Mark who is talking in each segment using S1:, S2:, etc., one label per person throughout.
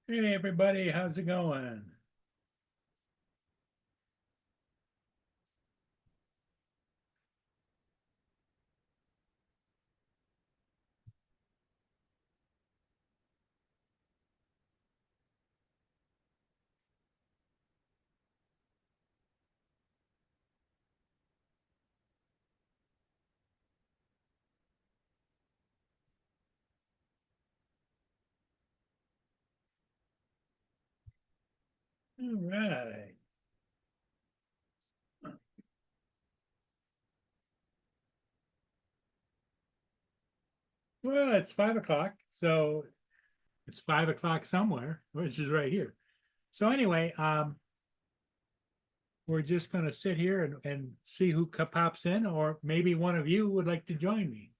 S1: Hey everybody, how's it going? All right. Well, it's 5 o'clock, so it's 5 o'clock somewhere, which is right here. So anyway, we're just going to sit here and see who pops in, or maybe one of you would like to join me.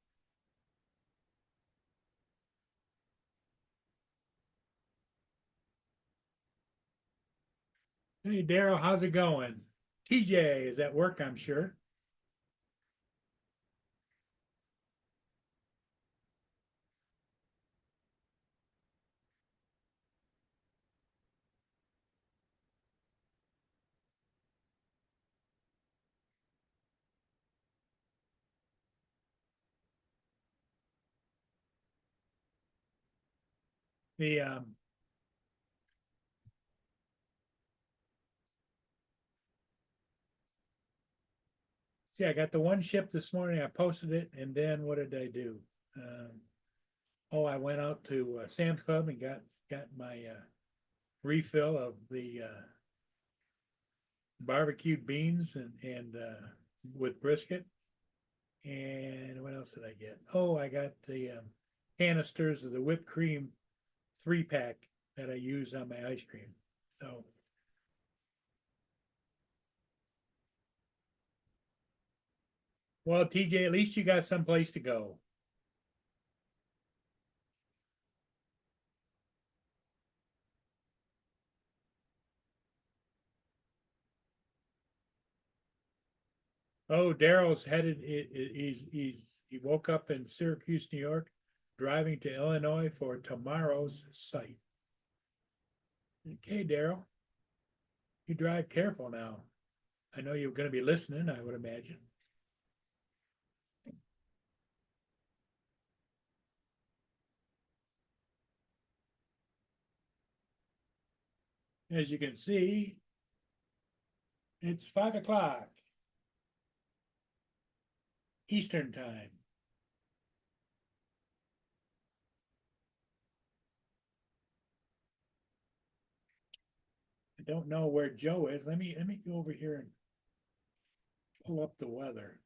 S1: Hey Daryl, how's it going? TJ is at work, I'm sure. The See, I got the one ship this morning. I posted it, and then what did I do? Oh, I went out to Sam's Club and got my refill of the barbecued beans and with brisket. And what else did I get? Oh, I got the canisters of the whipped cream 3 pack that I use on my ice cream. So, well, TJ, at least you got someplace to go. Oh, Daryl's headed. He woke up in Syracuse, New York, driving to Illinois for tomorrow's site. Okay, Daryl, you drive careful now. I know you're going to be listening, I would imagine. As you can see, it's 5 o'clock Eastern time. I don't know where Joe is. Let me go over here and pull up the weather.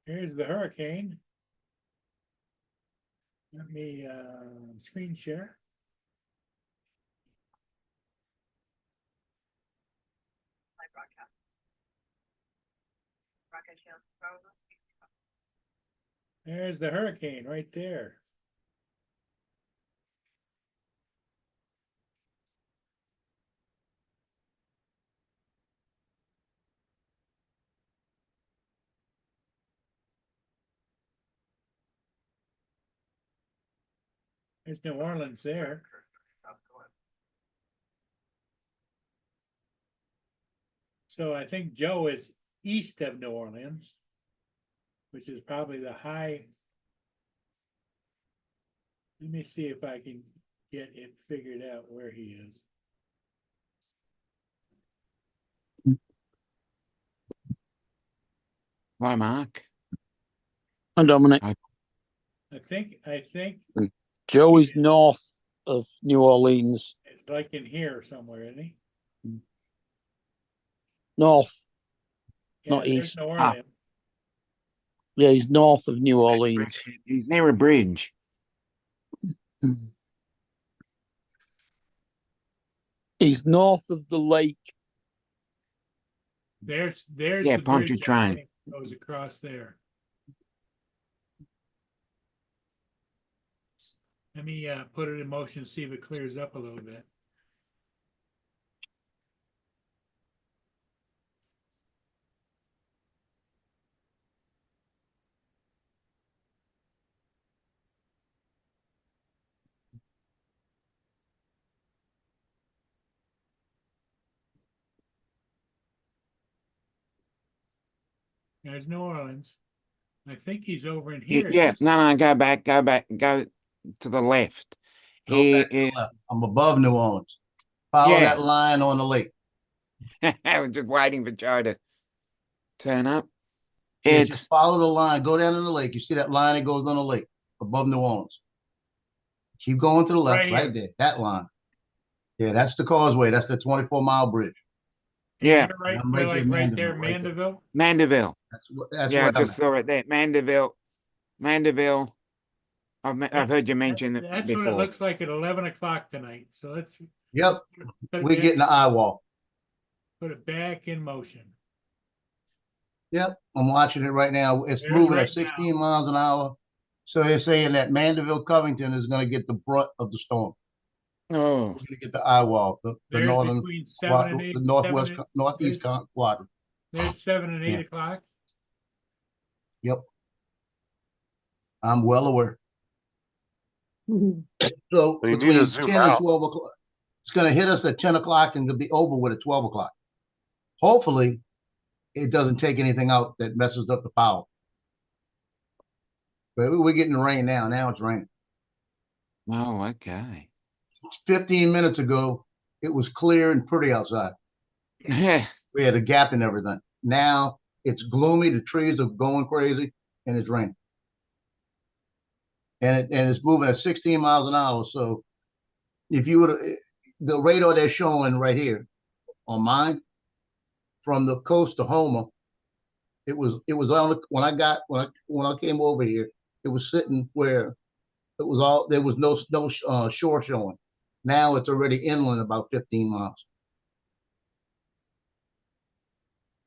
S1: Here's the hurricane. Let me screen share. There's the hurricane right there. There's New Orleans there. So I think Joe is east of New Orleans, which is probably the high. Let me see if I can get it figured out where he is.
S2: Hi, Mark.
S3: And Dominic,
S1: I think
S3: Joe is north of New Orleans.
S1: it's like in here somewhere, isn't he?
S3: North.
S1: Yeah,
S3: Not
S1: there's
S3: east.
S1: New Orleans.
S3: Yeah, he's north of New Orleans.
S2: He's near a bridge.
S3: He's north of the lake.
S1: There's
S2: Yeah,
S1: the bridge, I
S2: Pontchartrain.
S1: think, goes across there. Let me put it in motion, see if it clears up a little bit. There's New Orleans. I think he's over in here.
S2: Yeah, no, go back, go to the left.
S4: Go
S2: He
S4: back to the
S2: is,
S4: left. I'm above New Orleans. Follow
S2: Yeah.
S4: that line on the lake.
S2: I was just waiting for Joe to turn up.
S4: Yeah,
S2: It's
S4: just follow the line. Go down in the lake. You see that line that goes on the lake above New Orleans. Keep going to the left,
S1: Right
S4: right,
S1: here.
S4: there. That line. Yeah, that's the causeway. That's the 24-mile bridge.
S2: yeah,
S1: You're right,
S4: I'm
S1: you're
S4: right
S1: like
S4: there,
S1: right there,
S4: Mandeville, right there.
S1: Mandeville.
S2: Mandeville.
S4: That's
S2: Yeah, I
S4: where I'm
S2: just
S4: at.
S2: saw it there. Mandeville. I've heard you mention it
S1: That's what it
S2: before.
S1: looks like at 11 o'clock tonight. So let's
S4: Yep,
S1: put
S4: we're getting the eye wall.
S1: put it back in motion.
S4: Yep, I'm watching it right now. It's
S1: There's
S4: moving
S1: right
S4: at 16 miles an hour. So they're saying that Mandeville, Covington is going to get the brunt of the storm.
S2: Oh,
S4: We're going to get the eye wall, the
S1: There's
S4: northern,
S1: between 7 and 8.
S4: the northwest,
S1: 7 and-
S4: northeast
S1: there's-
S4: quadrant.
S1: There's 7 and 8
S4: Yeah.
S1: o'clock.
S4: Yep, I'm well aware. So
S5: You need to
S4: between
S5: zoom
S4: 10 and
S5: out.
S4: 12 o'clock, it's going to hit us at 10 o'clock and to be over with at 12 o'clock. Hopefully, it doesn't take anything out that messes up the power. But we're getting the rain now. Now it's raining.
S2: oh, okay.
S4: 15 minutes ago, it was clear and pretty outside. We had a gap in everything. Now it's gloomy. The trees are going crazy, and it's raining. And it's moving at 16 miles an hour. So if you would, the radar they're showing right here on mine, from the coast to Homer, it was on the, when I came over here, it was sitting where it was all, there was no shore showing. Now it's already inland about 15 miles.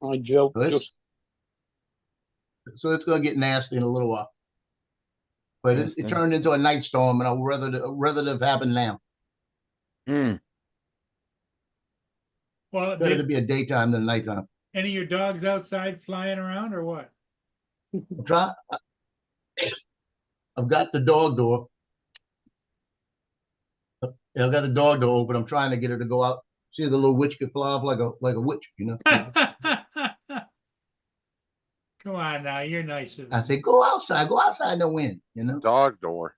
S3: Hi, Joe.
S4: So it's going to get nasty in a little while. But
S2: Yes,
S4: it turned into a night storm, and I'd rather it have happened now.
S2: Mm.
S1: Well,
S4: Better to
S1: did
S4: be a daytime than a nighttime.
S1: any of your dogs outside flying around or what?
S4: I've got the dog door. I've got the dog door open. I'm trying to get her to go out. See the little witch could fly off like a witch, you know.
S1: Come on now, you're nice of
S4: I
S1: them.
S4: say, go outside in the wind, you know.
S5: Dog door.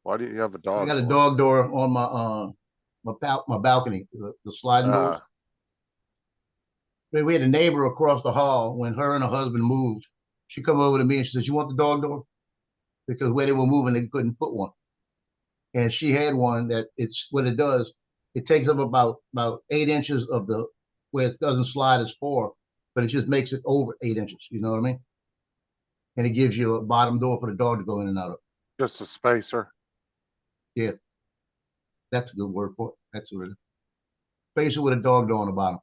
S5: Why do you have a dog?
S4: I got a
S5: door?
S4: dog door on my balcony, the sliding doors. We had a neighbor across the hall when her and her husband moved. She come over to me and she says, "You want the dog door?" Because where they were moving, they couldn't put one. And she had one that it's what it does. It takes up about 8 inches of the where it doesn't slide as 4, but it just makes it over 8 inches. You know what I mean? And it gives you a bottom door for the dog to go in and out of.
S5: Just a spacer.
S4: That's a good word for it. That's really spacer with a dog door on the bottom.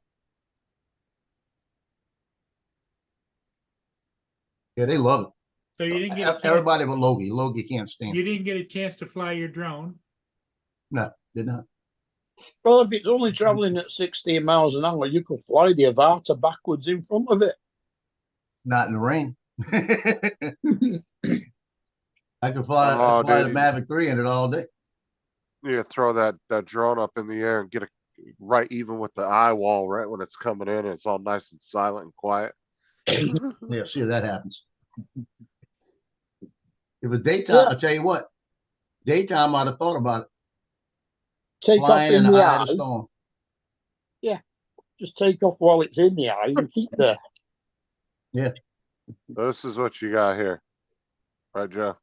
S4: Yeah, they love it.
S1: So you didn't get a chance,
S4: Everybody but Logie. Logie can't stand
S1: you
S4: it.
S1: didn't get a chance to fly your drone.
S4: No, did not.
S3: Well, if it's only traveling at 16 miles an hour, you could fly the Avata backwards in front of it.
S4: Not in the rain. I could fly,
S5: Oh,
S4: the
S5: dude,
S4: Mavic 3 in it all day.
S5: You throw that drone up in the air and get right even with the eye wall, right when it's coming in, and it's all nice and silent and quiet.
S4: Yeah, see if that happens. If it's daytime,
S3: Yeah.
S4: I'll tell you what, daytime I'd have thought about it.
S3: Take off
S4: Flying in
S3: in
S4: the
S3: the
S4: eye of the
S3: eye.
S4: storm.
S3: Just take off while it's in the eye and keep there.
S5: This is what you got here. Right, Joe?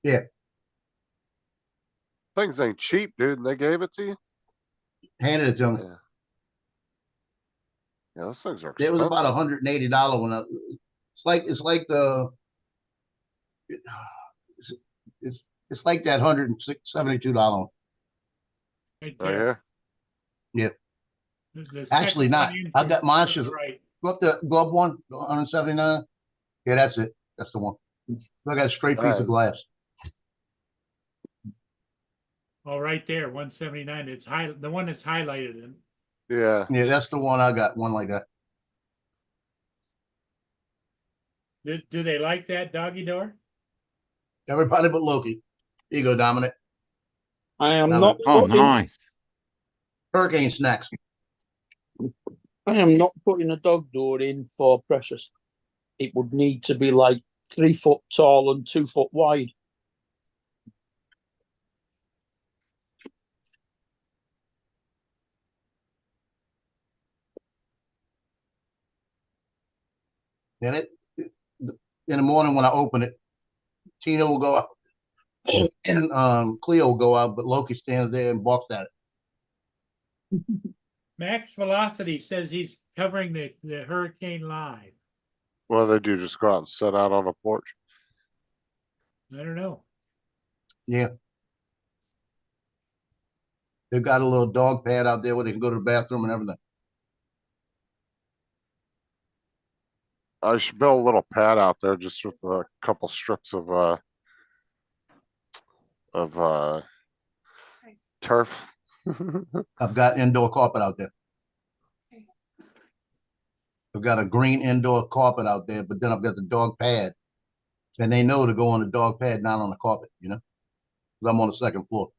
S4: Yeah.
S5: Things ain't cheap, dude, and they gave it to you?
S4: Handed it to me.
S5: Yeah. Yeah, those things are
S4: It was
S5: expensive.
S4: about $180 when it's like the it's like that $172.
S1: Right
S5: Right
S1: there.
S5: here?
S1: The
S4: Actually
S1: second
S4: not.
S1: one in
S4: I
S1: from
S4: got mine.
S1: the right.
S4: Go up one, 179. Yeah, that's it. That's the one. Look at a straight piece of glass.
S1: Oh, right there, 179. It's the one that's highlighted in.
S5: Yeah.
S4: Yeah, that's the one I got. One like that.
S1: Do they like that doggy door?
S4: Everybody but Loki. Here you go, Dominic.
S3: I am
S4: Now,
S3: not
S2: Oh,
S3: putting,
S2: nice.
S4: Hurricane snacks.
S3: I am not putting a dog door in for Precious. It would need to be like 3 foot tall and 2 foot wide.
S4: And in the morning when I open it, Tina will go out and Cleo will go out, but Loki stands there and barks at it.
S1: Max Velocity says he's covering the hurricane live.
S5: What do they do? Just go out and sit out on a porch?
S1: I don't know.
S4: Yeah. They've got a little dog pad out there where they can go to the bathroom and everything.
S5: I should build a little pad out there just with a couple strips of turf.
S4: I've got indoor carpet out there. I've got a green indoor carpet out there, but then I've got the dog pad. And they know to go on the dog pad, not on the carpet, you know? 'Cause I'm on the second floor.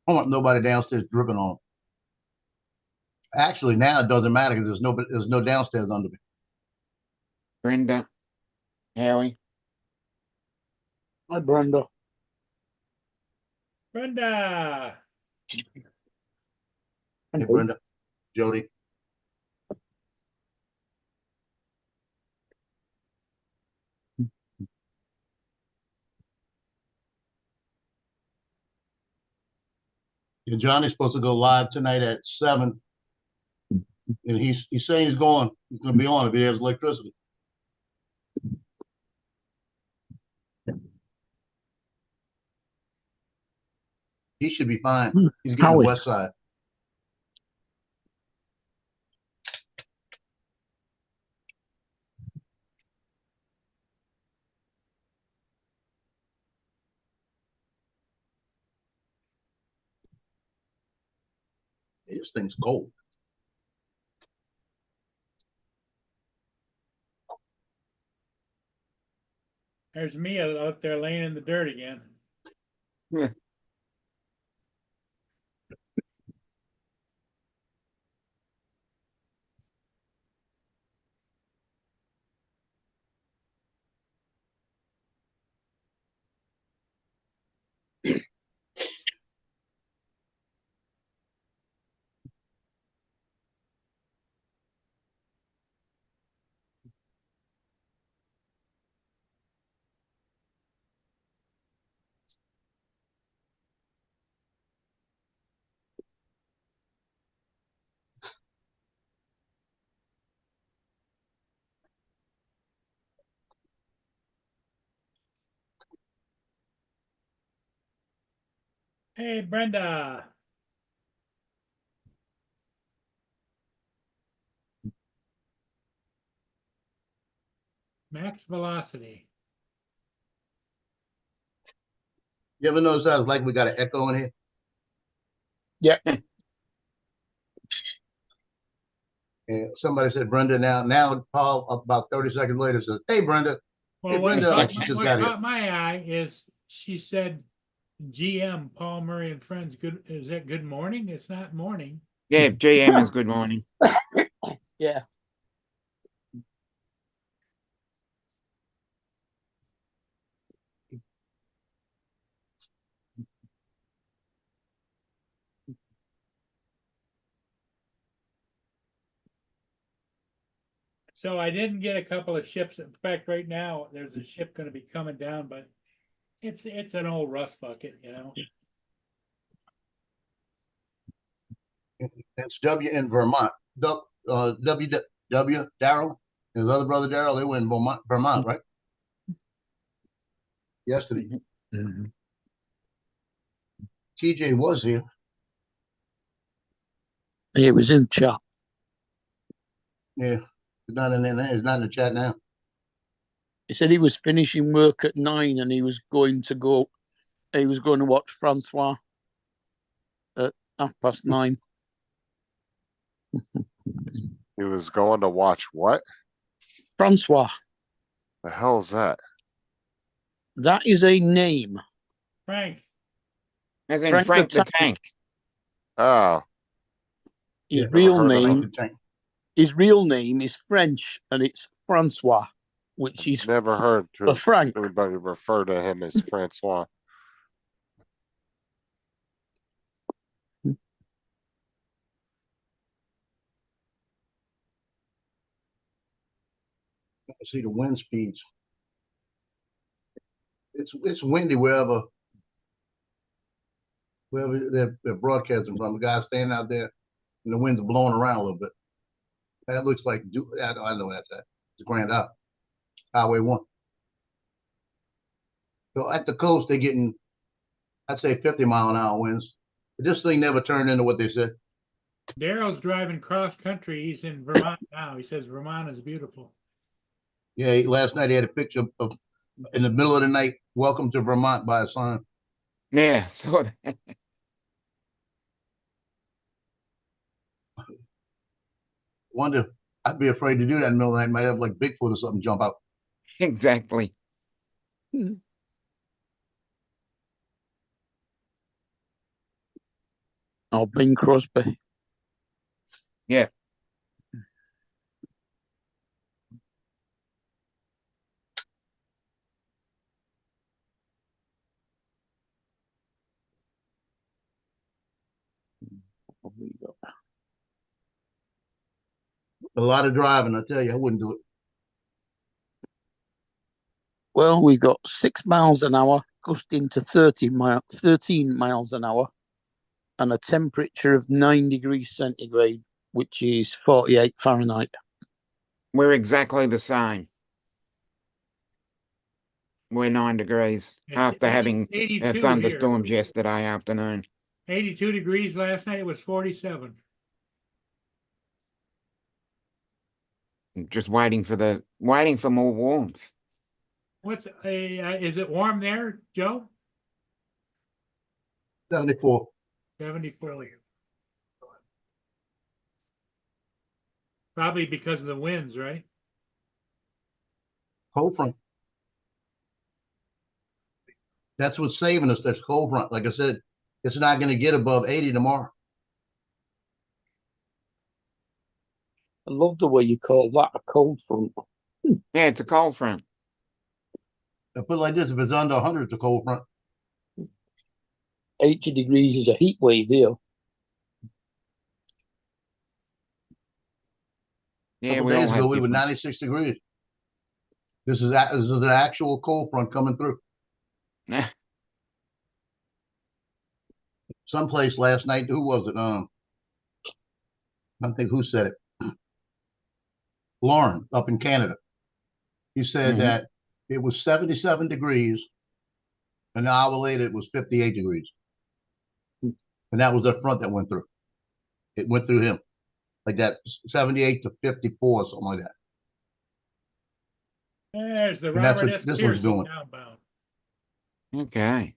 S4: I don't want nobody downstairs dripping on them. Actually, now it doesn't matter because there's no downstairs under me.
S2: Brenda, Howie,
S3: Hi, Brenda.
S1: Brenda.
S4: Hey, Brenda, Jody. Yeah, Johnny's supposed to go live tonight at 7. And he's saying he's going to be on if he has electricity. He should be fine. He's getting the
S3: Howie.
S4: west side. This thing's cold.
S1: There's Mia out there laying in the dirt again. Hey, Brenda. Max Velocity.
S4: You ever notice that? It's like we got an echo in here.
S3: Yep.
S4: And somebody said Brenda. Now Paul about 30 seconds later says, "Hey, Brenda."
S1: Well,
S4: Hey,
S1: what
S4: Brenda,
S1: caught,
S4: she
S1: my,
S4: just
S1: what
S4: got here.
S1: caught my eye is she said GM, Paul Murray and Friends, good, is that good morning? It's not morning.
S2: Yeah, GM is good morning.
S3: Yeah.
S1: So I didn't get a couple of ships. In fact, right now, there's a ship gonna be coming down, but it's an old rust bucket, you know?
S4: It's W in Vermont. W, Daryl, and his other brother Daryl, they were in Vermont, right? Yesterday.
S2: Mhm.
S4: TJ was here.
S3: He was in chat.
S4: Yeah. He's not in there. He's not in the chat now.
S3: He said he was finishing work at 9 and he was going to watch Francois at 9:30.
S5: He was going to watch what?
S3: Francois,
S5: The hell is that?
S3: that is a name.
S1: Frank,
S2: As in
S3: Frank the
S2: Frank the
S3: Tank.
S2: Tank.
S5: Oh,
S3: His
S4: Yeah,
S3: real
S5: never heard of
S3: name,
S4: Frank the Tank.
S3: his real name is French and it's Francois, which is
S5: never heard
S3: for Frank.
S5: anybody refer to him as Francois.
S4: See the wind speeds. It's windy wherever they're broadcasting from. The guy's standing out there and the wind's blowing around a little bit. That looks like I know that's that. It's Grand Isle, Highway 1. So at the coast they're getting, I'd say 50-mile-an-hour winds. But this thing never turned into what they said.
S1: Daryl's driving cross country. He's in Vermont now. He says Vermont is beautiful.
S4: Yeah, last night he had a picture of in the middle of the night, "Welcome to Vermont" by a sign.
S2: Yeah, so that.
S4: Wonder, I'd be afraid to do that in the middle of the night. Might have like Bigfoot or something jump out.
S2: Exactly.
S3: Oh, Bing Crosby.
S2: Yeah.
S4: A lot of driving, I tell you, I wouldn't do it.
S3: Well, we got 6 miles an hour gusting to 13 miles an hour, and a temperature of 9 degrees centigrade, which is 48 Fahrenheit.
S2: We're exactly the same. We're 9 degrees
S1: It's
S2: after having
S1: 82
S2: thunderstorms yesterday afternoon.
S1: 82 degrees last night. It was 47.
S2: Just waiting for more warmth.
S1: Is it warm there, Joe?
S4: 74.
S1: 74. Probably because of the winds, right?
S4: Cold front. That's what's saving us. That's cold front. Like I said, it's not going to get above 80 tomorrow.
S3: I love the way you call that a cold front.
S2: Yeah, it's a cold front.
S4: I put it like this: if it's under 100, it's a cold front.
S3: 80 degrees is a heat wave here.
S2: Yeah,
S4: couple
S2: we all
S4: days ago,
S2: have
S4: we were
S2: different.
S4: 96 degrees. This is an actual cold front coming through. Someplace last night, who was it? I don't think who said it. Lauren up in Canada. He said
S2: Mhm.
S4: that it was 77 degrees. An hour later, it was 58 degrees. And that was the front that went through. It went through him. Like that, 78 to 54, something like that.
S1: There's the
S4: And that's
S1: Robert
S4: what
S1: S.
S4: this one's
S1: Pearson
S4: doing.
S1: outbound.
S2: Okay.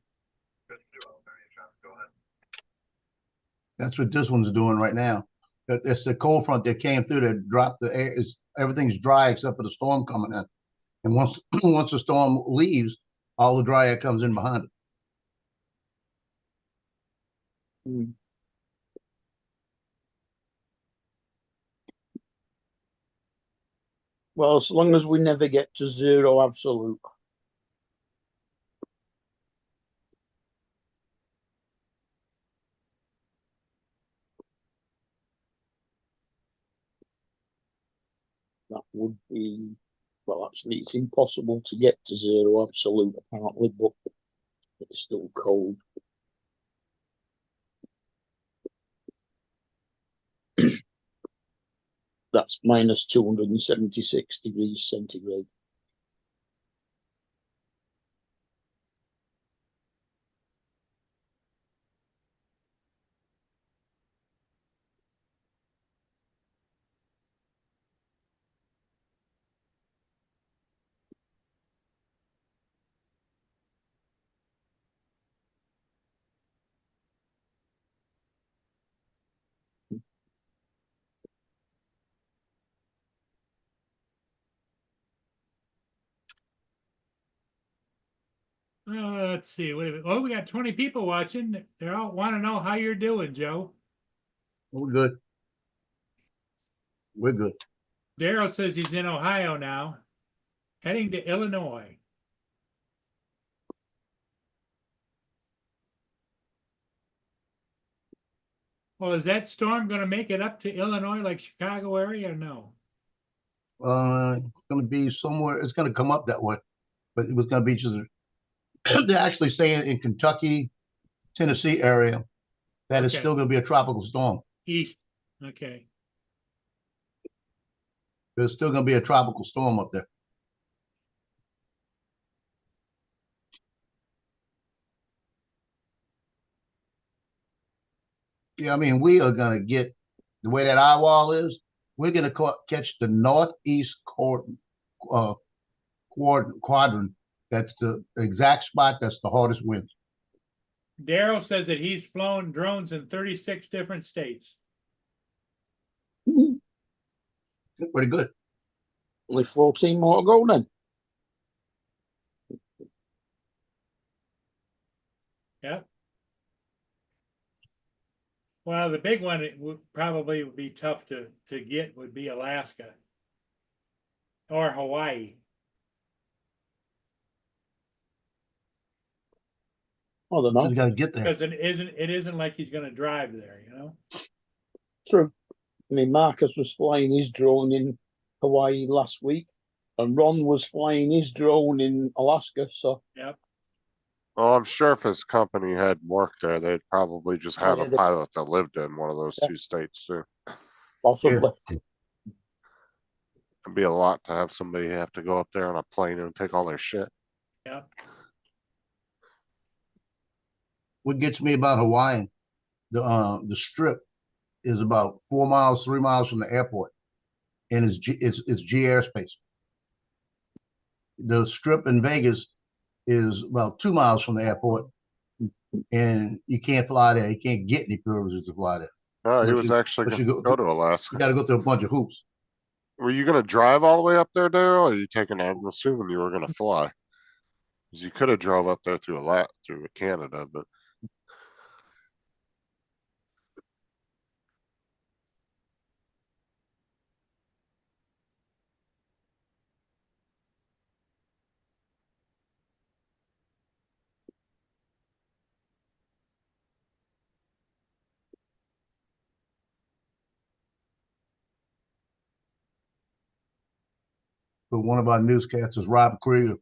S4: That's what this one's doing right now. It's the cold front that came through that dropped the air. Everything's dry except for the storm coming in. And once the storm leaves, all the dry air comes in behind it.
S3: Mm. Well, as long as we never get to zero absolute. That would be, well, actually, it's impossible to get to zero absolute, apparently, but it's still cold. That's minus 276 degrees centigrade.
S1: Let's see. Wait a minute. Oh, we got 20 people watching. They all want to know how you're doing, Joe.
S4: We're good. We're good.
S1: Daryl says he's in Ohio now, heading to Illinois. Well, is that storm going to make it up to Illinois, like Chicago area, or no?
S4: It's gonna be somewhere, it's gonna come up that way, but it was gonna be just, they're actually saying in Kentucky, Tennessee area, that it's
S1: Okay.
S4: still gonna be a tropical storm.
S1: East. Okay.
S4: There's still gonna be a tropical storm up there. Yeah, I mean, we are gonna get, the way that eye wall is, we're gonna catch the northeast quadrant. That's the exact spot that's the hardest wind.
S1: Daryl says that he's flown drones in 36 different states.
S4: Pretty good.
S3: Only 14 more to go then.
S1: Yep. Well, the big one it would probably be tough to get would be Alaska or Hawaii.
S3: I don't
S4: Just
S3: know.
S4: gotta get there.
S1: Because it isn't like he's going to drive there, you know.
S3: True. I mean, Marcus was flying his drone in Hawaii last week, and Ron was flying his drone in Alaska. So,
S1: Yep.
S5: Well, I'm sure if his company had worked there, they'd probably just have
S3: yeah,
S5: a pilot that lived in one of those
S3: Yeah.
S5: two states too.
S3: possibly.
S5: It'd be a lot to have somebody have to go up there on a plane and take all their shit.
S1: Yep.
S4: What gets me about Hawaii, the strip is about 4 miles, 3 miles from the airport, and it's G airspace. The strip in Vegas is about 2 miles from the airport, and you can't fly there. You can't get any privileges to fly there.
S5: No, he
S4: Unless
S5: was
S4: you-
S5: actually
S4: unless
S5: gonna
S4: you
S5: go to Alaska.
S4: You got to go through a bunch of hoops.
S5: Were you gonna drive all the way up there, Daryl? Or are you taking? I'm assuming you were gonna fly. 'Cause you could have drove up there through Canada, but
S4: But one of our newscasters, Rob Krieger,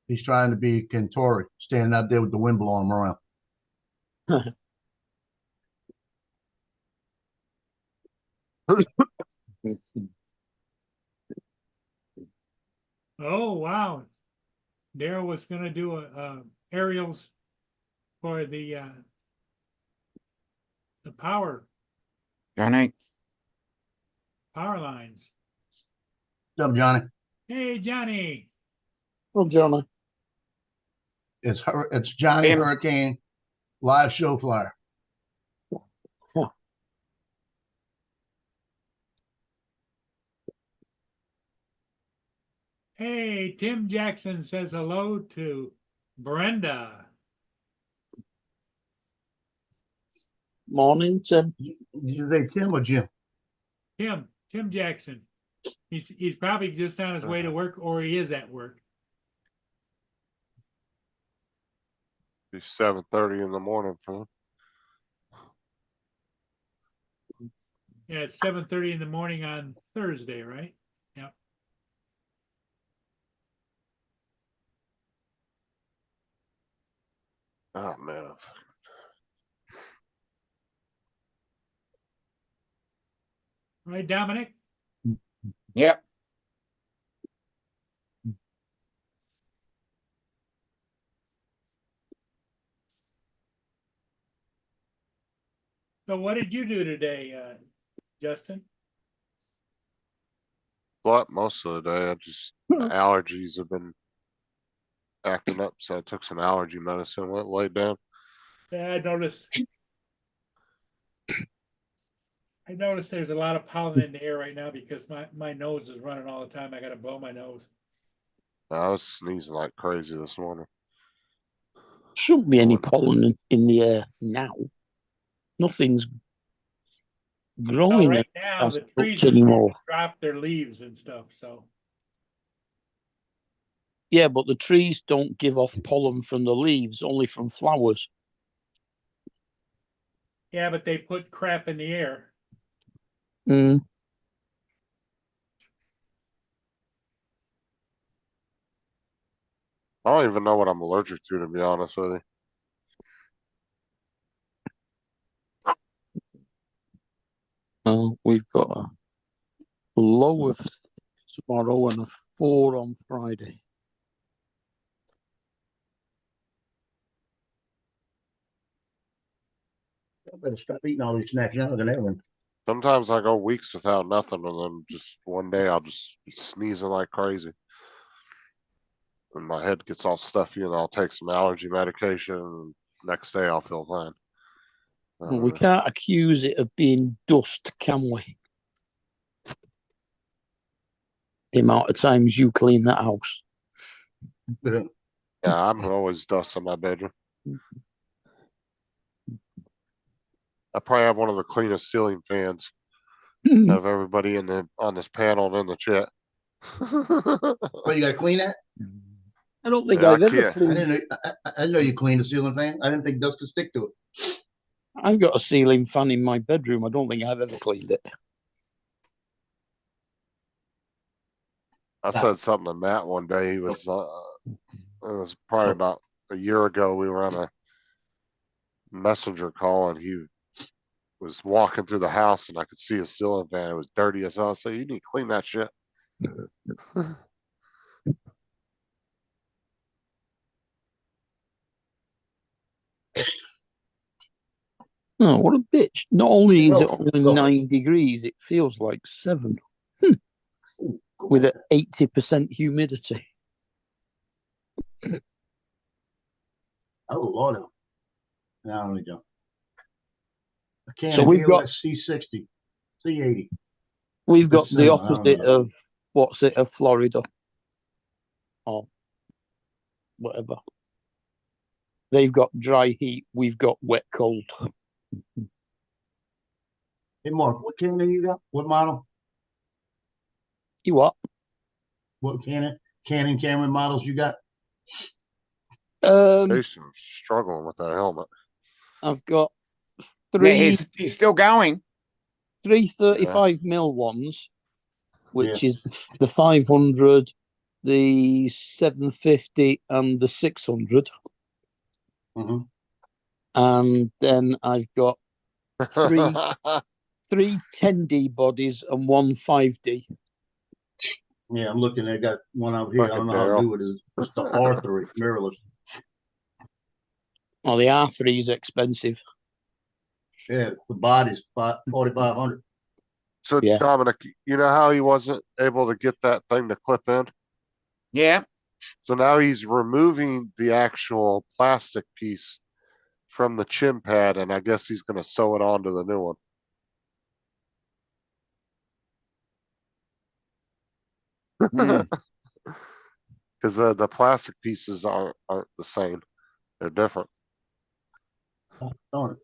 S4: he's trying to be Kentori, standing out there with the wind blowing him around.
S1: Oh wow. Daryl was going to do aerials for the power
S2: Johnny,
S1: lines.
S4: What's up, Johnny?
S1: Hey Johnny.
S3: Well, Johnny.
S4: It's Johnny
S2: Him.
S4: Hurricane live show flyer.
S1: Hey, Tim Jackson says hello to Brenda.
S3: Morning, Tim.
S4: Did you say Tim or Jim?
S1: Tim Jackson. He's probably just on his way to work, or he is at work.
S5: Be 7:30 in the morning for him.
S1: Yeah, it's 7:30 in the morning on Thursday, right? Yep.
S5: Oh, man.
S1: Right, Dominic?
S2: Yep.
S1: So what did you do today, Justin?
S5: But most of the day, I just, my allergies have been acting up, so I took some allergy medicine, went laid down.
S1: Yeah, I noticed there's a lot of pollen in the air right now because my nose is running all the time. I gotta blow my nose.
S5: I was sneezing like crazy this morning.
S3: Shouldn't be any
S5: Going-
S3: pollen in the air now. Nothing's
S1: Well,
S3: growing
S1: right now, the
S3: as
S1: trees
S3: much
S1: are starting
S3: anymore.
S1: to drop their leaves and stuff, so.
S3: Yeah, but the trees don't give off pollen from the leaves, only from flowers.
S1: Yeah, but they put crap in the air.
S3: Mm.
S5: I don't even know what I'm allergic to be honest with you.
S3: We've got a low of tomorrow and a 4 on Friday.
S4: I better stop eating all these snacks younger than ever.
S5: Sometimes I go weeks without nothing, and then just one day I'll just be sneezing like crazy. And my head gets all stuffy, and I'll take some allergy medication, and next day I'll feel fine.
S3: Well, we can't accuse it of being dust, can we? The amount of times you clean that house.
S5: Yeah, I'm always dusting my bedroom. I probably have one of the cleanest ceiling fans of everybody on this panel and in the chat.
S4: Oh, you gotta clean that?
S3: I don't think
S5: Yeah, I
S3: I've ever
S5: can't.
S4: I
S3: cleaned.
S4: didn't know. I didn't know you cleaned the ceiling fan. I didn't think dust could stick to it.
S3: I've got a ceiling fan in my bedroom. I don't think I've ever cleaned it.
S5: I said something to Matt one day. He was, it was probably about a year ago. We were on a messenger call and he was walking through the house and I could see his ceiling fan. It was dirty as hell. I said, you need to clean that shit.
S3: Oh, what a bitch. Not only is it
S4: Go,
S3: only
S4: go.
S3: 9 degrees, it feels like 7
S4: Ooh, go
S3: with
S4: back.
S3: an 80% humidity.
S4: Oh Lord. No, I really don't. A can
S3: So
S4: of
S3: we've got
S4: C60, C80.
S3: we've got
S4: That's
S3: the
S4: similar. I don't
S3: opposite
S4: know.
S3: of what's it of Florida or whatever. They've got dry heat, we've got wet cold.
S4: Hey Mark, what cannon you got? What model?
S3: You what?
S4: What Canon Cameron models you got?
S5: Jason's struggling with that helmet.
S3: I've got
S2: Yeah, he's still going.
S3: 335mm ones, which is the 500, the 750, and the 600.
S4: Mm-hmm.
S3: And then I've got three 10D bodies and one 5D.
S4: Yeah, I'm looking. I got one out here. I don't know how new it is. It's the R3 mirrorless.
S3: Well, the R3 is expensive.
S4: Yeah, the body's 4,500.
S5: So
S3: Yeah.
S5: Dominic, you know how he wasn't able to get that thing to clip in?
S2: Yeah.
S5: So now he's removing the actual plastic piece from the chin pad, and I guess he's gonna sew it onto the new one.
S2: Mm.
S5: Cause the plastic pieces aren't the same. They're different.
S4: Darn it.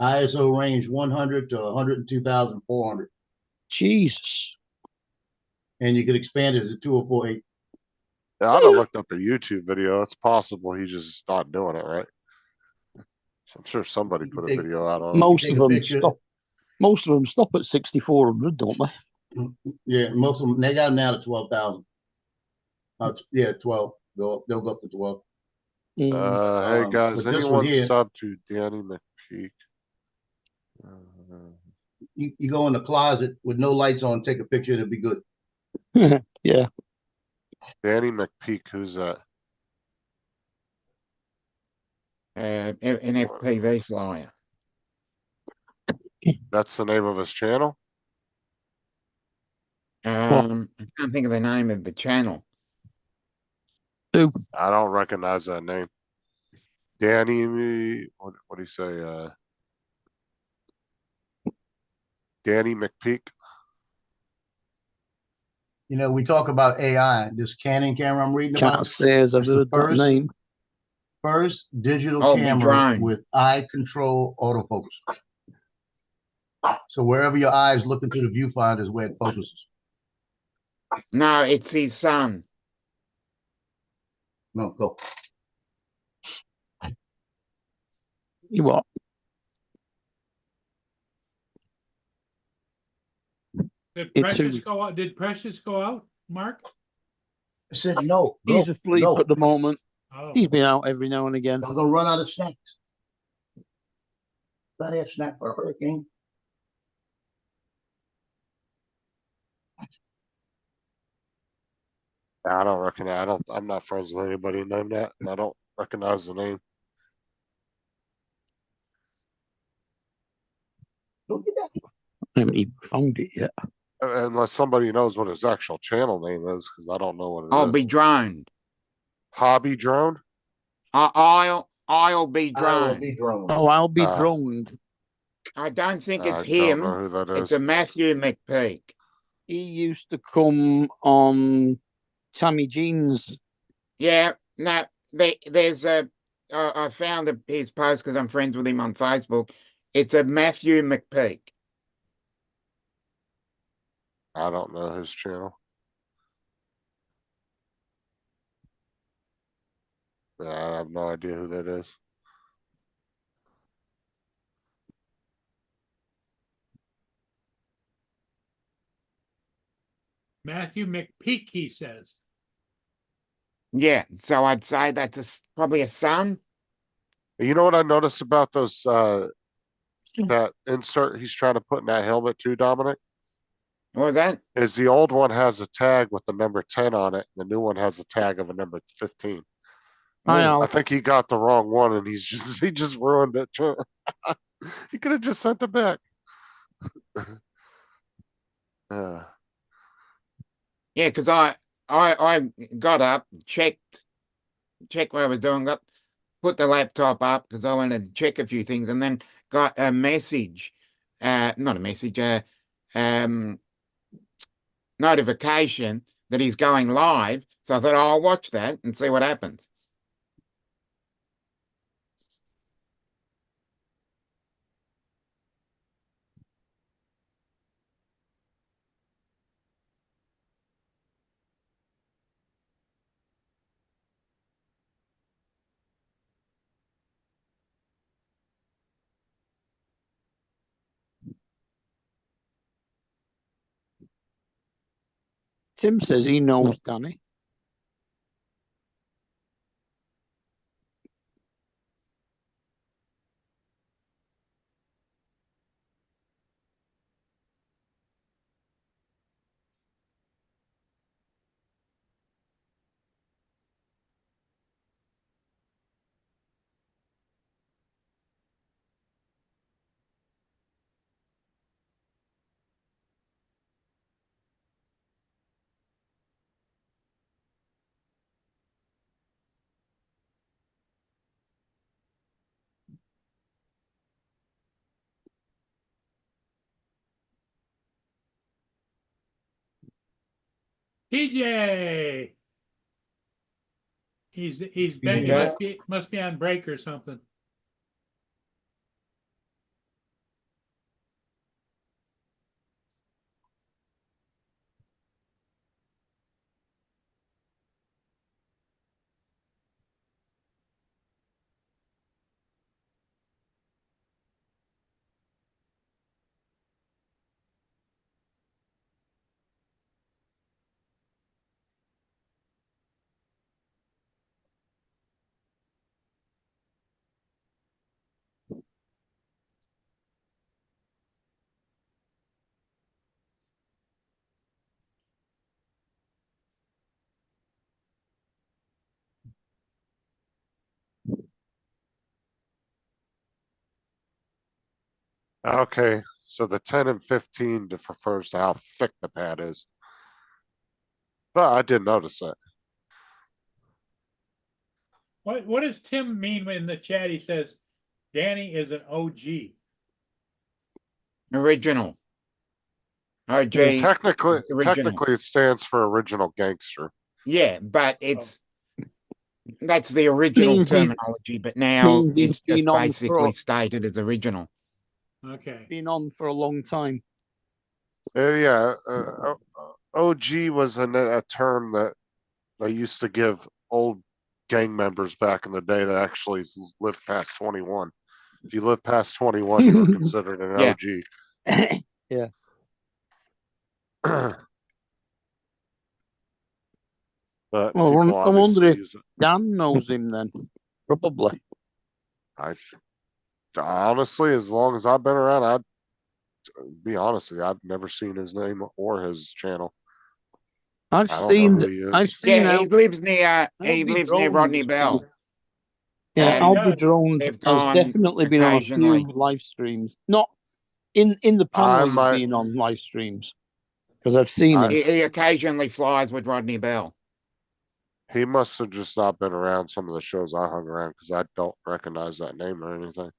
S4: ISO range 100 to 102,400,
S3: Jesus.
S4: and you can expand it to 2048.
S5: Yeah, I'd have looked up a YouTube video. It's possible he's just not doing it right. So I'm sure somebody
S4: You can
S5: put a
S4: take-
S5: video out on it.
S3: Most
S4: take
S3: of
S4: a
S3: them
S4: picture.
S3: stop. Most of them stop at 6,400, don't they?
S4: Yeah, most of them, they got them now to 12,000. Yeah, 12. They'll go up to 12.
S5: Hey guys,
S4: but this one
S5: anyone
S4: here-
S5: sub to Danny McPeak?
S4: You go in the closet with no lights on, take a picture, it'll be good.
S3: Yeah.
S5: Danny McPeak, who's that?
S2: An FPV flyer.
S5: That's the name of his channel?
S2: I can't think of the name of the channel.
S5: I don't recognize that name. Danny, what do you say? Danny McPeak?
S4: You know, we talk about AI. This Canon camera I'm reading
S3: Can't
S4: about,
S3: say as I've
S4: It's the
S3: heard that
S4: first-
S3: name.
S4: first digital
S2: Oh, be
S4: camera
S2: drone.
S4: with eye control autofocus. So wherever your eyes look into the viewfinder is where it focuses.
S2: No, it's his son.
S4: No, go.
S3: You what?
S1: Did
S3: It's
S1: Precious
S3: who-
S1: go out? Did Precious go out, Mark?
S4: I said no.
S3: He's
S4: Go,
S3: asleep
S4: no.
S3: at the moment.
S1: Oh,
S3: He's been out every now and again.
S4: I'm gonna run out of snacks. Gotta have snack for a hurricane.
S5: I don't recognize, I'm not friends with anybody named that, and I don't recognize the name.
S4: Don't get that.
S3: I haven't even found it yet.
S5: Unless somebody knows what his actual channel name is, because I don't know what it
S2: I'll
S5: is.
S2: be droned.
S5: Hobby Drone?
S2: I'll be
S4: I will
S2: droned.
S4: be drone.
S3: Oh, I'll be
S5: Ah.
S3: droned.
S2: I don't think it's
S5: I don't
S2: him.
S5: know who that
S2: It's
S5: is.
S2: a Matthew McPeak.
S3: He used to come on Tammy Jean's.
S2: Yeah, no, there's a. I found his post because I'm friends with him on Facebook. It's a Matthew McPeak.
S5: I don't know his channel. Yeah, I have no idea who that is.
S1: Matthew McPeak, he says.
S2: Yeah, so I'd say that's probably a son.
S5: You know what I noticed about those, that insert he's trying to put in that helmet too, Dominic?
S2: What was that?
S5: Is the old one has a tag with the number 10 on it, and the new one has a tag of a number 15.
S3: Hi,
S2: Oh,
S5: I
S3: Al.
S5: think he got the wrong one and he just ruined it. He could have just sent it back. Uh,
S2: Yeah, because I got up, checked what I was doing, put the laptop up because I wanted to check a few things, and then got a message, not a message, notification that he's going live. So I thought, oh, I'll watch that and see what happens.
S3: Tim says he knows Danny.
S1: TJ. He's been, he
S2: Okay.
S1: must be on break or something.
S5: Okay, so the 10 and 15 refers to how thick the pad is. But I did notice that.
S1: What does Tim mean when in the chat he says Danny is an OG?
S2: Original. OG.
S3: Yeah.
S5: Technically,
S2: is original.
S5: it stands for original gangster.
S2: Yeah, but that's the original
S3: Means he's-
S2: terminology, but now
S3: means he's
S2: it's
S3: been
S2: just
S3: on
S2: basically
S3: for-
S2: stated as original.
S1: Okay.
S3: Been on for a long time.
S5: Yeah, OG was a term that they used to give old gang members back in the day that actually lived past 21. If you live past 21, you were considered an
S2: Yeah.
S5: OG.
S3: Yeah.
S5: But
S3: Well,
S5: people
S3: I wonder
S5: obviously
S3: if
S5: use it.
S3: Dan knows him then. Probably.
S5: I honestly, as long as I've been around, I'd be honest with you, I've never seen his name or his channel.
S3: I've
S5: I don't know
S3: seen
S5: who he is.
S3: I've seen
S2: Yeah,
S3: how
S2: he lives near
S3: Albie
S2: Rodney
S3: Drones.
S2: Bell.
S3: Yeah,
S1: he
S3: Albie
S1: does.
S3: Drone
S2: They've
S3: has
S2: gone
S3: definitely been on a few
S2: occasionally.
S3: live streams. Not in the
S5: I
S3: panel he's
S5: might-
S3: been on live streams. Because I've seen him.
S2: He occasionally flies with Rodney Bell.
S5: He must have just not been around some of the shows I hung around because I don't recognize that name or anything.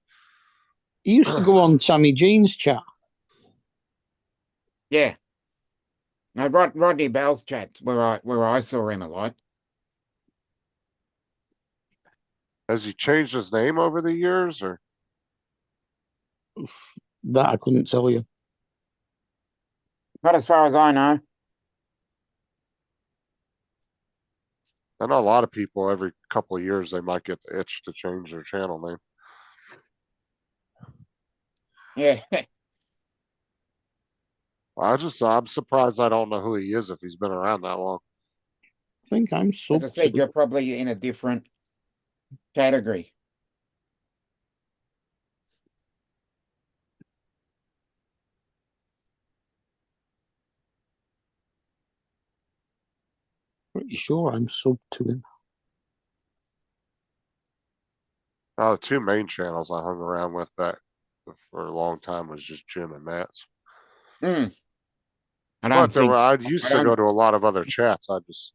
S3: He used to go on Sammy Jean's chat.
S2: Yeah. No, Rodney Bell's chats where I saw him a lot.
S5: Has he changed his name over the years or?
S3: That I couldn't tell you.
S2: Not as far as I know.
S5: I know a lot of people every couple of years, they might get the itch to change their channel name.
S2: Yeah.
S5: I'm surprised I don't know who he is if he's been around that long.
S3: I think I'm sub
S2: As I said, you're probably in a different category.
S3: pretty sure I'm sub to him.
S5: The two main channels I hung around with back for a long time was just Jim and Matt's.
S2: I don't
S5: But
S2: think
S5: I used to go to a lot of other chats. I just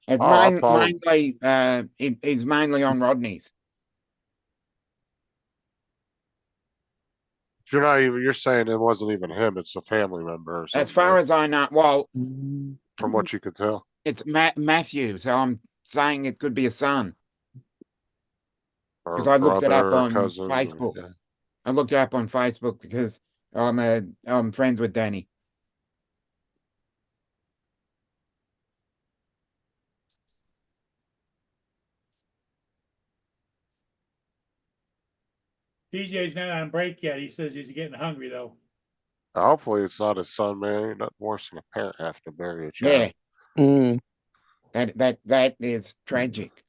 S2: it's
S5: I'll probably-
S2: mainly it's mainly on Rodney's.
S5: you're saying it wasn't even him, it's a family member or something.
S2: As far
S5: right?
S2: as I know, well,
S5: From what you could tell.
S2: it's Matthew, so I'm saying it could be a son.
S5: Or
S2: 'Cause I looked it up
S5: brother or
S2: on
S5: cousin, or-
S2: Facebook.
S5: yeah.
S2: I looked it up on Facebook because I'm friends with Danny.
S1: DJ's not on break yet. He says he's getting hungry though.
S5: Hopefully it's not his son, man. Ain't nothing worse than a parent having to bury a child.
S2: Yeah,
S3: Mm.
S2: that is tragic.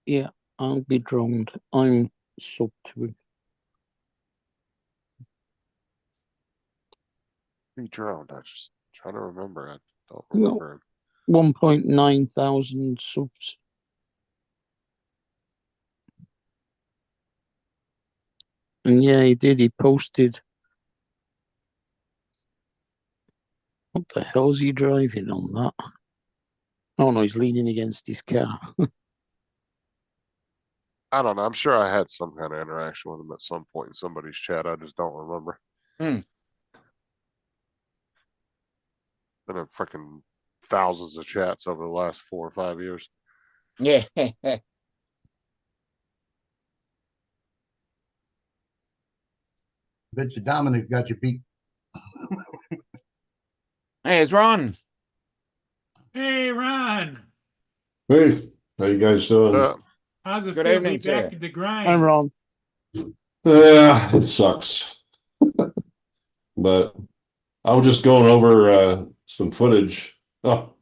S3: Yeah, I'll be drowned. I'm sub to him.
S5: He drowned. I just trying to remember. I don't
S3: No.
S5: remember him.
S3: 1.9 thousand subs. And yeah, he did. He posted. What the hell's he driving on that? Oh no, he's leaning against his car.
S5: I don't know. I'm sure I had some kind of interaction with him at some point in somebody's chat. I just don't remember.
S2: Hmm.
S5: Been in freaking thousands of chats over the last 4 or 5 years.
S2: Yeah.
S4: Bet you Dominic got you beat.
S2: Hey, it's Ron.
S1: Hey, Ron.
S6: Hey, how you guys doing?
S1: How's it
S2: Good
S1: feel to be
S2: evening, sir.
S1: back at the grind?
S3: I'm wrong.
S6: Yeah, it sucks. But I was just going over some footage. Oh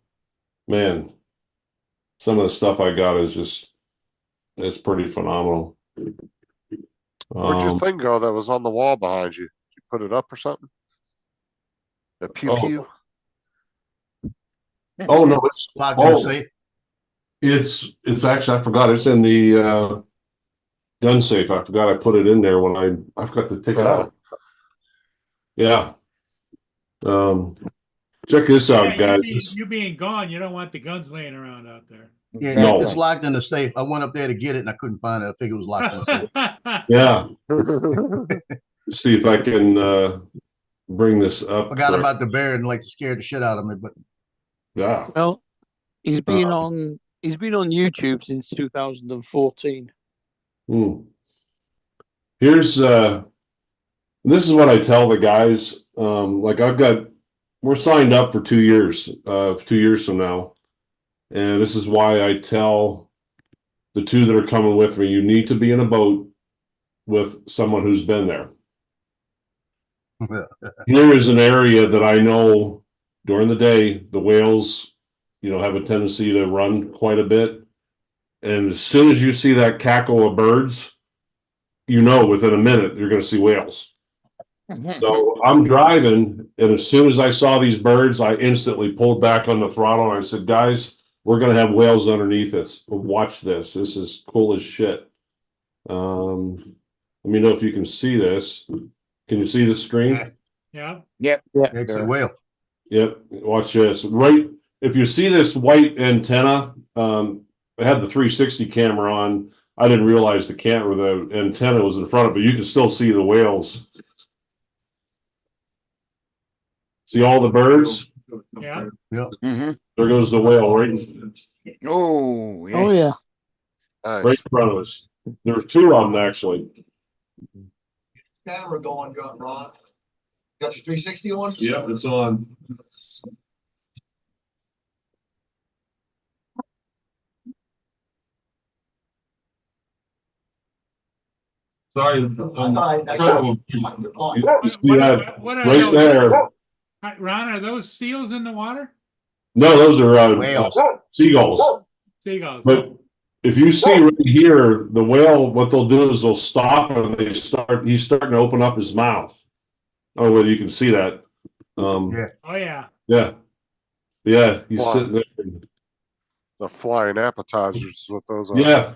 S6: man, some of the stuff I got is just it's pretty phenomenal.
S5: Where'd your thing go that was on the wall behind you? You put it up or something? The pew
S6: Oh.
S5: pew?
S6: Oh, no, it's,
S4: Locked in the
S6: oh,
S4: safe.
S6: it's actually, I forgot, it's in the, gun safe. I forgot I put it in there when I forgot to take it out. Yeah. Check this out,
S1: Yeah,
S6: guys.
S1: you being gone, you don't want the guns laying around out there.
S4: Yeah,
S2: Exactly.
S4: it's locked in the safe. I went up there to get it and I couldn't find it. I think it was locked in the safe.
S6: Yeah. See if I can, bring this up.
S4: Forgot about the bear and like scared the shit out of me, but
S6: Yeah.
S3: Well, he's been
S6: Uh,
S3: on YouTube since 2014.
S6: Hmm. Here's this is what I tell the guys. Like we're signed up for 2 years, 2 years from now. And this is why I tell the two that are coming with me, you need to be in a boat with someone who's been there. Here is an area that I know during the day, the whales, have a tendency to run quite a bit. And as soon as you see that cackle of birds, within a minute, you're going to see whales. So I'm driving, and as soon as I saw these birds, I instantly pulled back on the throttle and I said, guys, we're going to have whales underneath us. Watch this. This is cool as shit. Let me know if you can see this. Can you see the screen?
S1: Yeah.
S2: Yep.
S4: exit whale.
S6: Yep. Watch this. Right. If you see this white antenna, I had the 360 camera on. I didn't realize the antenna was in front of it, but you can still see the whales. See all the birds?
S1: Yeah.
S2: Mm-hmm.
S6: There goes the whale right
S2: Oh, yes.
S3: Oh, yeah.
S6: in
S5: Nice.
S6: front of us. There's two of them actually.
S7: Camera going, Ron. Got your 360 on?
S6: Yep, it's on. Sorry, you see that
S1: What are
S6: right
S1: those?
S6: there?
S1: Ron, are those seals in the water?
S6: No, those are
S4: Whales.
S6: seagulls.
S1: Seagulls.
S6: But if you see right here, the whale, what they'll do is they'll stop and he's starting to open up his mouth. I don't know whether you can see that.
S4: Yeah.
S1: Oh, yeah.
S6: Yeah, he's
S5: Wow.
S6: sitting there.
S5: The flying appetizers is what those are.
S6: Yeah.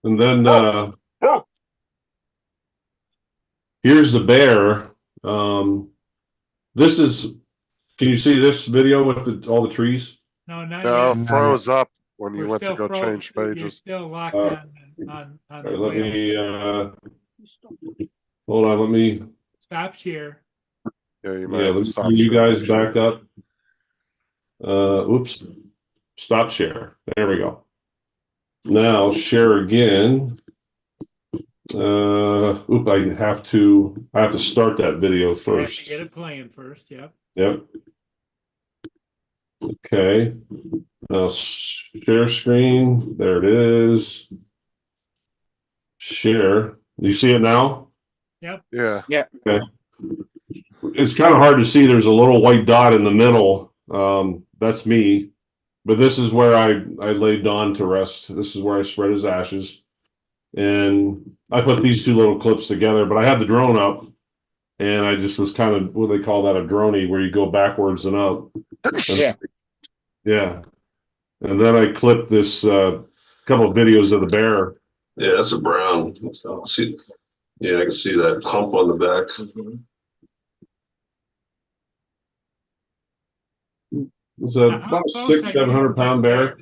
S6: And then here's the bear. This is, can you see this video with all the trees?
S1: No, not
S5: No,
S1: yet.
S5: froze up when you
S1: We're
S5: went to
S1: still
S5: go change
S1: You're
S5: pages.
S1: still locked
S6: Uh,
S1: on
S6: All
S1: the
S6: right, let
S1: whales.
S6: me hold on, let me
S1: Stop share.
S5: Yeah, you might
S6: let
S5: have to
S6: me
S5: stop
S6: bring you
S5: sharing
S6: guys
S5: your
S6: back up. Oops. Stop share. There we go. Now share again. I have to start that video
S1: You have
S6: first.
S1: to get it playing first. Yep.
S6: Yep. Okay. Now share screen. There it is. Share. You see it now?
S5: Yeah.
S6: It's kind of hard to see. There's a little white dot in the middle. That's me. But this is where I laid Don to rest. This is where I spread his ashes. And I put these two little clips together, but I had the drone up and I just was kind of, what do they call that, a droney, where you go backwards and up.
S2: Yeah.
S6: Yeah. And then I clipped this couple of videos of the bear. Yeah, that's a brown. See, yeah, I can see that hump on the back. It's about a 600-700 pound bear.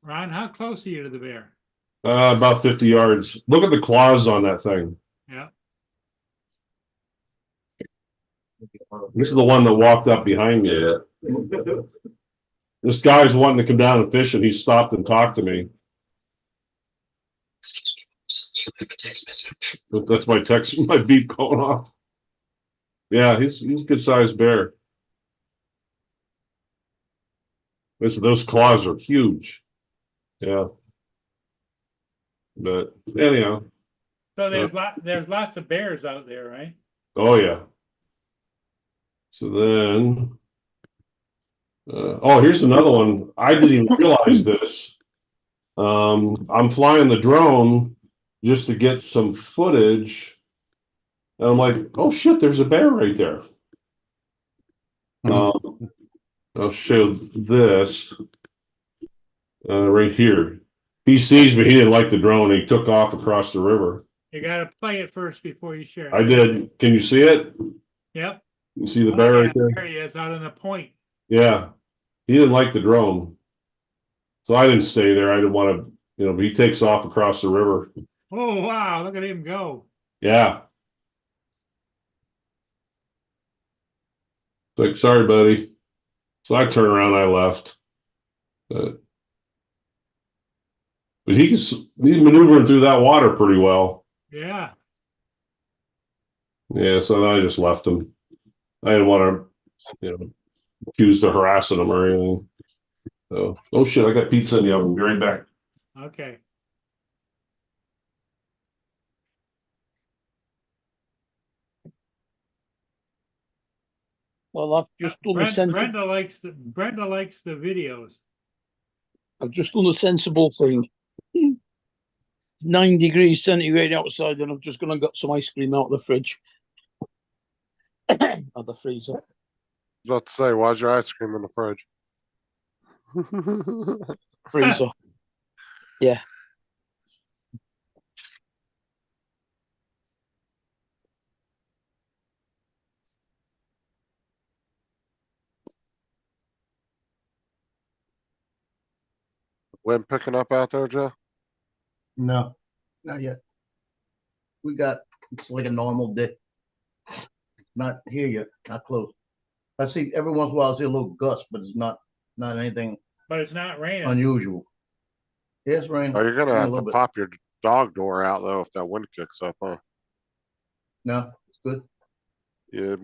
S1: Ron, how close are you to the bear?
S6: About 50 yards. Look at the claws on that thing.
S1: Yeah.
S6: This is the one that walked up behind me. Yeah. This guy's wanting to come down and fish, and he stopped and talked to me. That's my text, my beep going off. Yeah, he's a good sized bear. Those claws are huge. Yeah. But anyhow.
S1: So there's lots of bears out there, right?
S6: Oh yeah. So then here's another one. I didn't even realize this. I'm flying the drone just to get some footage And I'm like, oh shit, there's a bear right there. I'll show this right here. He sees me. He didn't like the drone. He took off across the river.
S1: You gotta play it first before you share it.
S6: I did. Can you see it?
S1: Yep.
S6: You see the
S1: Oh,
S6: bear
S1: yeah,
S6: right there?
S1: there he is out on the point.
S6: Yeah. He didn't like the drone. So I didn't stay there. I didn't want to, but he takes off across the river.
S1: Oh, wow, look at him go.
S6: Yeah. Like, sorry, buddy. So I turned around, I left. But he's maneuvering through that water pretty well.
S1: Yeah.
S6: Yeah, so then I just left him. I didn't want to, accuse of harassing him or anything. So, oh shit, I got pizza in the oven. Be right back.
S1: Okay.
S3: Well, I've just done a sensible.
S1: Brenda likes the videos.
S3: I've just done a sensible thing. It's 9 degrees centigrade outside, and I've just gone and got some ice cream out of the fridge. Out of the freezer.
S5: About to say, why's your ice cream in the fridge?
S3: Freezer. Yeah.
S5: Wind picking up out there, Joe?
S4: No, not yet. It's like a normal day. Not here yet, not close. I see every once in a while I see a little gust, but it's not anything
S1: But it's not raining.
S4: unusual. Yes, rain.
S5: Oh, you're gonna
S4: Rain a
S5: have
S4: little
S5: to
S4: bit.
S5: pop your dog door out though if that wind kicks up, huh?
S4: No, it's good.
S5: You're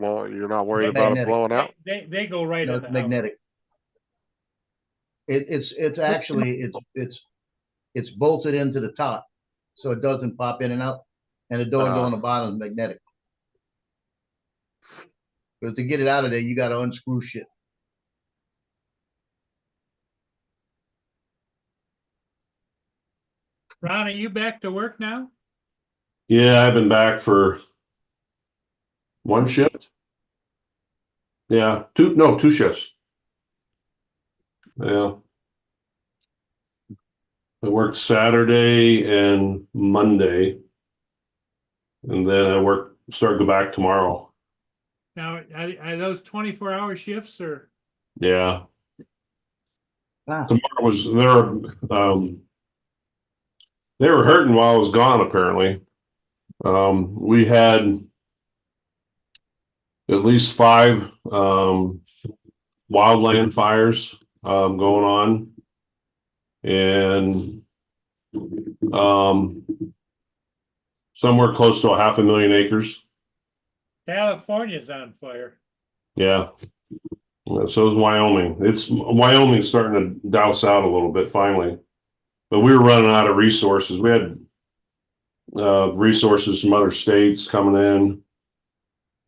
S5: not worried about it
S4: Magnetic.
S5: blowing out?
S1: They go right
S4: No,
S1: in
S4: it's
S1: the house.
S4: magnetic. It's actually it's bolted into the top, so it doesn't pop in and out, and the door on the bottom is magnetic. Because to get it out of there, you got to unscrew shit.
S1: Ron, are you back to work now?
S6: Yeah, I've been back for one shift. Yeah, two shifts. Yeah. I worked Saturday and Monday. And then go back tomorrow.
S1: Now, are those 24-hour shifts or?
S6: Yeah.
S4: Ah.
S6: Tomorrow was they were hurting while I was gone, apparently. We had at least 5 wildland fires going on. And somewhere close to 500,000 acres.
S1: California's on fire.
S6: Yeah. So is Wyoming. Wyoming's starting to douse out a little bit finally. But we were running out of resources. We had resources from other states coming in.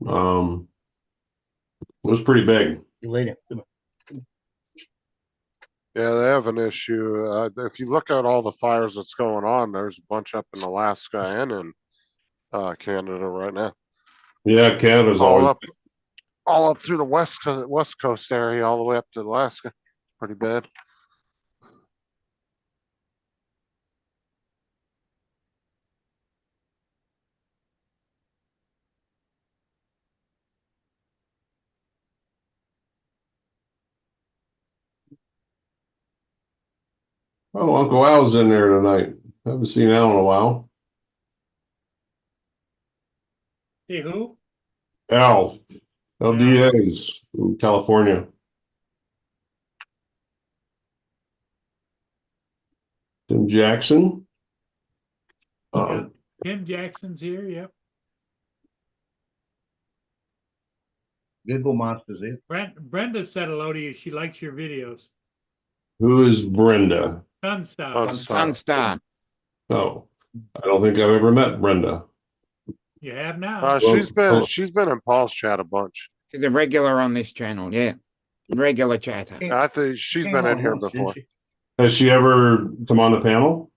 S6: It was pretty big.
S4: Later.
S5: Yeah, they have an issue. If you look at all the fires that's going on, there's a bunch up in Alaska and in Canada right now.
S6: Yeah, Canada's
S5: all
S6: always
S5: up through the west coast area, all the way up to Alaska. Pretty bad.
S6: Oh, Uncle Al's in there tonight. Haven't seen Al in a while.
S1: See who?
S6: Al. LDA's from California. Tim Jackson.
S1: Yeah. Tim Jackson's here, yep.
S4: Good monsters here.
S1: Brenda said hello to you. She likes your videos.
S6: Who is Brenda?
S1: Sunstar.
S2: Sunstar.
S6: Oh, I don't think I've ever met Brenda.
S1: You have now.
S5: She's been in Paul's chat a bunch.
S2: She's a regular on this channel, yeah. Regular chatter.
S5: I think she's been in here before.
S6: Has she ever come on the panel?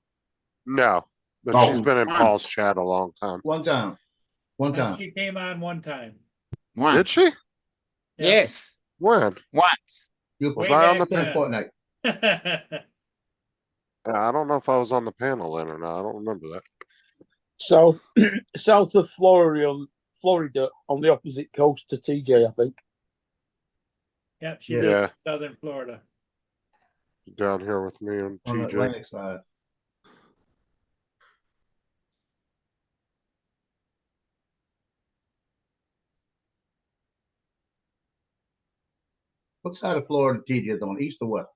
S5: No, but
S6: Oh,
S5: she's been in
S2: once.
S5: Paul's chat a long time.
S4: One time. One
S1: Now,
S4: time.
S1: she came on one time.
S2: Once.
S5: Did she?
S1: Yeah.
S2: Yes,
S5: When?
S2: once.
S4: You
S5: Was
S1: Way
S5: I on the
S1: back
S4: playing
S1: then.
S4: Fortnite.
S5: I don't know if I was on the panel then or not. I don't remember that.
S3: So south of Florida on the opposite coast to TJ, I think.
S1: Yep, she
S4: Yeah.
S1: lives
S5: Yeah.
S1: in southern Florida.
S5: Down here with me and
S4: On the
S5: TJ.
S4: Atlantic side. What side of Florida TJ is on, east or west?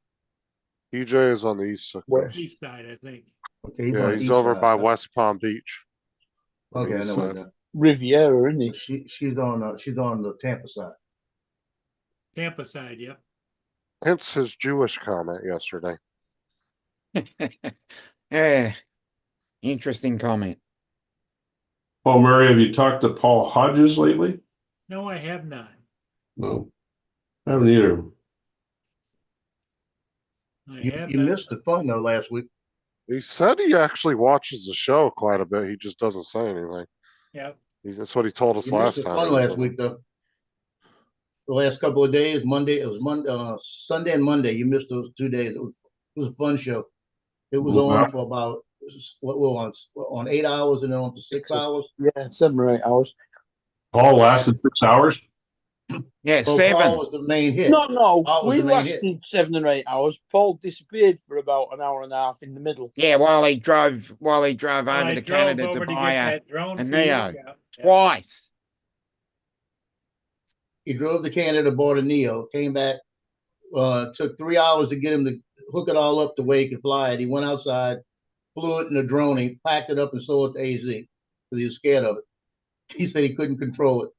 S5: TJ is on the east coast.
S3: West.
S1: East side, I think.
S4: Okay, he's on
S5: Yeah,
S4: the
S5: he's
S4: east
S5: over
S4: side.
S5: by West Palm Beach. on the
S4: Okay, I
S5: east
S4: know what
S5: side.
S4: that.
S3: Riviera, isn't he?
S4: She's on the Tampa side.
S1: Tampa side, yep.
S5: Hence his Jewish comment yesterday.
S2: Yeah, interesting comment.
S6: Paul Murray, have you talked to Paul Hodges lately?
S1: No, I have not.
S6: No, I haven't either.
S1: I
S4: You,
S1: have
S4: you
S1: not.
S4: missed the fun though last week.
S5: He said he actually watches the show quite a bit. He just doesn't say anything.
S1: Yep.
S5: That's what he told us
S4: You missed
S5: last
S4: the
S5: time.
S4: fun
S5: he was
S4: last
S5: on.
S4: week though. The last couple of days, Monday, it was Monday, Sunday and Monday. You missed those 2 days. It was a fun show. It was
S6: Wow.
S4: on for about what we're on 8 hours and then on for 6 hours.
S3: Yeah, 7 or 8 hours.
S6: Paul lasted 6 hours.
S2: Yeah,
S4: So
S2: 7.
S4: Paul was the main hit.
S3: No,
S4: Paul was
S3: we
S4: the main hit.
S3: lasted 7 or 8 hours. Paul disappeared for about an hour and a half in the middle.
S2: Yeah, while he drove
S1: Well,
S2: over
S1: I
S2: to
S1: drove
S2: Canada
S1: over
S2: to
S1: to
S2: buy
S1: get
S2: a
S1: that drone
S2: a
S1: for you.
S2: Neo.
S1: Yeah, yeah.
S2: twice.
S4: He drove to Canada, bought a Neo, came back. Took 3 hours to get him to hook it all up the way he could fly it. He went outside, flew it in a drone, he packed it up and sold it to AZ because he was scared of it. He said he couldn't control it.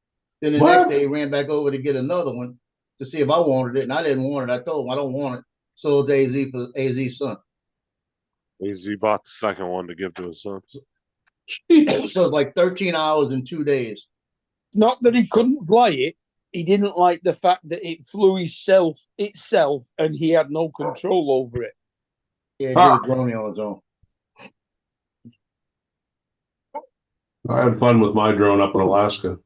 S4: Then the next
S6: What?
S4: day he ran back over to get another one to see if I wanted it, and I didn't want it. I told him I don't want it. Sold to AZ for AZ's son.
S5: He bought the second one to give to his son.
S4: So it's like 13 hours in 2 days.
S3: Not that he couldn't fly it. He didn't like the fact that it flew itself, and he had no control over it.
S4: Yeah, he did a drone on his own.
S6: I had fun with my drone up in Alaska.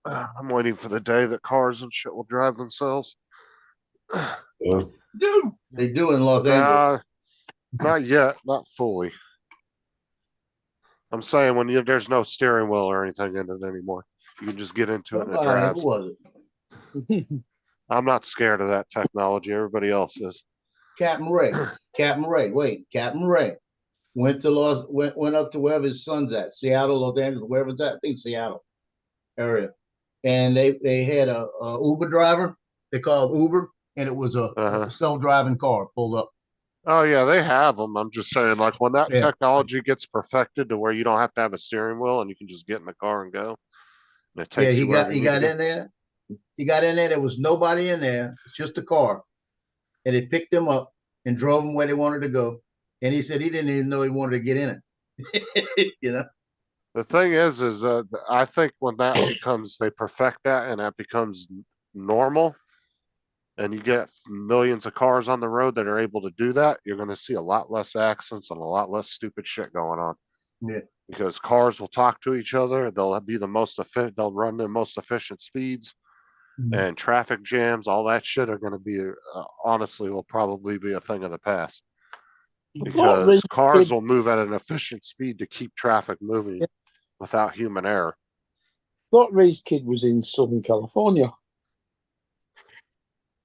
S5: I'm waiting for the day that cars and shit will drive themselves.
S6: Yeah.
S3: Dude,
S4: They do in Los Angeles.
S5: Not yet, not fully. I'm saying when there's no steering wheel or anything in it anymore. You can just get into it and it
S4: Somebody,
S5: drives.
S4: who was it?
S5: I'm not scared of that technology. Everybody else is.
S4: Captain Ray. Captain Ray. Went up to wherever his son's at, Seattle, Los Angeles, wherever it's at. I think Seattle area. And they had a Uber driver. They called Uber, and it was a self-driving car pulled up.
S5: Oh yeah, they have them. I'm just saying, like when that
S4: Yeah.
S5: technology gets perfected to where you don't have to have a steering wheel and you can just get in the car and go. And it
S4: Yeah,
S5: takes you wherever
S4: he
S5: you
S4: got
S5: need to
S4: in there. He got in there. There was nobody in there. It's just a car. And they picked him up and drove him where they wanted to go. And he said he didn't even know he wanted to get in it. You know?
S5: The thing is I think when that becomes, they perfect that and that becomes normal and you get millions of cars on the road that are able to do that, you're going to see a lot less accidents and a lot less stupid shit going on.
S4: Yeah.
S5: Because cars will talk to each other. They'll be the most efficient. They'll run the most efficient speeds and traffic jams. All that shit are going to be, honestly, will probably be a thing of the past. Because cars will move at an efficient speed to keep traffic moving without human error.
S3: Thought Ray's kid was in Southern California.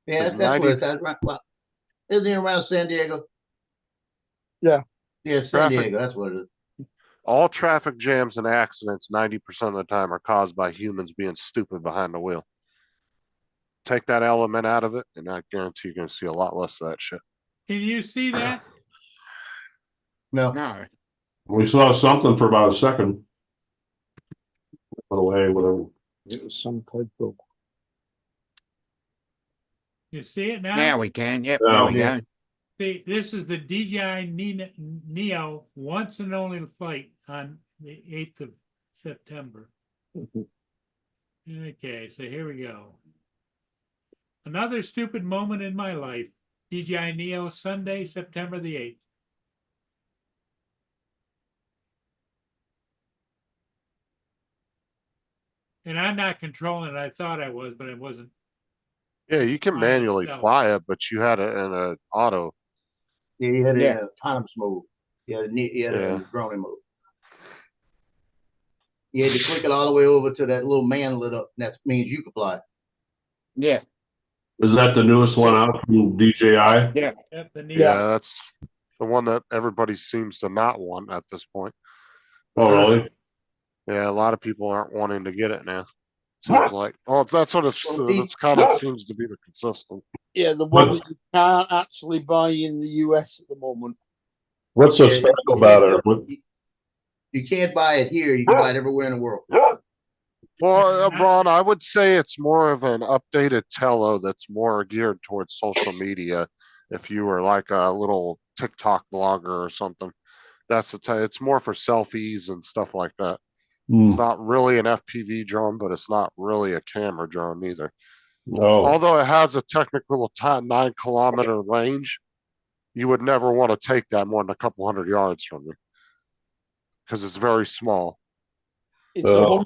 S4: Yeah,
S5: Is
S4: that's
S5: 90
S4: where it's at. Isn't he around San Diego?
S3: Yeah.
S4: Yeah, San
S5: Traffic-
S4: Diego. That's what it is.
S5: All traffic jams and accidents, 90% of the time, are caused by humans being stupid behind the wheel. Take that element out of it, and I guarantee you're going to see a lot less of that shit.
S1: Can you see that?
S4: No.
S2: No.
S6: We saw something for about a second. Went away, whatever.
S3: It was some code book.
S1: You see it now?
S2: Now we can. Yep,
S6: Now.
S2: there we
S4: Yeah.
S2: go.
S1: See, this is the DJI Neo once and only flight on the 8th of September. Okay, so here we go. Another stupid moment in my life. DJI Neo, Sunday, September the 8th. And I'm not controlling it. I thought I was, but I wasn't.
S5: Yeah, you can
S1: Flying
S5: manually
S1: itself.
S5: fly it, but you had it in a auto.
S4: Yeah, you had it
S2: Yeah.
S4: in autonomous mode. You had it
S5: Yeah.
S4: in the droning mode. You had to click it all the way over to that little man lit up. And that means you can fly.
S2: Yeah.
S6: Is that the newest one out from DJI?
S2: Yeah.
S1: Yep, the
S5: Yeah, that's the one that everybody seems to not want at this point.
S6: Oh, really?
S5: Yeah, a lot of people aren't wanting to get it now. Seems like, oh, that's what it's.
S4: Well,
S5: That's kind of seems to be the consistent.
S3: Yeah, the one that you can't actually buy in the US at the moment.
S6: What's so
S4: Yeah,
S6: special
S4: you
S6: about
S4: can't-
S6: it? What,
S4: You can't buy it here. You can buy it everywhere in the world.
S5: Well,
S1: Yeah,
S5: Ron, I would say it's more of an updated Tello that's more geared towards social media. If you were like a little TikTok vlogger or something, that's it's more for selfies and stuff like that. It's not really an FPV drone, but it's not really a camera drone either.
S6: no.
S5: Although it has a technical 9-kilometer range, you would never want to take that more than a couple hundred yards from you because it's very small.
S3: It's
S6: Oh.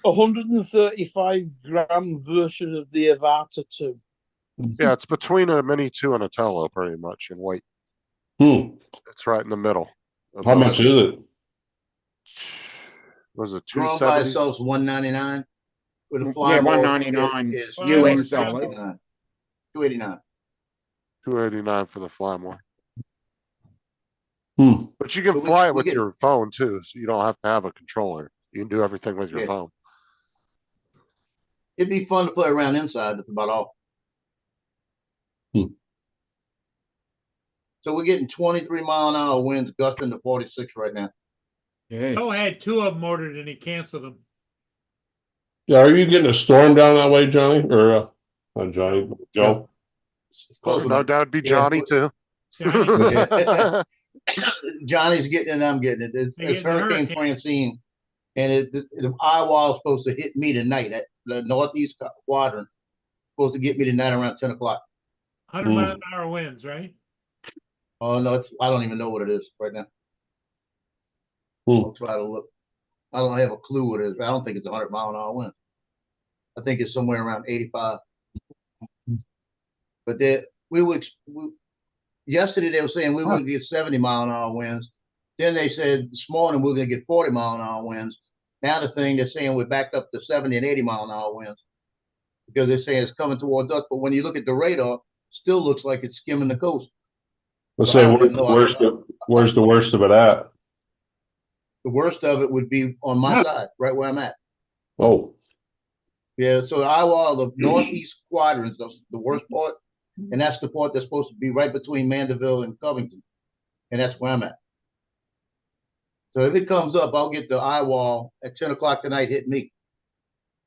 S3: 135 gram version of the Avata 2.
S5: Yeah, it's between a Mini 2 and a Tello pretty much in weight. It's right in the middle. of
S6: How
S5: those
S6: much
S5: two.
S6: is it?
S5: Was it
S4: Drone by
S5: 270s?
S4: itself is $199. With a fly
S2: Yeah,
S4: mode,
S2: $199
S4: is
S2: US
S1: dollars.
S2: dollars.
S4: $289.
S5: $289 for the fly more.
S6: Hmm.
S5: But you can
S4: But we-
S5: fly it
S4: we
S5: with
S4: get-
S5: your phone too, so you don't have to have a controller. You can do everything with your
S4: Yeah.
S5: phone.
S4: It'd be fun to play around inside. That's about all.
S6: Hmm.
S4: So we're getting 23-mile-an-hour winds gusting to 46 right now.
S2: Yeah.
S1: Joe had 2 of them ordered and he canceled them.
S6: Yeah, are you getting a storm down that way, Johnny? Or Johnny? Joe?
S4: It's close
S5: No,
S4: enough.
S5: that would be
S4: Yeah,
S5: Johnny
S4: but-
S5: too.
S1: Johnny?
S4: Johnny's getting it and I'm getting it. It's
S1: You're getting the
S4: Hurricane
S1: hurricane.
S4: Francine, and the eye wall is supposed to hit me tonight at the northeast quadrant. Supposed to get me tonight around 10 o'clock.
S1: 100 mile an hour winds, right?
S4: Oh no, I don't even know what it is right now.
S6: Hmm.
S4: I'll try to look. I don't have a clue what it is. I don't think it's 100-mile-an-hour wind. I think it's somewhere around 85. But yesterday they were saying we would get 70-mile-an-hour winds. Then they said this morning we're gonna get 40-mile-an-hour winds. Now the thing they're saying we're back up to 70 and 80-mile-an-hour winds because they're saying it's coming towards us. But when you look at the radar, still looks like it's skimming the coast.
S6: Let's
S4: So I
S6: say
S4: don't
S6: where's,
S4: even know.
S6: where's the worst of it at?
S4: The worst of it would be on my side, right where I'm at.
S6: Oh,
S4: Yeah, so the eye wall, the northeast quadrant's the worst part, and that's the part that's supposed to be right between Mandeville and Covington, and that's where I'm at. So if it comes up, I'll get the eye wall at 10 o'clock tonight hitting me,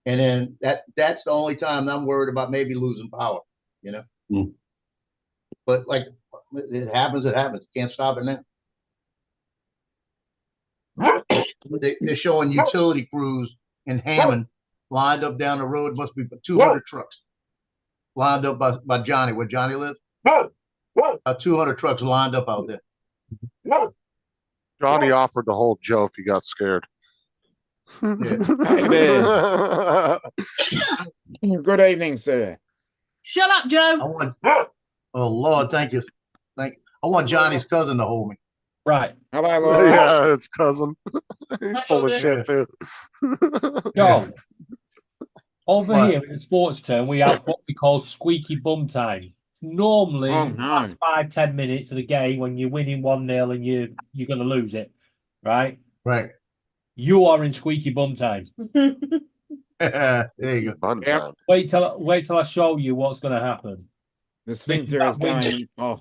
S4: and then that's the only time I'm worried about maybe losing power, you know.
S6: Hmm.
S4: But like it happens, it happens. Can't stop it now. They're showing utility crews in Hammond lined up down the road. Must be 200 trucks lined up by Johnny, where Johnny lives. 200 trucks lined up out there.
S5: Johnny offered to hold Joe if he got scared.
S2: Good evening, sir.
S8: Shut up,
S4: I
S8: Joe.
S4: want. Oh Lord, thank you. I want Johnny's cousin to hold me.
S8: Right.
S2: Hello, Laura.
S5: Yeah, it's cousin. He's full of
S8: Yeah.
S5: shit too.
S8: Joe. Over
S4: What?
S8: here in the sports term, we have what we call squeaky bum time. Normally,
S2: Oh, no.
S8: last 5-10 minutes of the game when you're winning 1-0 and you're going to lose it, right?
S4: Right.
S8: You are in squeaky bum time.
S4: There you go.
S5: Fun
S2: Yep.
S5: time.
S8: Wait till I show you what's going to happen.
S2: The sphincter is
S8: that window.
S2: going. Oh,
S8: Is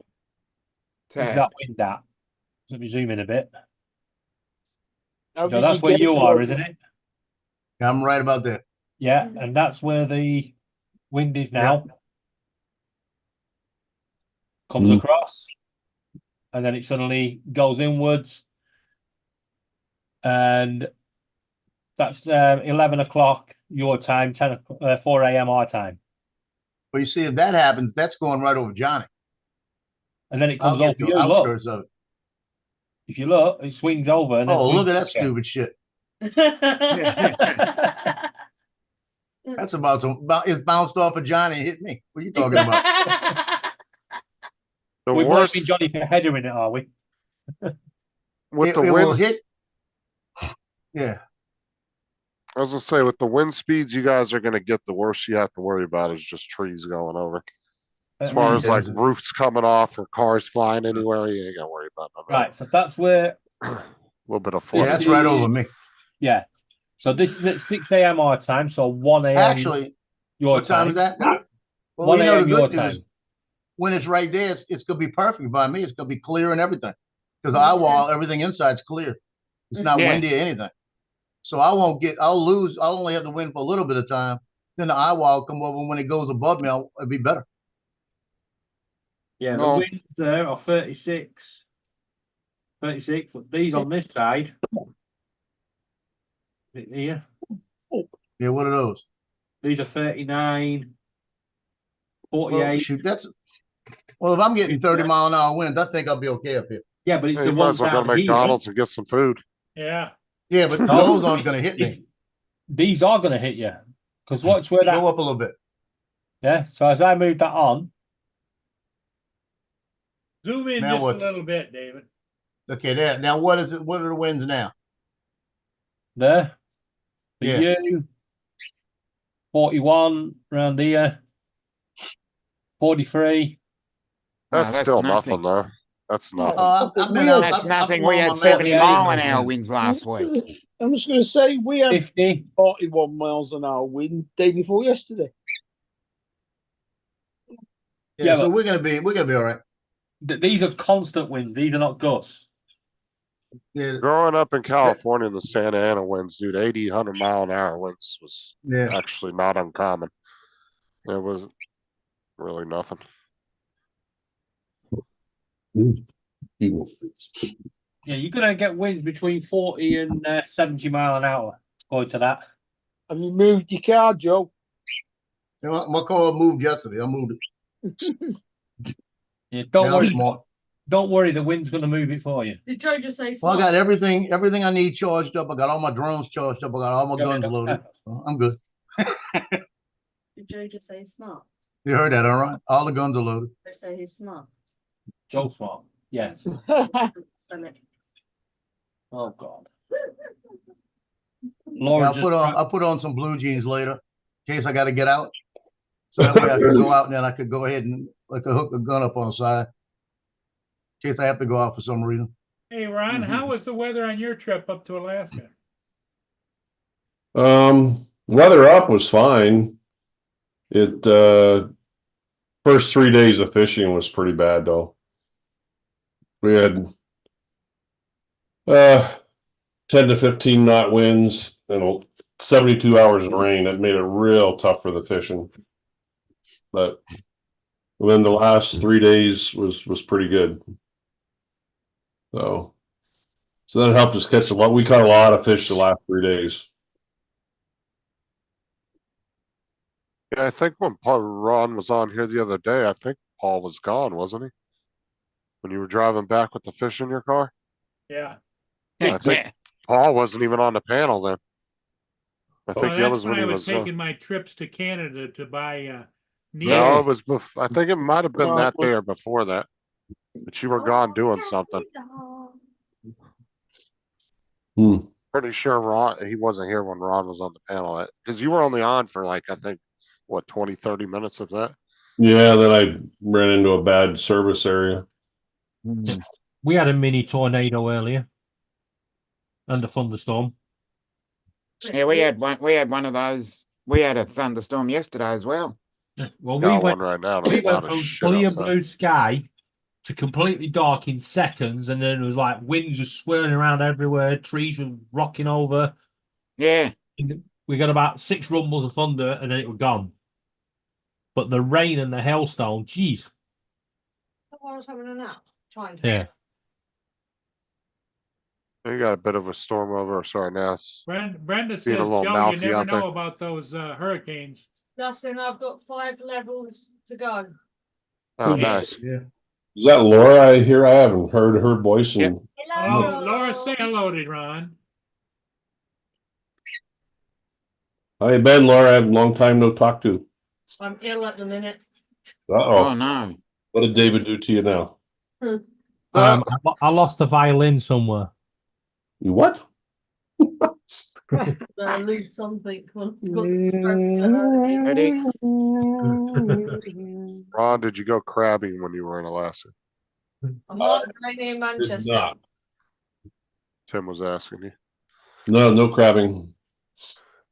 S2: tab.
S8: that wind at? Let me zoom in a bit.
S3: How
S8: So
S3: did
S8: that's where
S3: get
S8: you
S3: it,
S8: are,
S3: Joe?
S8: isn't it?
S4: I'm right about there.
S8: Yeah, and that's where the wind is now. Comes
S6: Mm.
S8: across, and then it suddenly goes inwards, and that's 11 o'clock your time, 4 a.m. our time,
S4: But you see, if that happens, that's going right over Johnny.
S8: and then it
S4: I'll
S8: comes over
S4: get the
S8: you. Look,
S4: outskirts of it.
S8: if you look, it swings over. And then
S4: Oh,
S8: swings
S4: look at that
S8: back
S4: stupid shit.
S8: again.
S4: That's about it bounced off of Johnny and hit me. What are you talking about?
S5: The
S8: We're
S5: worst
S8: blaming Johnny for headering it, are we?
S5: with the
S4: It will
S5: winds.
S4: hit. Yeah.
S5: I was gonna say with the wind speeds you guys are gonna get, the worst you have to worry about is just trees going over. As far as like
S4: Yes.
S5: roofs coming off or cars flying anywhere, you ain't gotta worry about none of
S8: Right, so that's where
S5: that. A little bit of
S4: Yeah,
S5: flooding.
S4: that's right over me.
S8: yeah. So this is at 6 a.m. our time, so 1 a.m.
S4: Actually,
S8: your
S4: what time is that? Well,
S8: 1
S4: you know, the
S8: a.m. your
S4: good news,
S8: time.
S4: when it's right there, it's gonna be perfect by me. It's gonna be clear and everything. Because the eye wall, everything inside's clear. It's not
S2: Yeah.
S4: windy or anything. So I'll only have the wind for a little bit of time. Then the eye wall will come over. When it goes above me, it'll be better.
S8: Yeah, the
S2: No.
S8: winds there are 36. 36, but these on this side. Here,
S4: Yeah, what are those?
S8: these are 39,
S4: Well,
S8: 48.
S4: shoot, well, if I'm getting 30-mile-an-hour winds, I think I'll be okay up here.
S8: Yeah, but it's
S5: Hey,
S8: the
S5: you might
S8: ones
S5: as well go
S8: down
S5: to
S8: here.
S5: McDonald's and get some food.
S1: Yeah.
S4: Yeah, but
S8: No,
S4: those aren't gonna hit me.
S8: These are going to hit you. Because watch where that.
S4: Go up a little bit.
S8: Yeah, so as I move that on,
S1: Zoom in
S4: Now
S1: just
S4: what?
S1: a little bit, David.
S4: Okay, there. Now what is it? What are the winds now?
S8: there, for
S4: Yeah.
S8: you, 41 around here, 43.
S2: No,
S5: That's still nothing
S2: nothing.
S5: though. That's nothing.
S4: I've been out.
S2: That's
S4: I've
S2: nothing.
S4: put
S2: We
S4: on
S2: had
S4: my
S2: 70
S4: map.
S2: mile an
S4: Yeah.
S2: hour winds last week.
S3: I'm just going to say we had
S8: 50.
S3: 41 miles an hour wind day before yesterday.
S4: Yeah,
S8: Yeah,
S4: so
S8: but-
S4: we're gonna be all right.
S8: These are constant winds. These are not gusts.
S4: Yeah,
S5: Growing up in California, the Santa Ana winds, dude, 80, 100 mile an hour winds was
S4: yeah.
S5: actually not uncommon. It was really nothing.
S8: Yeah, you're going to get winds between 40 and 70 mile an hour. Going to that.
S3: Have you moved your car, Joe?
S4: You know, my car moved yesterday. I moved it.
S8: Yeah, don't
S4: Now I'm
S8: worry.
S4: smart.
S8: Don't worry. The wind's going to move it for you.
S9: Did Joe just say
S4: Well, I
S9: smart?
S4: got everything I need charged up. I got all my drones charged up. I got all my
S8: Yeah,
S4: guns
S8: but-
S4: loaded. I'm good.
S9: Did Joe just say smart?
S4: You heard that, all right? All the guns are loaded.
S9: They say he's smart.
S8: Joe Smart. Yes.
S9: Spell it.
S8: Oh God.
S4: Yeah,
S8: Laura
S4: I'll put on some blue jeans later in case I got to get out. So that way I can go out and then I could go ahead and hook a gun up on the side in case I have to go out for some reason.
S1: Hey, Ron, how was the weather on your trip up to Alaska?
S6: Weather up was fine. It first 3 days of fishing was pretty bad though. We had 10 to 15 knot winds and 72 hours of rain. That made it real tough for the fishing. But then the last 3 days was pretty good. So that helped us catch a lot. We caught a lot of fish the last 3 days.
S5: Yeah, I think when Ron was on here the other day, I think Paul was gone, wasn't he? When you were driving back with the fish in your car?
S1: Yeah.
S5: I think Paul wasn't even on the panel then. I think
S1: Well,
S5: that
S1: that's
S5: was
S1: when
S5: when
S1: I
S5: he
S1: was
S5: was
S1: taking my trips to Canada to buy needles.
S5: No, it was I think it might have been
S3: No,
S5: that
S3: it was-
S5: day or before that. But you were gone doing something.
S6: Hmm.
S5: Pretty sure Ron, he wasn't here when Ron was on the panel. Because you were only on for like, I think, what, 20, 30 minutes of that?
S6: Yeah, then I ran into a bad service area.
S8: We had a mini tornado earlier. And a thunderstorm.
S2: Yeah, we had one of those. We had a thunderstorm yesterday as well.
S8: Well,
S5: Got
S8: we
S5: one
S8: went
S5: right now.
S8: we
S5: There's a lot
S8: went
S5: of
S8: from
S5: shit
S8: clear
S5: outside.
S8: blue sky to completely dark in seconds, and then it was like winds just swirling around everywhere, trees were rocking over.
S2: Yeah.
S8: We got about 6 rumbles of thunder, and then it was gone. But the rain and the hailstone, geez.
S9: I was having a nap. Trying.
S8: Yeah.
S5: You got a bit of a storm over. Sorry, now it's
S1: Brenda says,
S5: being a little
S1: Joe, you
S5: mouthy
S1: never
S5: out there.
S1: know about those hurricanes.
S9: Justin, I've got 5 levels to go.
S5: oh
S6: Yes.
S5: nice.
S4: Yeah.
S6: Is that Laura I hear? I haven't heard her voice in
S2: Yep.
S1: Oh, Laura, say hello to Ron.
S6: Hi, Ben, Laura, I have a long time no talk to.
S9: I'm ill at the minute.
S2: Oh
S6: Uh-oh,
S2: no.
S6: what did David do to you now?
S8: I lost the violin somewhere.
S6: You what?
S9: I lose something. Got the
S2: Ready?
S5: Ron, did you go crabbing when you were in Alaska?
S9: I'm not very near
S6: Did
S9: Manchester.
S6: not.
S5: Tim was asking you.
S6: No, no crabbing.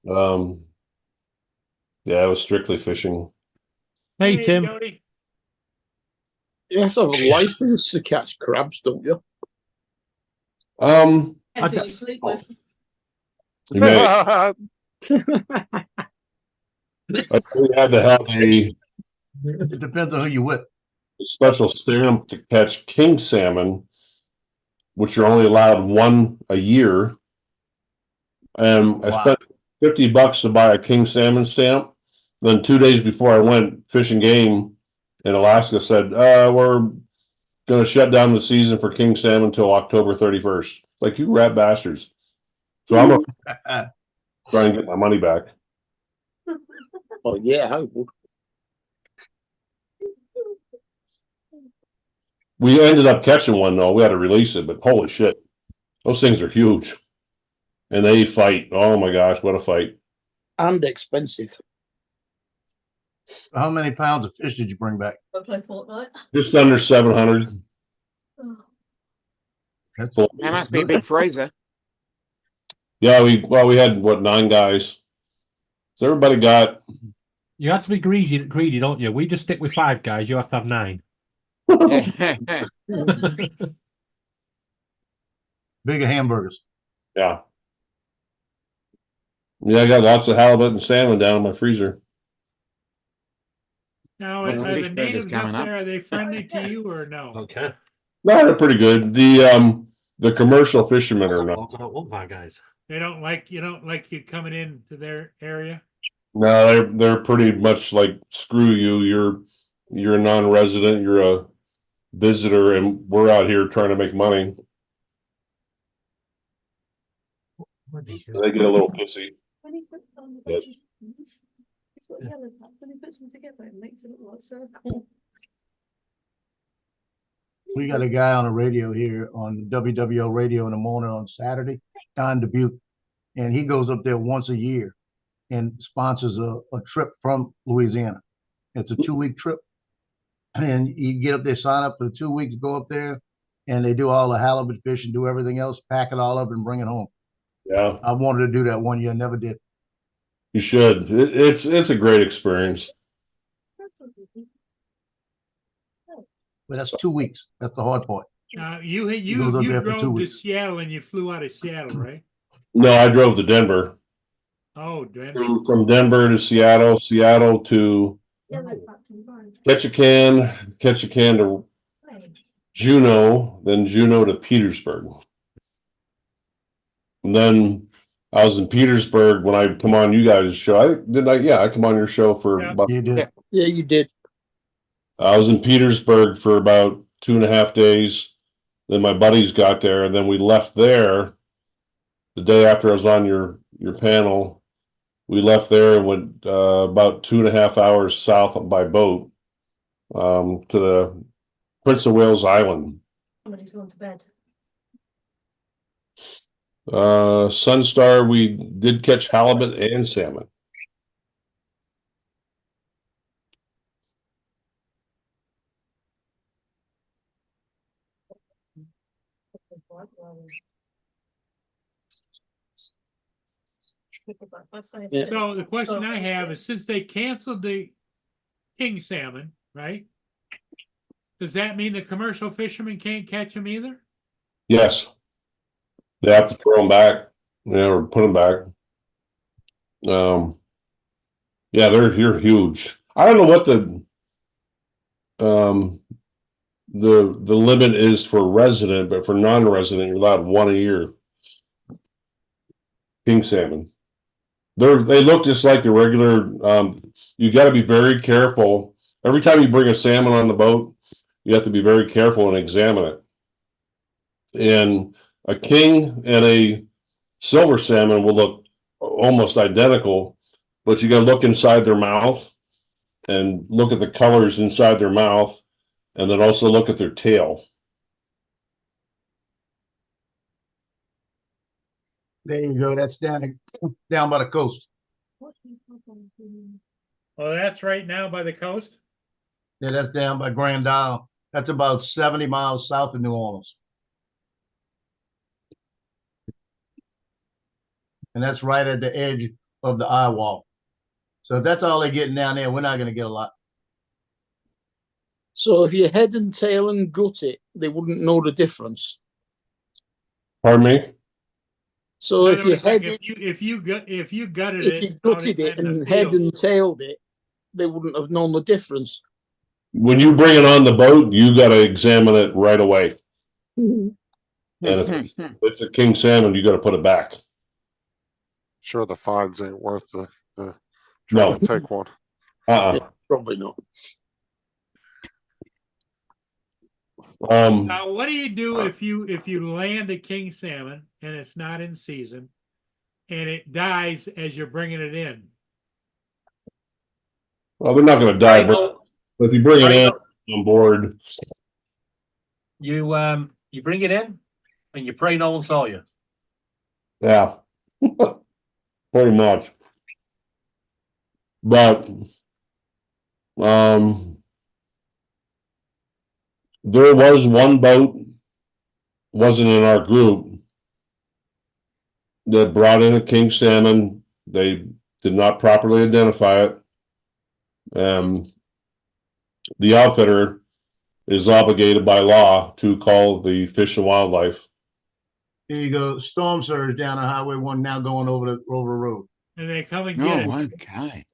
S6: Yeah, it was strictly fishing.
S8: Hey, Tim.
S1: Jody.
S3: You have to have a license to catch crabs, don't you?
S9: Depends who you sleep with.
S6: You may, I think we had to have a
S4: It depends on who you with.
S6: special stamp to catch king salmon, which you're only allowed one a year. And I
S4: Wow.
S6: spent $50 to buy a king salmon stamp. Then 2 days before I went fishing game in Alaska said, we're going to shut down the season for king salmon until October 31st. Like, you rat bastards. So I'm going to try and get my money back.
S3: Oh yeah, I would.
S6: We ended up catching one though. We had to release it, but holy shit, those things are huge, and they fight. Oh my gosh, what a fight!
S3: And expensive.
S4: How many pounds of fish did you bring back?
S9: I play Fortnite.
S6: Just under 700.
S9: Oh,
S4: That's
S6: Full.
S2: That must be a big freezer.
S6: Yeah, we had what 9 guys. So everybody got.
S8: You have to be greedy, don't you? We just stick with 5 guys. You have to have 9.
S4: bigger hamburgers.
S6: Yeah. Yeah, I got lots of halibut and salmon down in my freezer.
S1: Now,
S2: Well,
S1: are
S2: the
S1: the
S2: fish burger's
S1: natives up
S2: coming up.
S1: there, are they friendly to you or no?
S8: Okay.
S6: No, they're pretty good. The commercial fishermen are not.
S8: I don't want 5 guys.
S1: You don't like you coming into their area?
S6: No, they're pretty much like screw you. You're a non-resident. You're a visitor, and we're out here trying to make money. So they get a little pissy.
S9: when he puts on the
S6: Yes.
S9: buttons, it's got yellow pads. When he puts them together, it makes it look like a circle.
S4: We got a guy on the radio here on WWL radio in the morning on Saturday, Don Dubuque, and he goes up there once a year and sponsors a trip from Louisiana. It's a 2-week trip. And you get up there, sign up for the 2 weeks, go up there, and they do all the halibut fish and do everything else, pack it all up and bring it home.
S6: Yeah,
S4: I wanted to do that one year, never did.
S6: you should. It's a great experience.
S4: But that's 2 weeks. That's the hard part.
S1: You
S4: goes up there for 2
S1: drove to
S4: weeks.
S1: Seattle and you flew out of Seattle, right?
S6: No, I drove to Denver.
S1: Oh, Denver.
S6: Flew from Denver to Seattle, Seattle to
S9: Yellow pads combined.
S6: Ketchikan to Juneau, then Juneau to Petersburg. And then I was in Petersburg when I come on you guys' show. I come on your show for
S1: Yeah.
S6: about.
S4: You did.
S2: Yeah.
S3: Yeah, you did.
S6: I was in Petersburg for about 2.5 days. Then my buddies got there, and then we left there the day after I was on your panel. We left there and went about 2.5 hours south by boat to the Prince of Wales Island.
S9: Somebody's gone to bed.
S6: Sunstar, we did catch halibut and salmon.
S3: Yeah.
S1: So the question I have is, since they canceled the king salmon, right? Does that mean the commercial fishermen can't catch them either?
S6: Yes. They have to throw them back, or put them back. Yeah, they're huge. I don't know what the limit is for resident, but for non-resident, you're allowed one a year. King salmon. They look just like the regular. You got to be very careful. Every time you bring a salmon on the boat, you have to be very careful and examine it. And a king and a silver salmon will look almost identical, but you gotta look inside their mouth and look at the colors inside their mouth, and then also look at their tail.
S4: There you go. That's down by the coast.
S1: Oh, that's right now by the coast?
S4: Yeah, that's down by Grand Isle. That's about 70 miles south of New Orleans. And that's right at the edge of the eye wall. So if that's all they're getting down there, we're not going to get a lot.
S3: So if you head and tail and gut it, they wouldn't know the difference.
S6: Pardon me?
S3: So
S1: In
S3: if
S1: other
S3: you
S1: words, like
S3: head,
S1: if you gutted
S3: if
S1: it,
S3: you
S1: out
S3: gutted it
S1: in the
S3: and head
S1: field,
S3: and tailed it, they wouldn't have known the difference.
S6: When you bring it on the boat, you gotta examine it right away.
S3: Mhm.
S6: And if it's a king salmon, you gotta put it back.
S5: Sure, the fines ain't worth the
S6: No.
S5: trying to take one.
S3: Probably not.
S1: now what do you do if you land a king salmon and it's not in season and it dies as you're bringing it in?
S6: Well, they're not gonna die, but if you bring it in on board,
S8: You bring it in, and you pray no one saw you.
S6: yeah. Pretty much. But there was one boat, wasn't in our group, that brought in a king salmon. They did not properly identify it. The outfitter is obligated by law to call the Fish and Wildlife.
S4: Here you go. Storm surge down on Highway 1 now going over the road.
S1: And they come and get
S2: Oh,
S1: it.
S2: okay.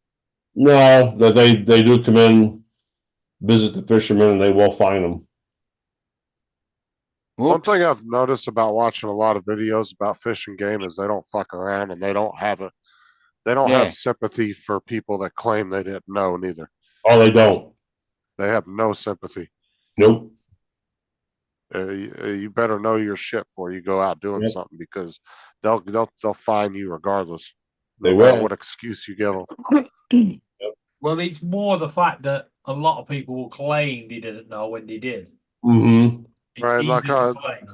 S6: No, that they do come in, visit the fishermen, and they will fine them.
S5: One thing
S2: Whoops.
S5: I've noticed about watching a lot of videos about fish and game is they don't fuck around, and they don't have
S2: Yeah.
S5: sympathy for people that claim they didn't know neither.
S6: Oh, they don't.
S5: They have no sympathy.
S6: Nope.
S5: You better know your shit before you go out doing
S6: Yep.
S5: something, because they'll fine you regardless.
S6: They
S5: No matter
S6: will.
S5: what excuse you give them.
S8: Well, it's more the fact that a lot of people will claim they didn't know when they did.
S6: Mm-hmm.
S8: It's
S5: Right,
S8: easy
S5: like
S8: to claim.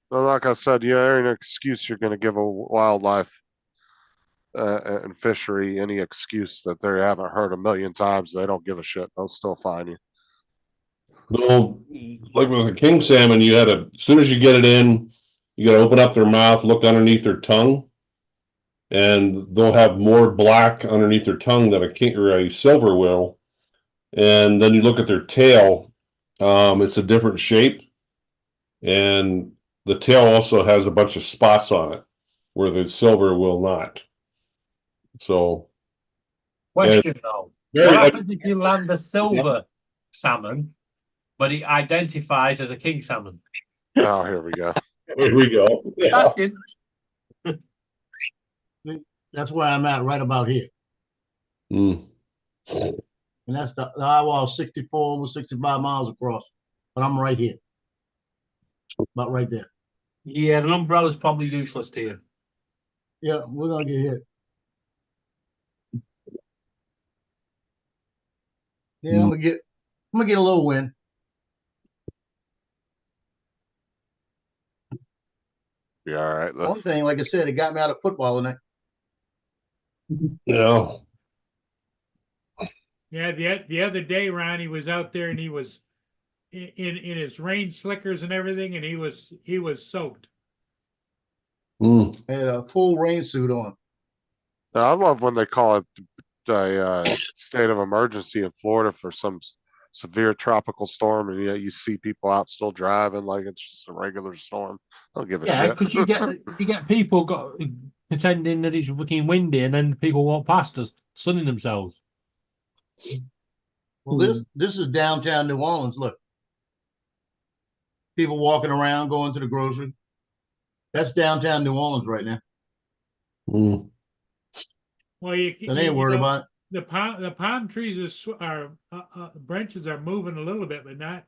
S5: Like I said, yeah, there ain't an excuse you're going to give a wildlife and fishery any excuse that they haven't heard a million times. They don't give a shit. They'll still fine you.
S6: Well, like with a king salmon, you had to, as soon as you get it in, you got to open up their mouth, look underneath their tongue, and they'll have more black underneath their tongue than a king or a silver will. And then you look at their tail, it's a different shape, and the tail also has a bunch of spots on it, where the silver will not. So,
S8: Question though.
S6: very-
S8: What happens if you land a silver salmon, but it identifies as a king salmon?
S5: Oh, here we go.
S6: here we go. Yeah.
S8: Asking.
S4: That's where I'm at, right about here.
S6: Mm.
S4: And that's the eye wall, 64, almost 65 miles across. But I'm right here. About right there.
S8: Yeah, an umbrella's probably useless to you.
S4: Yeah, we're gonna get hit. Yeah, I'm gonna get a little wind.
S5: Be all right.
S4: One thing, like I said, it got me out of football tonight.
S6: Yeah.
S1: Yeah, the other day, Ron, he was out there and he was in his rain slickers and everything, and he was soaked.
S6: Mm.
S4: I had a full rain suit on.
S5: I love when they call it a state of emergency in Florida for some severe tropical storm, and yet you see people out still driving like it's just a regular storm. I don't give a
S8: Yeah,
S5: shit.
S8: because you get people pretending that it's fucking windy, and then people walk past us sunning themselves.
S4: Well, this is downtown New Orleans. Look, people walking around, going to the grocery. That's downtown New Orleans right now.
S6: Mm.
S1: Well,
S4: They ain't worried about it.
S1: The palm trees are branches are moving a little bit, but not.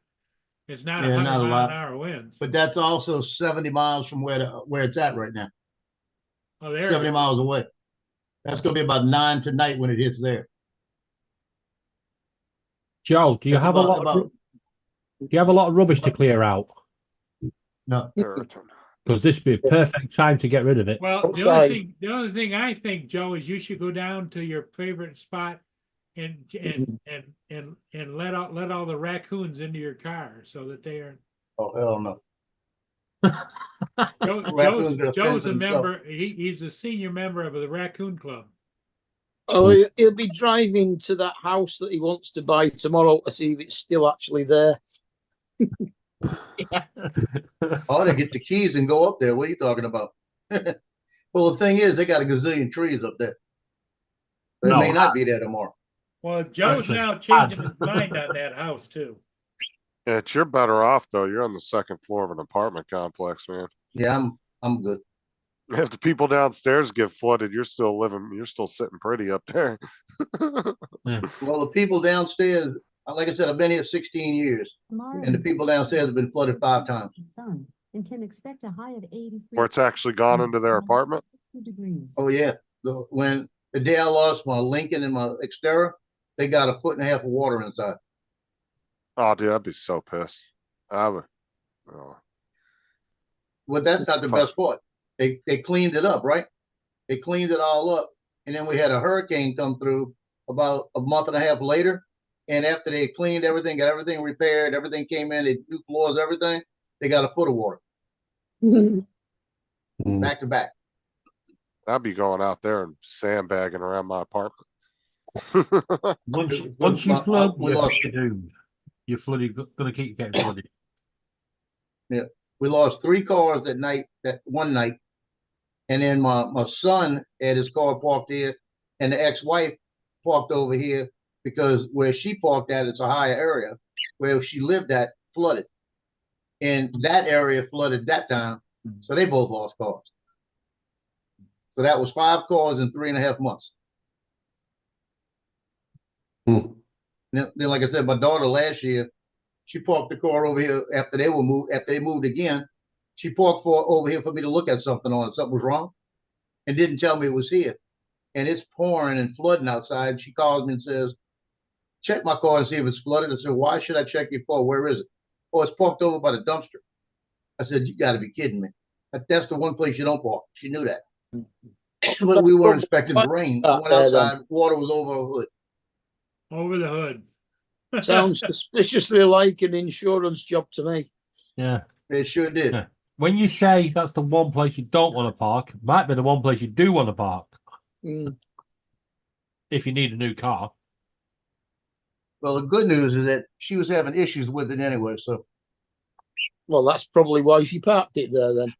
S1: It's not
S4: Yeah,
S1: 100
S4: not a
S1: mile
S4: lot.
S1: an hour winds.
S4: But that's also 70 miles from where it's at right now.
S1: Oh, there.
S4: 70 miles away. That's gonna be about 9 tonight when it hits there.
S8: Joe, do you
S4: It's
S8: have a lot?
S4: about
S8: Do you have a lot of rubbish to clear out?
S4: no.
S5: Puritan.
S8: Because this would be a perfect time to get rid of it.
S1: Well,
S3: Outside.
S1: the only thing I think, Joe, is you should go down to your favorite spot and let all the raccoons into your car so that they are.
S4: Oh hell no.
S1: Joe's
S4: Raccoons gonna fend
S1: Joe's
S4: for
S1: a
S4: themselves.
S1: member. He's a senior member of the Raccoon Club.
S3: Oh, he'll be driving to that house that he wants to buy tomorrow to see if it's still actually there.
S4: Oh, to get the keys and go up there. What are you talking about? Well, the thing is, they got a gazillion trees up there. But it may not be there tomorrow.
S1: Well, Joe's
S8: Actually,
S1: now changing his mind on that house too.
S5: Yeah, you're better off though. You're on the second floor of an apartment complex, man.
S4: Yeah, I'm good.
S5: If the people downstairs get flooded, you're still sitting pretty up there.
S4: Well, the people downstairs, like I said, I've been here 16 years, and the people downstairs have been flooded 5 times.
S10: And can expect a high of 83.
S5: Where it's actually gone into their apartment.
S4: Oh yeah, when the day I lost my Lincoln and my Xterra, they got 1.5 feet of water inside.
S5: Oh, dude, I'd be so pissed. I would. Oh.
S4: Well, that's not the
S5: Fuck.
S4: best part. They cleaned it up, right? They cleaned it all up, and then we had a hurricane come through about 1.5 months later. And after they cleaned everything, got everything repaired, everything came in, they new floors, everything, they got 1 foot of water back to back.
S5: I'd be going out there and sandbagging around my apartment.
S8: Once you flood,
S4: we lost.
S8: you're doomed. You're flooded. Going to keep getting flooded.
S4: Yeah, we lost 3 cars that one night, and then my son had his car parked here, and the ex-wife parked over here because where she parked at, it's a higher area. Where she lived at flooded, and that area flooded that time, so they both lost cars. So that was 5 cars in 3.5 months. Then, like I said, my daughter last year, she parked the car over here after they moved again. She parked over here for me to look at something on it. Something was wrong, and didn't tell me it was here. And it's pouring and flooding outside. She calls me and says, "Check my car and see if it's flooded." I said, "Why should I check your car? Where is it?" "Oh, it's parked over by the dumpster." I said, "You got to be kidding me. That's the one place you don't park." She knew that. But we were inspecting the rain. I went outside, water was over her hood.
S1: Over the hood.
S3: Sounds suspiciously like an insurance job to me.
S8: Yeah.
S4: It sure did.
S8: Yeah. When you say that's the one place you don't want to park, it might be the one place you do want to park. If you need a new car.
S4: Well, the good news is that she was having issues with it anyway. So,
S3: well, that's probably why she parked it there then.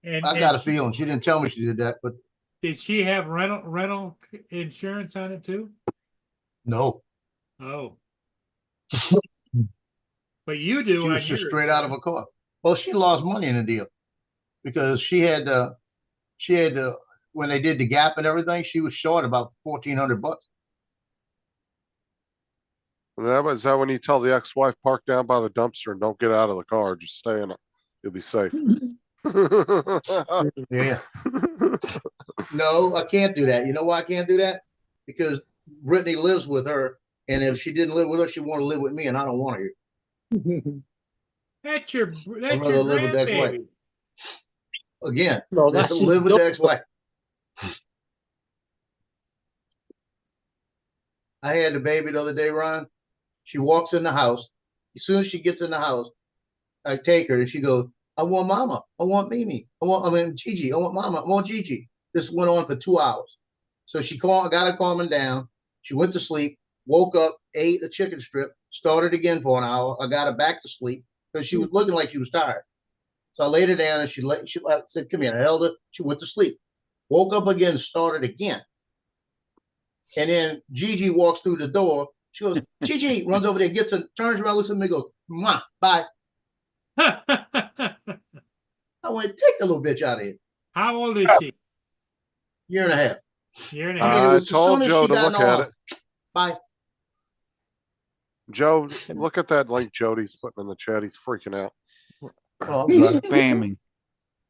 S1: And,
S4: I got a feeling she didn't tell me she did that, but
S1: did she have rental insurance on it too?
S4: no.
S1: Oh. But you do.
S4: She was just straight out of a car. Well, she lost money in the deal because she had when they did the gap and everything, she was short about $1,400.
S5: Is that when you tell the ex-wife park down by the dumpster and don't get out of the car, just stay in it. You'll be safe.
S4: Yeah. No, I can't do that. You know why I can't do that? Because Brittany lives with her, and if she didn't live with her, she wanted to live with me, and I don't want her here.
S1: That's your
S4: I'd rather live with the ex-wife.
S1: grandbaby.
S4: Again,
S3: No, that's
S4: live with the ex-wife. I had the baby the other day, Ron. She walks in the house. As soon as she gets in the house, I take her and she goes, "I want mama. I want Mimi. Gigi. I want mama. I want Gigi." This went on for 2 hours. So she got her calming down. She went to sleep, woke up, ate a chicken strip, started again for an hour. I got her back to sleep because she was looking like she was tired. So I laid her down and she said, "Come here." I held her. She went to sleep. Woke up again, started again. And then Gigi walks through the door. She goes, "Gigi," runs over there, gets her, turns around, looks at me, goes, "Ma, bye." I went, "Take the little bitch out of here."
S1: How old is she?
S4: 1.5 years.
S1: Year and a
S4: I
S1: half.
S4: mean, it
S5: I
S4: was as
S5: told
S4: soon as
S5: Joe
S4: she
S5: to
S4: got in
S5: look
S4: the
S5: at
S4: arm.
S5: it.
S4: Bye.
S5: Joe, look at that link Jody's putting in the chat. He's freaking out.
S4: Oh, I'm
S2: He's
S4: sorry.
S2: spamming.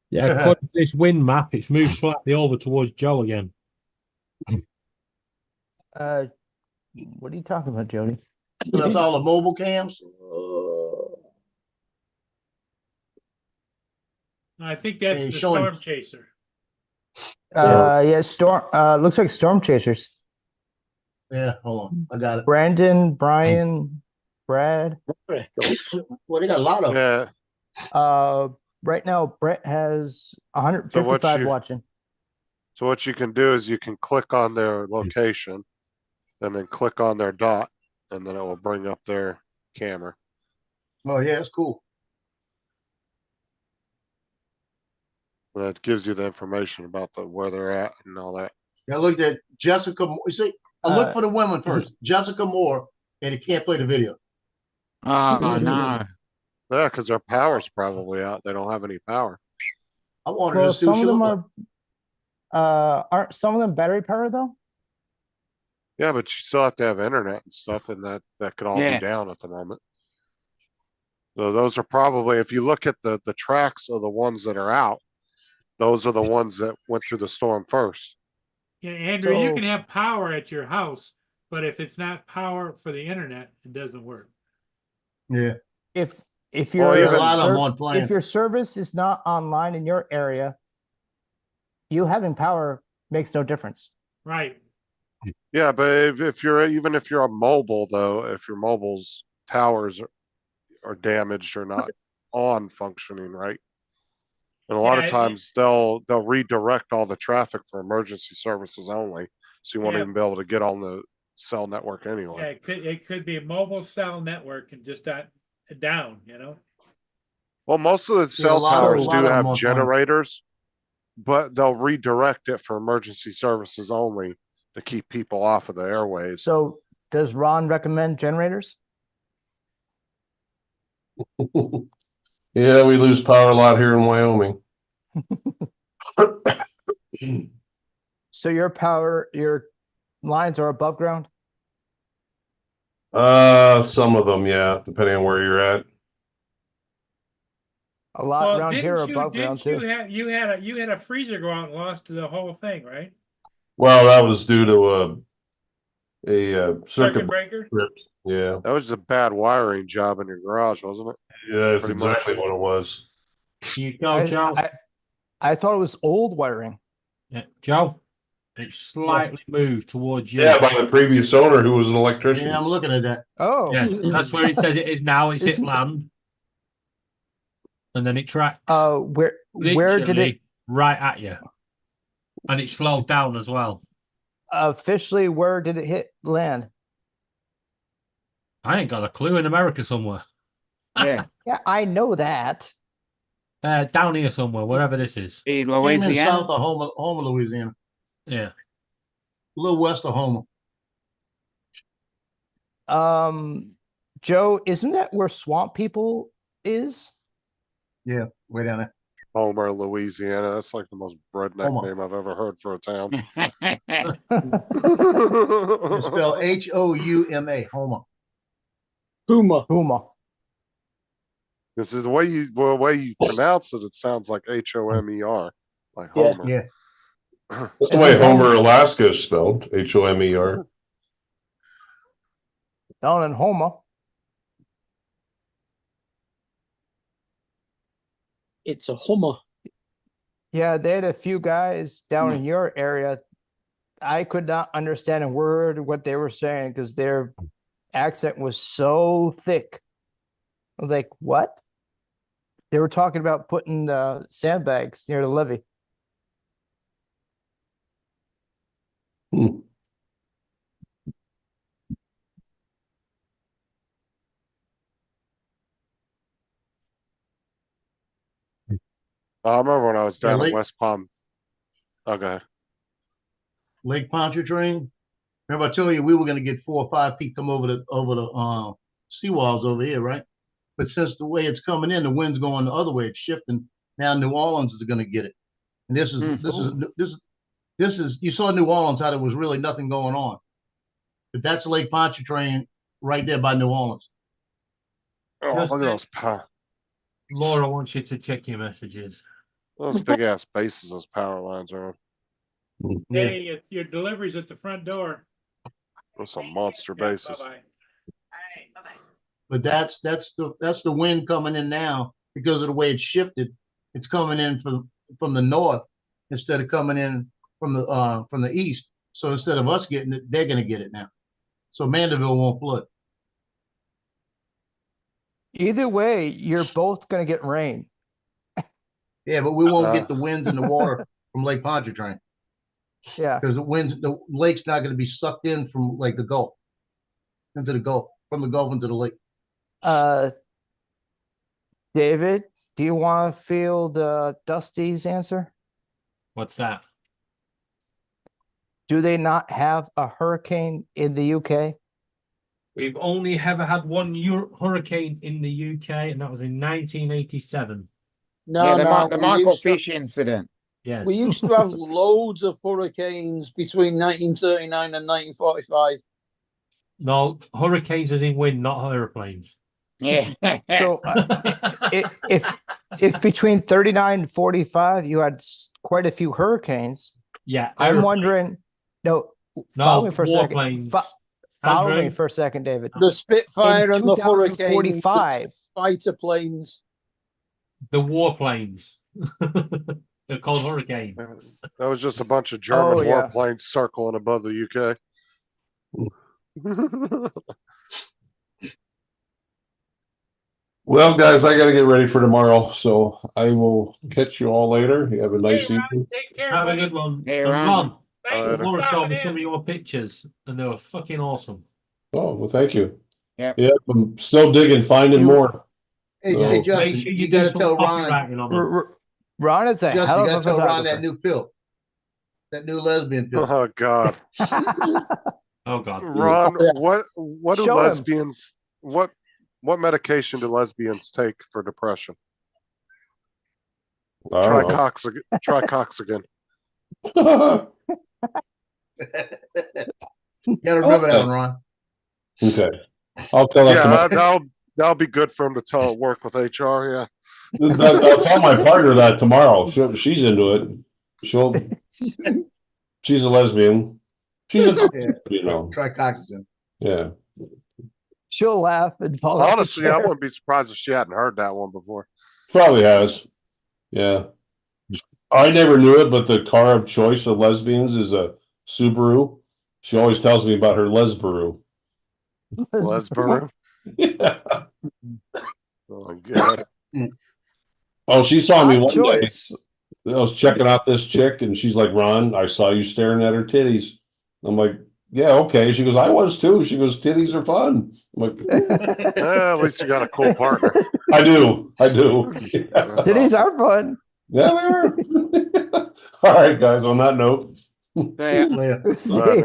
S8: Yeah, according to this wind map, it's moved slightly over towards Joe again.
S11: What are you talking about, Jody?
S4: So that's all the mobile cams?
S1: I think that's
S4: Hey,
S1: the
S4: showing-
S1: storm chaser.
S11: Yeah, storm. Looks like Storm Chasers.
S4: Yeah, hold on. I got it.
S11: Brandon, Brian, Brad.
S4: Well, they got a lot of them.
S5: Yeah,
S11: Right now Brett has
S5: So what
S11: 155
S5: you-
S11: watching.
S5: so what you can do is you can click on their location and then click on their dot, and then it will bring up their camera.
S4: Oh, yeah, it's cool.
S5: That gives you the information about where they're at and all that.
S4: I looked at Jessica. You see, I looked
S11: Uh,
S4: for the women first. Jessica Moore, and it can't play the video.
S2: Oh no.
S5: Yeah, because their power's probably out. They don't have any power.
S4: I wanted
S11: Well,
S4: to see what
S11: some
S4: she
S11: of them
S4: looked like.
S11: aren't some of them battery power though?
S5: Yeah, but you still have to have internet and stuff, and that could all
S2: Yeah.
S5: be down at the moment. So those are probably, if you look at the tracks of the ones that are out, those are the ones that went through the storm first.
S1: Yeah, Andrew, you
S11: So-
S1: can have power at your house, but if it's not power for the internet, it doesn't work.
S4: Yeah,
S11: If
S5: Well,
S11: your
S5: even-
S4: a lot of them
S11: ser-
S4: on plan.
S11: if your service is not online in your area, you having power makes no difference.
S1: Right.
S5: Yeah, but if you're, even if you're a mobile though, if your mobile's towers are damaged or not on functioning right. And a lot
S1: Yeah,
S5: of times they'll redirect all the traffic for emergency services only. So you won't
S1: Yeah.
S5: even be able to get on the cell network
S1: Yeah,
S5: anyway.
S1: it could be a mobile cell network and just down, you know?
S5: Well, most of the cell
S4: lot
S11: of-
S5: towers
S11: a
S5: do
S4: lot of them
S5: have
S4: on phone.
S5: generators, but they'll redirect it for emergency services only to keep people off of the airways.
S11: So does Ron recommend generators?
S6: Yeah, we lose power a lot here in Wyoming.
S11: So your lines are above ground?
S6: Some of them, yeah, depending on where you're at.
S11: A lot
S1: Well,
S11: around here are above ground
S1: didn't
S11: too.
S1: you had a freezer go out and lost the whole thing, right?
S6: Well, that was due to a
S1: Circuit
S6: circuit
S1: breaker?
S6: trip. Yeah,
S5: That was a bad wiring job in your garage, wasn't it?
S6: yeah, that's
S5: Pretty much.
S6: exactly what it was.
S8: You go, Joe.
S11: I thought it was old wiring.
S8: Yeah, Joe. It slightly moved towards you.
S6: Yeah, by the previous owner who was an electrician.
S4: Yeah, I'm looking at that.
S11: Oh,
S8: Yeah, that's where it says it is now. It's hit
S11: Isn't-
S8: land, and then it tracks.
S11: where did
S8: literally
S11: it
S8: right at you, and it slowed down as well.
S11: officially? Where did it hit land?
S8: I ain't got a clue. In America somewhere,
S2: Yeah.
S11: Yeah, I know that.
S8: down here somewhere, wherever this is.
S2: In
S4: Came in
S2: Louisiana.
S4: south of Homer, Louisiana,
S8: Yeah,
S4: a little west of Homer.
S11: Joe, isn't that where Swamp People is?
S4: Yeah, way down there.
S5: Homer, Louisiana. That's like the most redneck
S4: Homer.
S5: name I've ever heard for a town.
S4: It's spelled Houma. Homer.
S11: Huma.
S5: This is the way you pronounce it. It sounds like Homer, like
S11: Yeah.
S5: Homer.
S4: Yeah.
S6: That's the way Homer, Alaska is spelled, Homer.
S11: Down in Homa.
S3: It's a Hummer.
S11: Yeah, they had a few guys down in your area. I could not understand a word of what they were saying because their accent was so thick. I was like, what? They were talking about putting sandbags near the levee.
S6: Hmm.
S5: I remember when I was
S4: Yeah,
S5: down in
S4: Lake-
S5: West Palm. Okay.
S4: Lake Pontchartrain. Remember I told you we were gonna get 4 or 5 feet come over the seawalls over here, right? But since the way it's coming in, the wind's going the other way, it's shifting. Now New Orleans is gonna get it. And this is you saw New Orleans how there was really nothing going on. But that's Lake Pontchartrain right there by New Orleans.
S5: Oh,
S8: Just
S5: look at
S8: the- Laura wants you to check your messages.
S5: those big ass bases those power lines are on.
S4: Yeah.
S1: Hey, it's your delivery's at the front door.
S5: That's a monster
S1: Yeah,
S5: basis.
S1: bye-bye.
S4: But that's the wind coming in now because of the way it's shifted. It's coming in from the north instead of coming in from the east. So instead of us getting it, they're gonna get it now. So Mandeville won't flood.
S11: Either way, you're both gonna get rain.
S4: Yeah, but we won't get the winds and the water from Lake Pontchartrain
S11: Yeah.
S4: because the lake's not gonna be sucked in from like the Gulf into the Gulf, from the Gulf into the lake.
S11: David, do you want to field Dusty's answer?
S8: What's that?
S11: Do they not have a hurricane in the UK?
S8: We've only ever had one hurricane in the UK, and that was in 1987.
S3: No,
S2: yeah,
S3: no,
S2: the
S3: we
S2: Michael
S3: used to-
S2: Fish incident.
S8: Yes.
S3: We used to have loads of hurricanes between 1939 and 1945.
S8: No, hurricanes as in wind, not aeroplanes.
S2: Yeah.
S11: So if between 39 and 45 you had quite a few hurricanes,
S8: Yeah.
S11: I'm
S8: aeroplane.
S11: wondering. No, follow me for a second.
S8: warplanes.
S11: Follow me
S8: Andrew?
S11: for a second, David.
S3: The Spitfire
S11: In
S3: and the Hurricane,
S11: 2045,
S3: fighter planes.
S8: The warplanes. They're called hurricane.
S5: That was just a bunch of German
S11: Oh, yeah.
S5: warplanes circling above the UK.
S6: Well, guys, I got to get ready for tomorrow, so I will catch you all later. You have a nice
S1: Hey, Ron,
S6: evening.
S1: take care,
S8: Have a
S1: buddy.
S8: good one.
S2: Hey,
S8: And
S2: Ron.
S8: Ron,
S1: Thanks for
S8: Laura showed
S1: stopping
S8: me some of
S1: in.
S8: your pictures, and they were fucking awesome.
S6: Oh, well, thank you.
S2: Yep.
S6: Yeah, I'm still digging, finding
S11: You-
S6: more.
S4: Hey,
S6: No.
S4: hey
S8: Make
S4: Justin,
S8: sure
S4: you
S8: do
S4: gotta
S8: some
S4: tell Ron,
S8: copywriting on them.
S11: Ron is a
S4: Justin,
S11: hell
S4: you
S11: of a
S4: gotta tell Ron that
S11: photographer.
S4: new pill, that new lesbian pill.
S5: Oh God,
S8: Oh God.
S5: Ron,
S3: Yeah.
S5: what do
S11: Show him.
S5: lesbians? What medication do lesbians take for depression?
S6: I
S5: Try
S6: don't
S5: Cox. Try Cox again.
S6: know.
S4: You gotta remember that one, Ron.
S6: Okay. I'll tell that to
S5: Yeah,
S6: my,
S5: that'll be good for him to tell work with HR. Yeah.
S6: I'll tell my partner that tomorrow. She's into it. She's a lesbian. She's a,
S4: Yeah.
S6: you know,
S4: Try Coxston.
S6: yeah.
S11: She'll laugh and fall off the
S5: Honestly, I
S11: chair.
S5: wouldn't be surprised if she hadn't heard that one before.
S6: Probably has. Yeah. I never knew it, but the car of choice of lesbians is a Subaru. She always tells me about her Lesbaru.
S5: Lesboro.
S6: Yeah.
S5: Oh my God.
S6: Oh, she saw me
S11: Odd
S6: one day.
S11: choice.
S6: I was checking out this chick, and she's like, "Ron, I saw you staring at her titties." I'm like, "Yeah, okay." She goes, "I was too." She goes, "Titties are fun." I'm like,
S5: At least you got a cool partner.
S6: "I do, I do."
S5: That's
S11: Titties
S5: awesome.
S11: are fun.
S6: Yeah, they are. All right, guys. On that note,
S2: Yeah.
S4: Later.
S11: See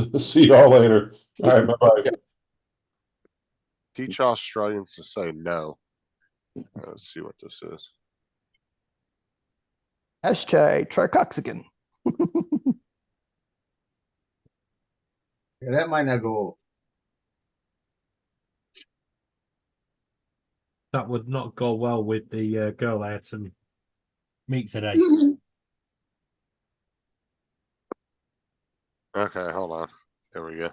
S11: you.
S6: see y'all later. All right, bye bye.
S5: Teach Australians to say no. Let's see what this is.
S11: Hashtag try Cox again.
S4: Yeah, that might not go over.
S8: That would not go well with the girl I had to meet today.
S5: Okay, hold on. There we go.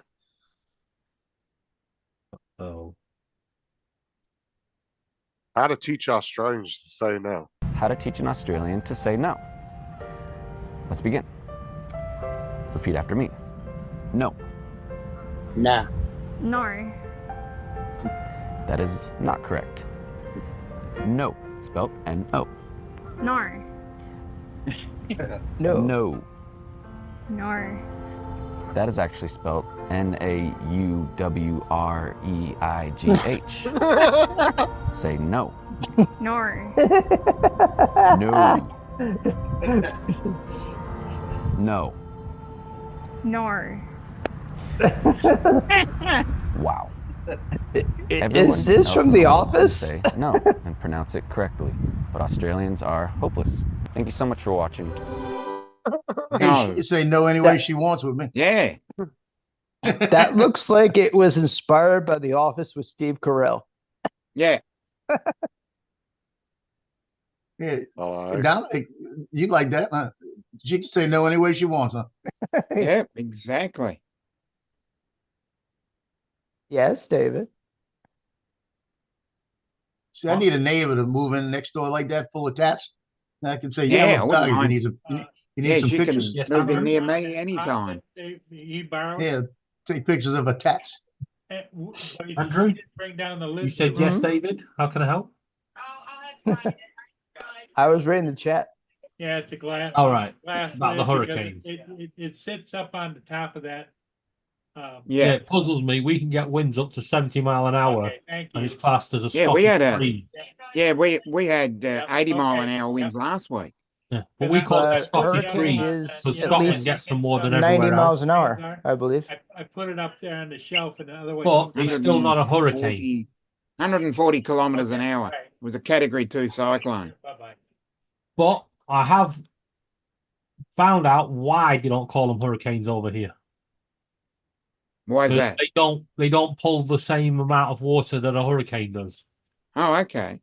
S8: Oh.
S5: How to teach Australians to say no.
S12: How to teach an Australian to say no. Let's begin. Repeat after me. No.
S3: Nah.
S10: No.
S12: That is not correct. No, spelled N-O.
S10: No.
S11: No.
S12: No.
S10: No.
S12: That is actually spelled N-A-U-W-R-E-I-G-H. Say no.
S10: No.
S12: No. No.
S10: No.
S12: Wow.
S11: Is this
S12: else
S11: from
S12: in
S11: The
S12: world can
S11: Office?
S12: Say no and pronounce it correctly, but Australians are hopeless. Thank you so much for watching.
S4: Hey,
S2: No.
S4: she say no any way she wants with me.
S2: Yeah.
S11: That looks like it was inspired by The Office with Steve Carell.
S2: Yeah.
S4: Yeah,
S5: All right.
S4: Dominic, you like that? Huh? She can say no any way she wants, huh?
S2: Yeah, exactly.
S11: Yes, David.
S4: See, I need a neighbor to move in next door like that, full of tats. And I can say,
S2: Yeah, I
S4: yeah,
S2: wouldn't
S4: look, you
S2: mind.
S4: need some, you need
S2: Yeah,
S4: some
S2: she can
S4: pictures.
S8: Yes,
S2: move in
S8: I'm-
S2: near me anytime.
S1: He borrowed.
S4: Yeah, take pictures of her tats.
S1: But he
S8: Andrew?
S1: didn't bring down the list.
S8: You said
S1: of-
S8: yes, David. How can I help?
S11: I was reading the chat.
S1: Yeah, it's a glass.
S8: All right,
S1: Glass
S8: about the
S1: lid because
S8: hurricanes.
S1: It sits up on the top of that.
S2: Yeah.
S8: It puzzles me. We can get winds up to 70 mile an hour,
S1: Okay, thank
S8: and
S1: you.
S8: it's classed as a
S2: Yeah, we
S8: Scottish
S2: had a-
S8: breeze.
S2: Yeah, we had
S1: Yep,
S2: 80 mile an
S1: okay,
S2: hour winds
S1: yep.
S2: last week.
S8: Yeah, but we call it a
S11: But
S8: Scottish
S11: hurricane
S8: breeze
S11: is
S8: because
S11: at
S8: Scotland
S11: least
S8: gets them more than
S11: 90
S8: everywhere
S11: miles
S8: else.
S11: an hour, I believe.
S1: I put it up there on the shelf and otherwise.
S8: But it's still not a hurricane.
S2: 140 kilometers an
S1: Okay,
S2: hour.
S1: right.
S2: It was a category 2 cyclone.
S1: Bye-bye.
S8: But I have found out why they don't call them hurricanes over here.
S2: Why is
S8: 'Cause
S2: that?
S8: They don't pull the same amount of water that a hurricane does.
S2: Oh, okay.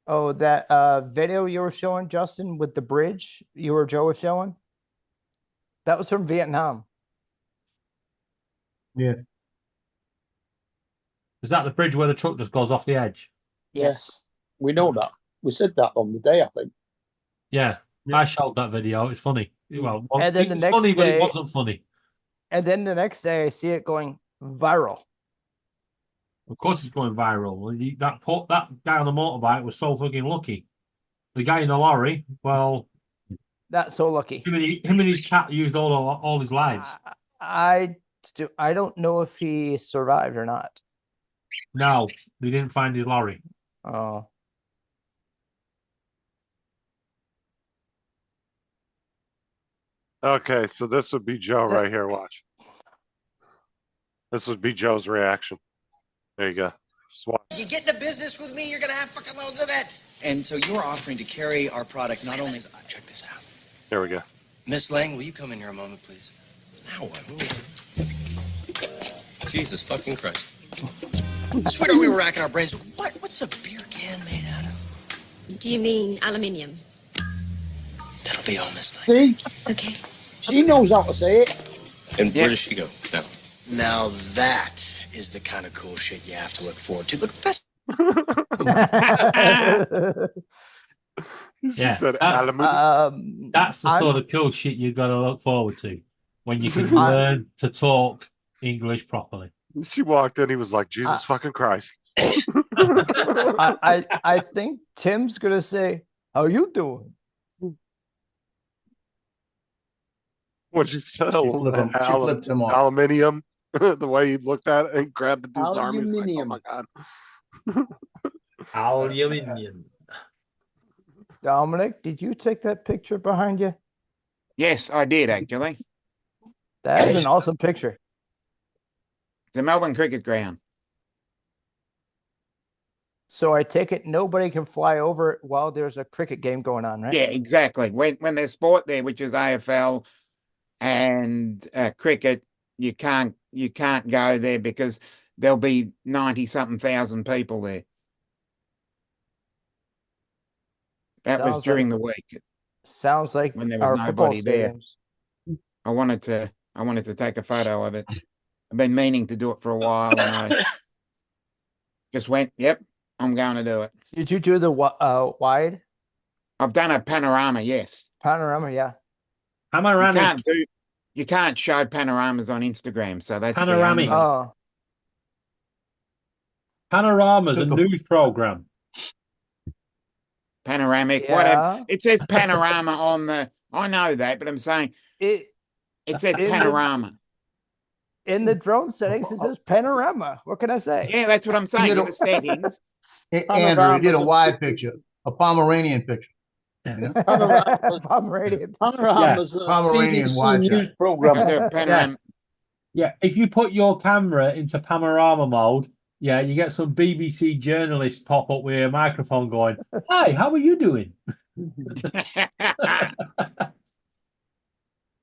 S11: Oh, that video you were showing, Justin, with the bridge you or Joe was showing? That was from Vietnam.
S4: Yeah.
S8: Is that the bridge where the truck just goes off the edge?
S11: Yes.
S3: We know that. We said that on the day, I think.
S8: Yeah,
S4: Yeah.
S8: I showed that video. It's funny. Well,
S11: And then
S8: it
S11: the
S8: was
S11: next
S8: funny, but it
S11: day-
S8: wasn't funny.
S11: And then the next day I see it going viral.
S8: Of course, it's going viral. That guy on the motorbike was so fucking lucky. The guy in the lorry, well,
S11: Not so lucky.
S8: him and his cat used all his lives.
S11: I don't know if he survived or not.
S8: No, they didn't find his lorry.
S11: Oh.
S5: Okay, so this would be Joe right here, watch. This would be Joe's reaction. There you go. Just watch.
S13: You get into business with me, you're gonna have fucking loads of it. And so you're offering to carry our product not only as check this out.
S5: There we go.
S13: Miss Lang, will you come in here a moment, please? Now what? Jesus fucking Christ. Sweetheart, we were racking our brains. What's a beer can made out of?
S14: Do you mean aluminium?
S13: That'll be all, Miss Lang.
S3: See?
S14: Okay.
S3: She knows how to say it.
S13: And where does she go now? Now that is the kind of cool shit you have to look forward to. Look, best.
S5: She
S8: Yeah,
S5: said
S8: that's-
S5: aluminum.
S8: That's the
S11: I'm-
S8: sort of cool shit you've got to look forward to when you can learn to talk English properly.
S5: She walked in, he was like, Jesus fucking Christ.
S11: I think Tim's gonna say, "How you doing?"
S5: When she said
S4: She flipped him off.
S5: aluminium, the way he looked at it and grabbed the dude's arm, he's like, oh
S3: Aluminium.
S5: my God.
S8: Aluminium.
S11: Dominic, did you take that picture behind you?
S2: Yes, I did actually.
S11: That is an awesome picture.
S2: It's a Melbourne cricket ground.
S11: So I take it nobody can fly over it while there's a cricket game going on, right?
S2: Yeah, exactly. When there's sport there, which is AFL and cricket, you can't go there because there'll be 90-something thousand people there. That was
S11: Sounds
S2: during
S11: like-
S2: the week.
S11: Sounds like
S2: When there was
S11: our football
S2: nobody there.
S11: stadiums.
S2: I wanted to take a photo of it. I've been meaning to do it for a while, and I just went, "Yep, I'm going to do it."
S11: Did you do the wide
S2: I've done a panorama, yes.
S11: panorama? Yeah.
S8: Panoramic.
S2: You can't show panoramas on Instagram, so that's the
S8: Panoramic.
S2: only-
S11: Oh,
S8: Panorama's a
S4: Took a-
S8: news program.
S2: panoramic, whatever.
S11: yeah.
S2: It says panorama on the. I know that, but I'm saying
S11: It
S2: it says
S11: In the-
S2: panorama.
S11: in the drone settings it says panorama. What can I say?
S2: Yeah, that's what I'm saying.
S4: You
S2: In
S4: know-
S2: the settings.
S4: Andrew, he did a wide picture, a Pomeranian picture.
S11: Pomeranian.
S3: Panorama's a
S4: Pomeranian
S3: BBC
S4: wide shot.
S3: news program.
S2: The panorama.
S8: Yeah, if you put your camera into panorama mode, yeah, you get some BBC journalists pop up with a microphone going, "Hi, how are you doing?"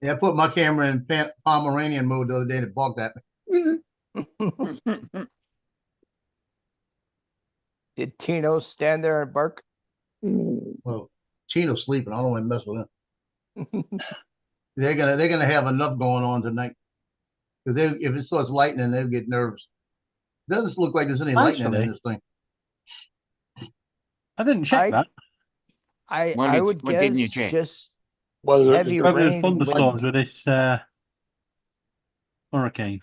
S4: Yeah, I put my camera in Pomeranian mode the other day and it balked at me.
S11: Did Tino stand there and bark?
S4: Well, Tino's sleeping. I don't want to mess with They're gonna have enough going on tonight. Because if it starts lightning, they'll get nervous. Doesn't look like there's any lightning
S8: Actually,
S4: in this thing.
S8: I didn't check
S11: I-
S8: that.
S11: I would
S2: what didn't you
S11: guess
S2: check?
S11: just
S3: Well,
S11: heavy
S8: Whether there's
S11: rain.
S8: thunderstorms with this hurricane.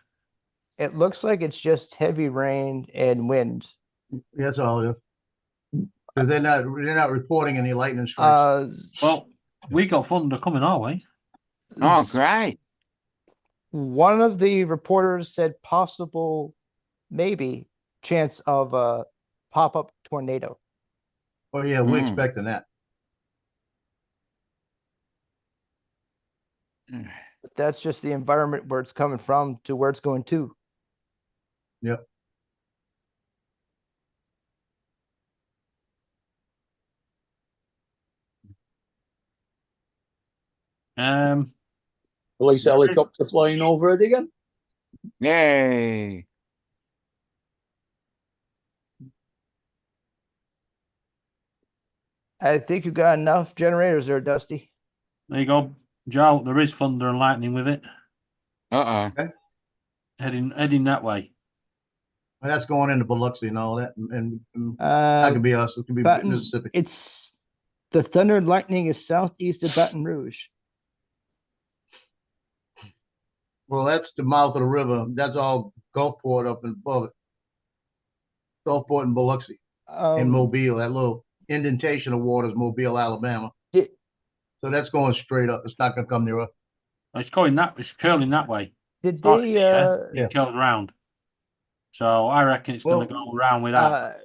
S11: It looks like it's just heavy rain and wind.
S4: That's all it is. Because they're not reporting any lightning strikes.
S8: Well, we got thunder coming our way.
S2: Oh, great.
S11: One of the reporters said possible, maybe, chance of a pop-up tornado.
S4: Oh yeah, we're
S2: Mm.
S4: expecting that.
S11: But that's just the environment where it's coming from to where it's going to.
S4: Yep.
S3: Police helicopter flying over it again.
S2: Yay.
S11: I think you got enough generators there, Dusty.
S8: There you go, Joe. There is thunder and lightning with it.
S2: Uh-oh.
S8: Heading that way.
S4: And that's going into Biloxi and all that, and that
S11: Uh,
S4: could be us. It could be
S11: Baton-
S4: Mississippi.
S11: It's the thunder and lightning is southeast of Baton Rouge.
S4: Well, that's the mouth of the river. That's all Gulfport up and above it. Gulfport and Biloxi and Mobile. That little indentation of water is Mobile, Alabama.
S11: Did-
S4: So that's going straight up. It's not going to come near us.
S8: It's curling that way.
S11: Did
S8: Starts
S11: they?
S8: here,
S4: Yeah.
S8: it curls round. So I reckon it's going to go around with that.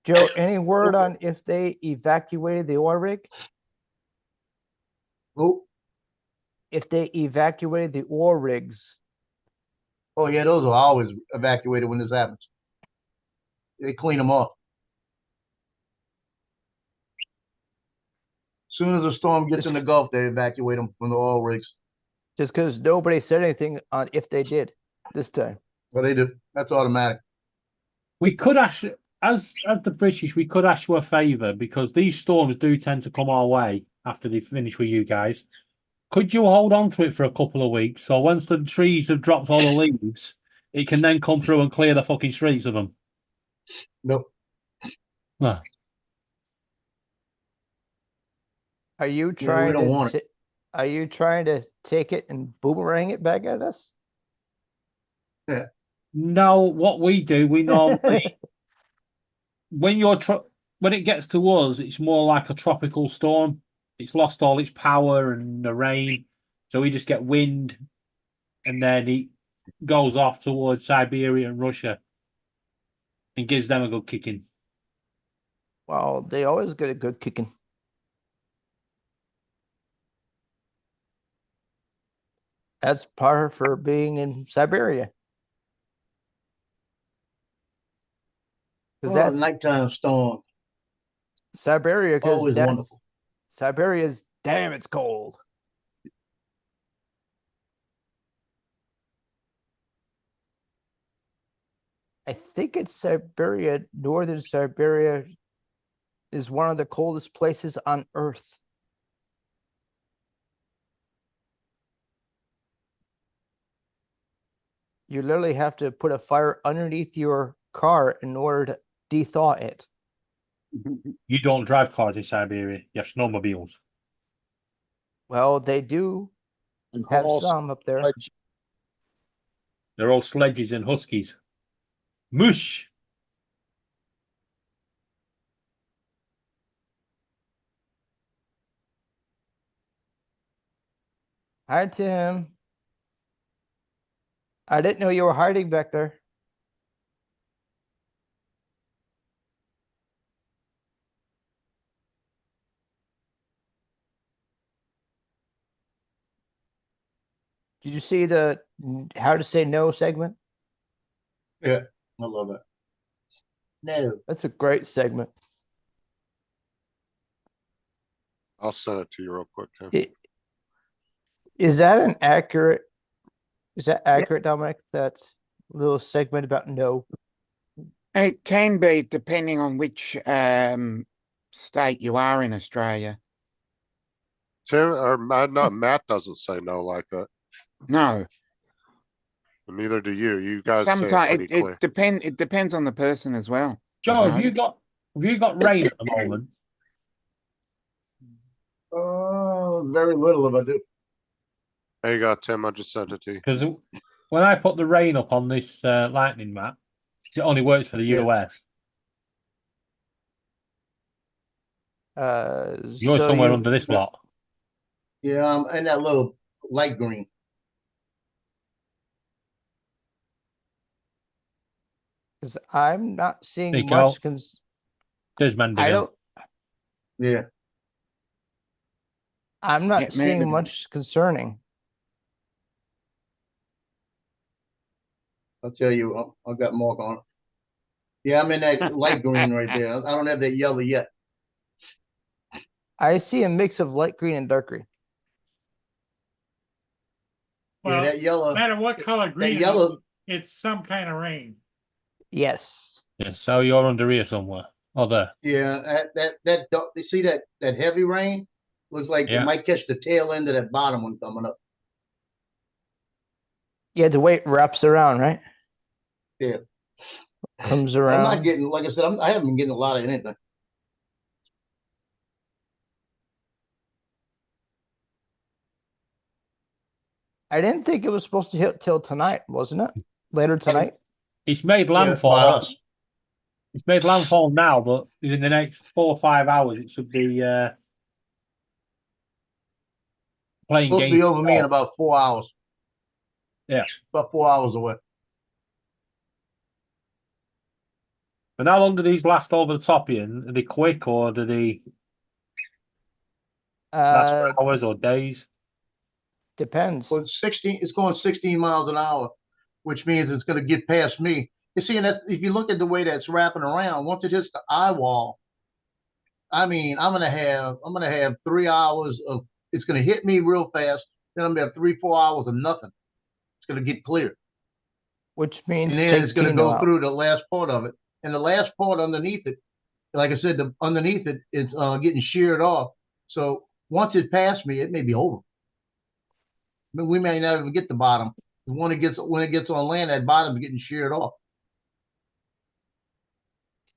S11: Joe, any word on if they evacuated the oil rig?
S4: Oh,
S11: If they evacuated the oil rigs?
S4: oh yeah, those are always evacuated when this happens. They clean them off. Soon as the storm gets in the Gulf, they evacuate them from the oil rigs.
S11: Just because nobody said anything on if they did this time.
S4: Well, they do. That's automatic.
S8: We could actually, as the British, we could ask you a favour because these storms do tend to come our way after they finish with you guys. Could you hold on to it for a couple of weeks so once the trees have dropped all the leaves, it can then come through and clear the fucking streets of them?
S4: Nope.
S8: Well,
S11: Are you
S4: Yeah, we
S11: trying
S4: don't want
S11: to? Are you trying to take it and boomerang it back at us?
S8: no, what we do, we normally when it gets to us, it's more like a tropical storm. It's lost all its power and the rain, so we just get wind, and then it goes off towards Siberia and Russia, and gives them a good kicking.
S11: Well, they always get a good kicking. That's par for being in Siberia. Because that's
S4: nighttime storm.
S11: Siberia. Because
S4: Always
S11: that's
S4: wonderful.
S11: Siberia's damn. It's cold. I think it's Siberia. Northern Siberia is one of the coldest places on Earth. You literally have to put a fire underneath your car in order to de-thaw it.
S8: You don't drive cars in Siberia. You have snowmobiles.
S11: Well, they do
S3: And
S11: have
S3: horse,
S11: some up there.
S3: sledge.
S8: They're all sledges and huskies. Mush.
S11: Hi, Tim. I didn't know you were hiding back there. Did you see the how to say no segment?
S4: Yeah, I love it. No.
S11: That's a great segment.
S5: I'll send it to you real quick, Tim.
S11: Is that an accurate? Is that accurate, Dominic? That little segment about no.
S2: It can be depending on which state you are in Australia.
S5: Tim, or not Matt doesn't say no like that.
S2: No.
S5: Neither do you. You guys say it
S2: Sometimes
S5: pretty clear.
S2: it depends on the person as well.
S8: Joe,
S2: I've
S8: have you
S2: noticed.
S8: got rain at the moment?
S4: Very little if I do.
S5: There you go, Tim. I just sent it to you.
S8: Because when I put the rain up on this lightning map, it only works for the
S4: Yeah.
S8: US. You're
S11: So
S8: somewhere
S11: you-
S8: under this lot.
S4: Yeah, I'm in that little light green.
S11: Because I'm not seeing
S8: Speak
S11: much.
S8: out. There's Mandeville.
S11: I don't.
S4: Yeah.
S11: I'm not
S2: Yeah,
S11: seeing
S2: maybe.
S11: much concerning.
S4: I'll tell you, I've got mark on it. Yeah, I'm in that light green right there. I don't have that yellow yet.
S11: I see a mix of light green and dark green.
S1: Well,
S4: yeah, that yellow.
S1: no matter what color green, it is,
S4: yellow-
S1: it's some kind of rain.
S11: Yes.
S8: Yeah, so you're under here somewhere. Oh, there.
S4: Yeah, that you see that heavy rain looks like
S8: Yeah.
S4: it might catch the tail end of that bottom one coming up.
S11: Yeah, the way it wraps around, right?
S4: Yeah.
S11: Comes
S4: I'm
S11: around.
S4: not getting, like I said, I haven't been getting a lot of anything.
S11: I didn't think it was supposed to hit till tonight, wasn't it? Later tonight.
S8: It's made
S4: Yeah,
S8: landfall.
S4: by us.
S8: It's made landfall now, but in the next 4 or 5 hours, it should be playing
S4: Supposed to
S8: games.
S4: be over me in about 4 hours.
S8: Yeah.
S4: About 4 hours away.
S8: But how long do these last over the top here? Are they quick or do they last for hours or days?
S11: Depends.
S4: Well, it's going 16 miles an hour, which means it's going to get past me. You see, and if you look at the way that's wrapping around, once it hits the eye wall, I mean, I'm gonna have 3 hours of, it's gonna hit me real fast. Then I'm gonna have 3-4 hours of nothing. It's gonna get clear,
S11: Which means
S4: and then
S11: take
S4: it's gonna
S11: Tino
S4: go
S11: out.
S4: through the last part of it. And the last part underneath it, like I said, underneath it, it's getting sheared off. So once it passed me, it may be over. I mean, we may not even get the bottom. When it gets on land, that bottom is getting sheared off.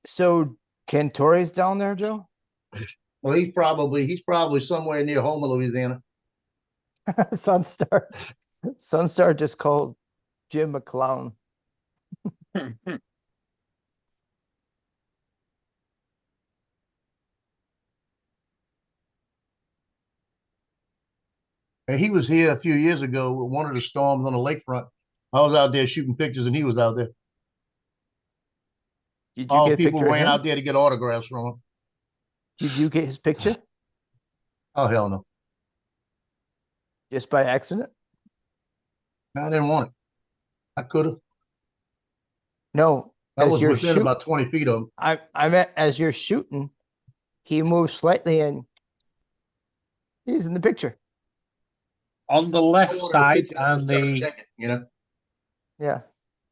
S11: So Cantori's down there, Joe?
S4: Well, he's probably somewhere near Homer, Louisiana.
S11: Sunstar. Sunstar just called Jim a clown.
S4: And he was here a few years ago with one of the storms on the lakefront. I was out there shooting pictures, and he was out there.
S11: Did you
S4: All
S11: get a
S4: people
S11: picture of
S4: ran
S11: him?
S4: out there to get autographs from him.
S11: Did you get his picture
S4: Oh hell no!
S11: just by accident?
S4: I didn't want it. I could have.
S11: No.
S4: I
S11: as
S4: was
S11: you're
S4: within
S11: shoot-
S4: about 20 feet of him.
S11: I meant as you're shooting, he moves slightly and he's in the picture.
S8: On the
S4: I
S8: left
S4: wanted a
S8: side
S4: picture, I was
S8: and
S4: just trying to
S8: the
S4: take it, you know.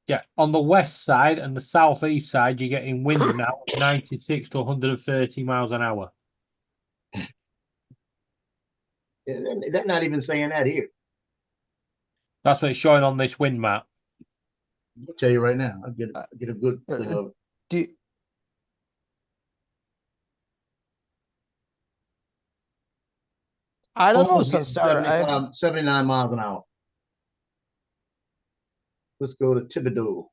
S11: Yeah.
S8: on the west side and the southeast side, you're getting winds now 96 to 130 miles an hour.
S4: Yeah, they're not even saying that here.
S8: That's what it's showing on this wind map.
S4: I'll tell you right now. I'll get a good thing of it.
S11: Do I don't know,
S4: Almost getting
S11: Sunstar.
S4: 79 miles an hour. Let's go to Thibodeau.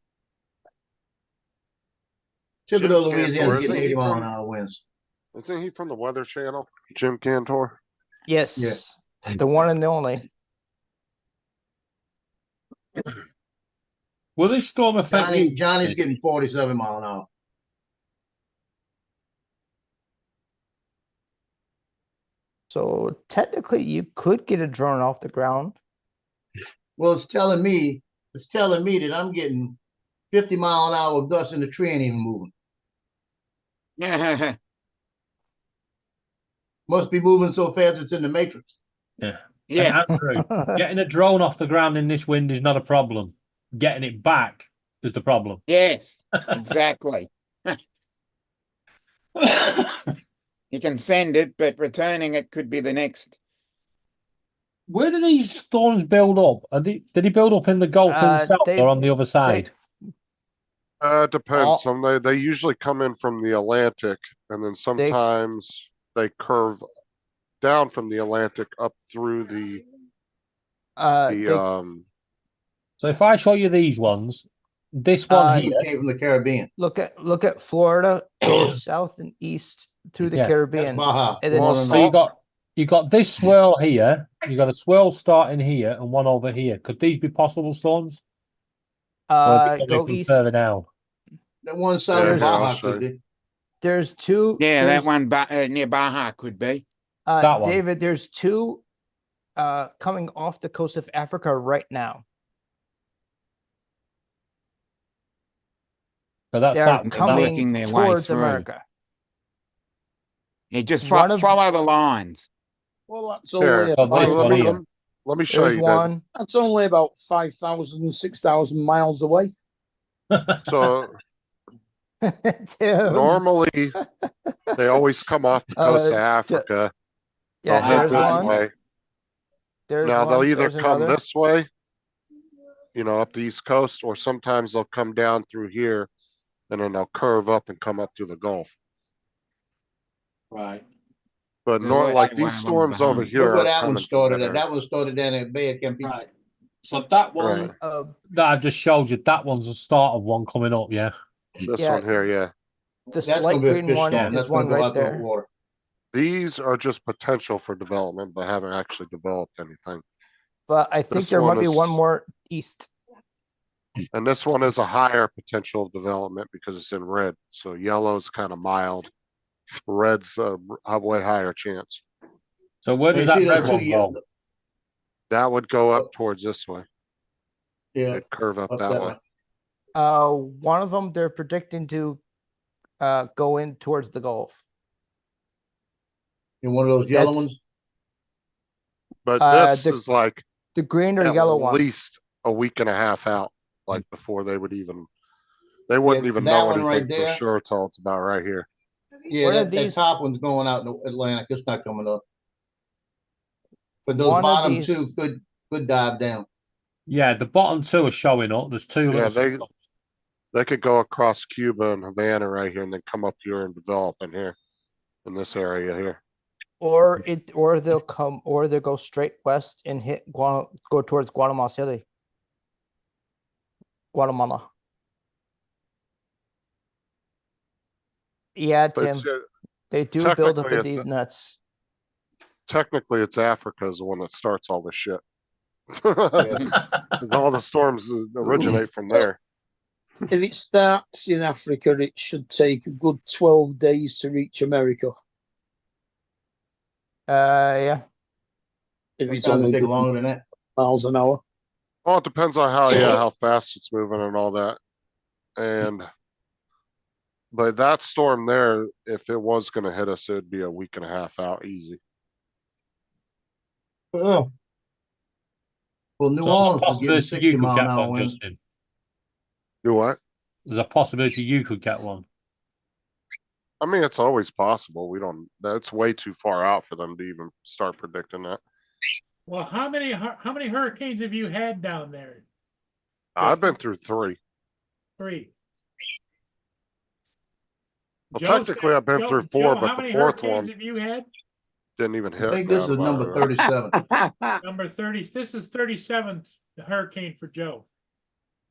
S4: Thibodeau, Louisiana,
S5: Cantor,
S4: getting
S5: isn't he
S4: 80 mile an
S5: from-
S4: hour winds.
S5: Isn't he from the Weather Channel? Jim Cantor?
S11: Yes.
S4: Yeah.
S11: The one and only.
S8: Will this storm affect
S4: Johnny's getting 47 mile an hour.
S11: So technically you could get a drone off the ground.
S4: Well, it's telling me that I'm getting 50 mile an hour gusts and the tree ain't even moving.
S2: Yeah.
S4: Must be moving so fast it's in the matrix.
S8: Yeah.
S2: Yeah.
S8: And Andrew, getting a drone off the ground in this wind is not a problem. Getting it back is the problem.
S2: Yes. Exactly. You can send it, but returning it could be the next
S8: Where do these storms build up? Did they build up in the Gulf itself
S11: they-
S8: or on the other side?
S5: It depends.
S11: All-
S5: Some they usually come in from the Atlantic, and then sometimes they curve down from the Atlantic up through the
S8: So if I show you these ones, this one
S4: It
S8: here,
S4: came from the Caribbean.
S11: look at Florida, goes south and east to the
S8: Yeah.
S11: Caribbean.
S4: That's Baja.
S11: And then
S4: One and
S8: so you
S4: all.
S8: got this swirl here, you got a swirl starting here and one over here. Could these be possible storms? Or are they coming
S11: go
S8: from
S11: east.
S8: further down?
S4: That one south
S5: Yeah,
S4: of
S5: here, I'll
S4: Baja
S5: show
S4: could
S5: you.
S4: be.
S11: There's two.
S2: Yeah,
S11: there's-
S2: that one near Baja could be.
S8: That one.
S11: David, there's two coming off the coast of Africa right now.
S8: So that's
S11: They're
S8: that.
S2: They're
S11: coming
S2: working their way
S11: towards
S2: through.
S11: America.
S2: Yeah, just
S11: One of-
S2: follow the lines.
S3: Well, that's
S5: Here,
S3: only
S8: Oh, this
S3: about,
S8: one here.
S5: let me show
S11: There's
S5: you. David.
S11: one.
S3: that's only about 5,000, 6,000 miles away.
S5: So
S11: Tim.
S5: normally they always come off the coast of Africa.
S11: Yeah,
S5: They'll head
S11: there's
S5: this
S11: one.
S5: way.
S11: There's
S5: Now
S11: one.
S5: they'll either
S11: There's
S5: come
S11: another.
S5: this way, up the East Coast, or sometimes they'll come down through here, and then they'll curve up and come up through the Gulf.
S8: Right.
S5: But
S2: There's
S5: nor
S2: like
S5: like
S2: one
S5: these
S2: of them
S5: storms over
S2: behind.
S5: here.
S4: Look where
S5: are
S4: that
S5: coming
S4: one
S5: from
S4: started
S5: that
S4: at. That one started down at Bay of Campeche.
S8: Right. So that one
S5: Right.
S8: that I've just showed you, that one's the start of one coming up, yeah.
S5: This
S11: Yeah.
S5: one here, yeah.
S11: The
S4: That's
S11: light
S4: gonna be a
S11: green
S4: fish
S11: one
S4: storm.
S11: is
S4: That's gonna
S11: one
S4: go
S11: right
S4: out to the
S11: there.
S4: water.
S5: These are just potential for development, but haven't actually developed anything.
S11: But I think
S5: This
S11: there
S5: one
S11: might be one
S5: is-
S11: more east.
S5: And this one is a higher potential of development because it's in red. So yellow's kind of mild. Red's a way higher chance.
S8: So where does
S4: Hey, see
S8: that
S4: those
S8: red
S4: two
S8: one go?
S5: That would go up towards this way.
S4: Yeah,
S5: It'd curve up
S4: up
S5: that
S4: that
S5: way.
S4: way.
S11: One of them they're predicting to go in towards the Gulf.
S4: In one of those yellow
S11: That's-
S4: ones.
S5: But this
S11: the-
S5: is like
S11: The green or
S5: at
S11: yellow one.
S5: least a week and a half out, like before they wouldn't even
S4: that
S5: know
S4: one right
S5: anything for
S4: there.
S5: sure till it's about right here.
S4: Yeah,
S11: One of
S4: that
S11: these-
S4: top one's going out in the Atlantic. It's not coming up. But those
S11: One of
S4: bottom
S11: these-
S4: two could dive down.
S8: Yeah, the bottom two are showing up. There's two
S5: Yeah,
S8: little
S5: they could go across Cuba and Havana right here and then come up here and develop in here, in this area here.
S11: Or they'll go straight west and go towards Guatemala City. Guatemala. Yeah,
S5: But
S11: Tim. They do build up
S5: technically
S11: in
S5: it's
S11: these nuts.
S5: technically it's Africa is the one that starts all this shit. 'Cause all the storms originate from there.
S3: If it starts in Africa, it should take a good 12 days to reach America.
S11: Yeah.
S3: If it's
S4: Sometimes
S3: only
S4: it take
S3: going
S4: longer than that.
S3: miles an hour.
S5: Well, it depends on how fast it's moving and all that. But that storm there, if it was gonna hit us, it'd be a week and a half out easy.
S4: Oh. Well, New
S8: So
S4: Orleans
S8: there's a
S4: was getting
S8: possibility
S4: 60
S8: you could
S4: mile
S8: get
S4: an hour
S8: one,
S4: winds.
S8: Justin.
S5: Do what?
S8: There's a possibility you could get one.
S5: I mean, it's always possible. That's way too far out for them to even start predicting that.
S1: Well, how many hurricanes have you had down there?
S5: I've been through 3.
S1: 3.
S5: Well,
S1: Joe
S5: technically,
S1: said-
S5: I've been
S1: Joe-
S5: through
S1: Joe,
S5: 4,
S1: how
S5: but the
S1: many
S5: 4th
S1: hurricanes
S5: one
S1: have you had?
S5: didn't even hit.
S4: I think this is
S5: round
S4: number
S5: about right.
S4: 37.
S1: Number 30. This is 37th hurricane for Joe.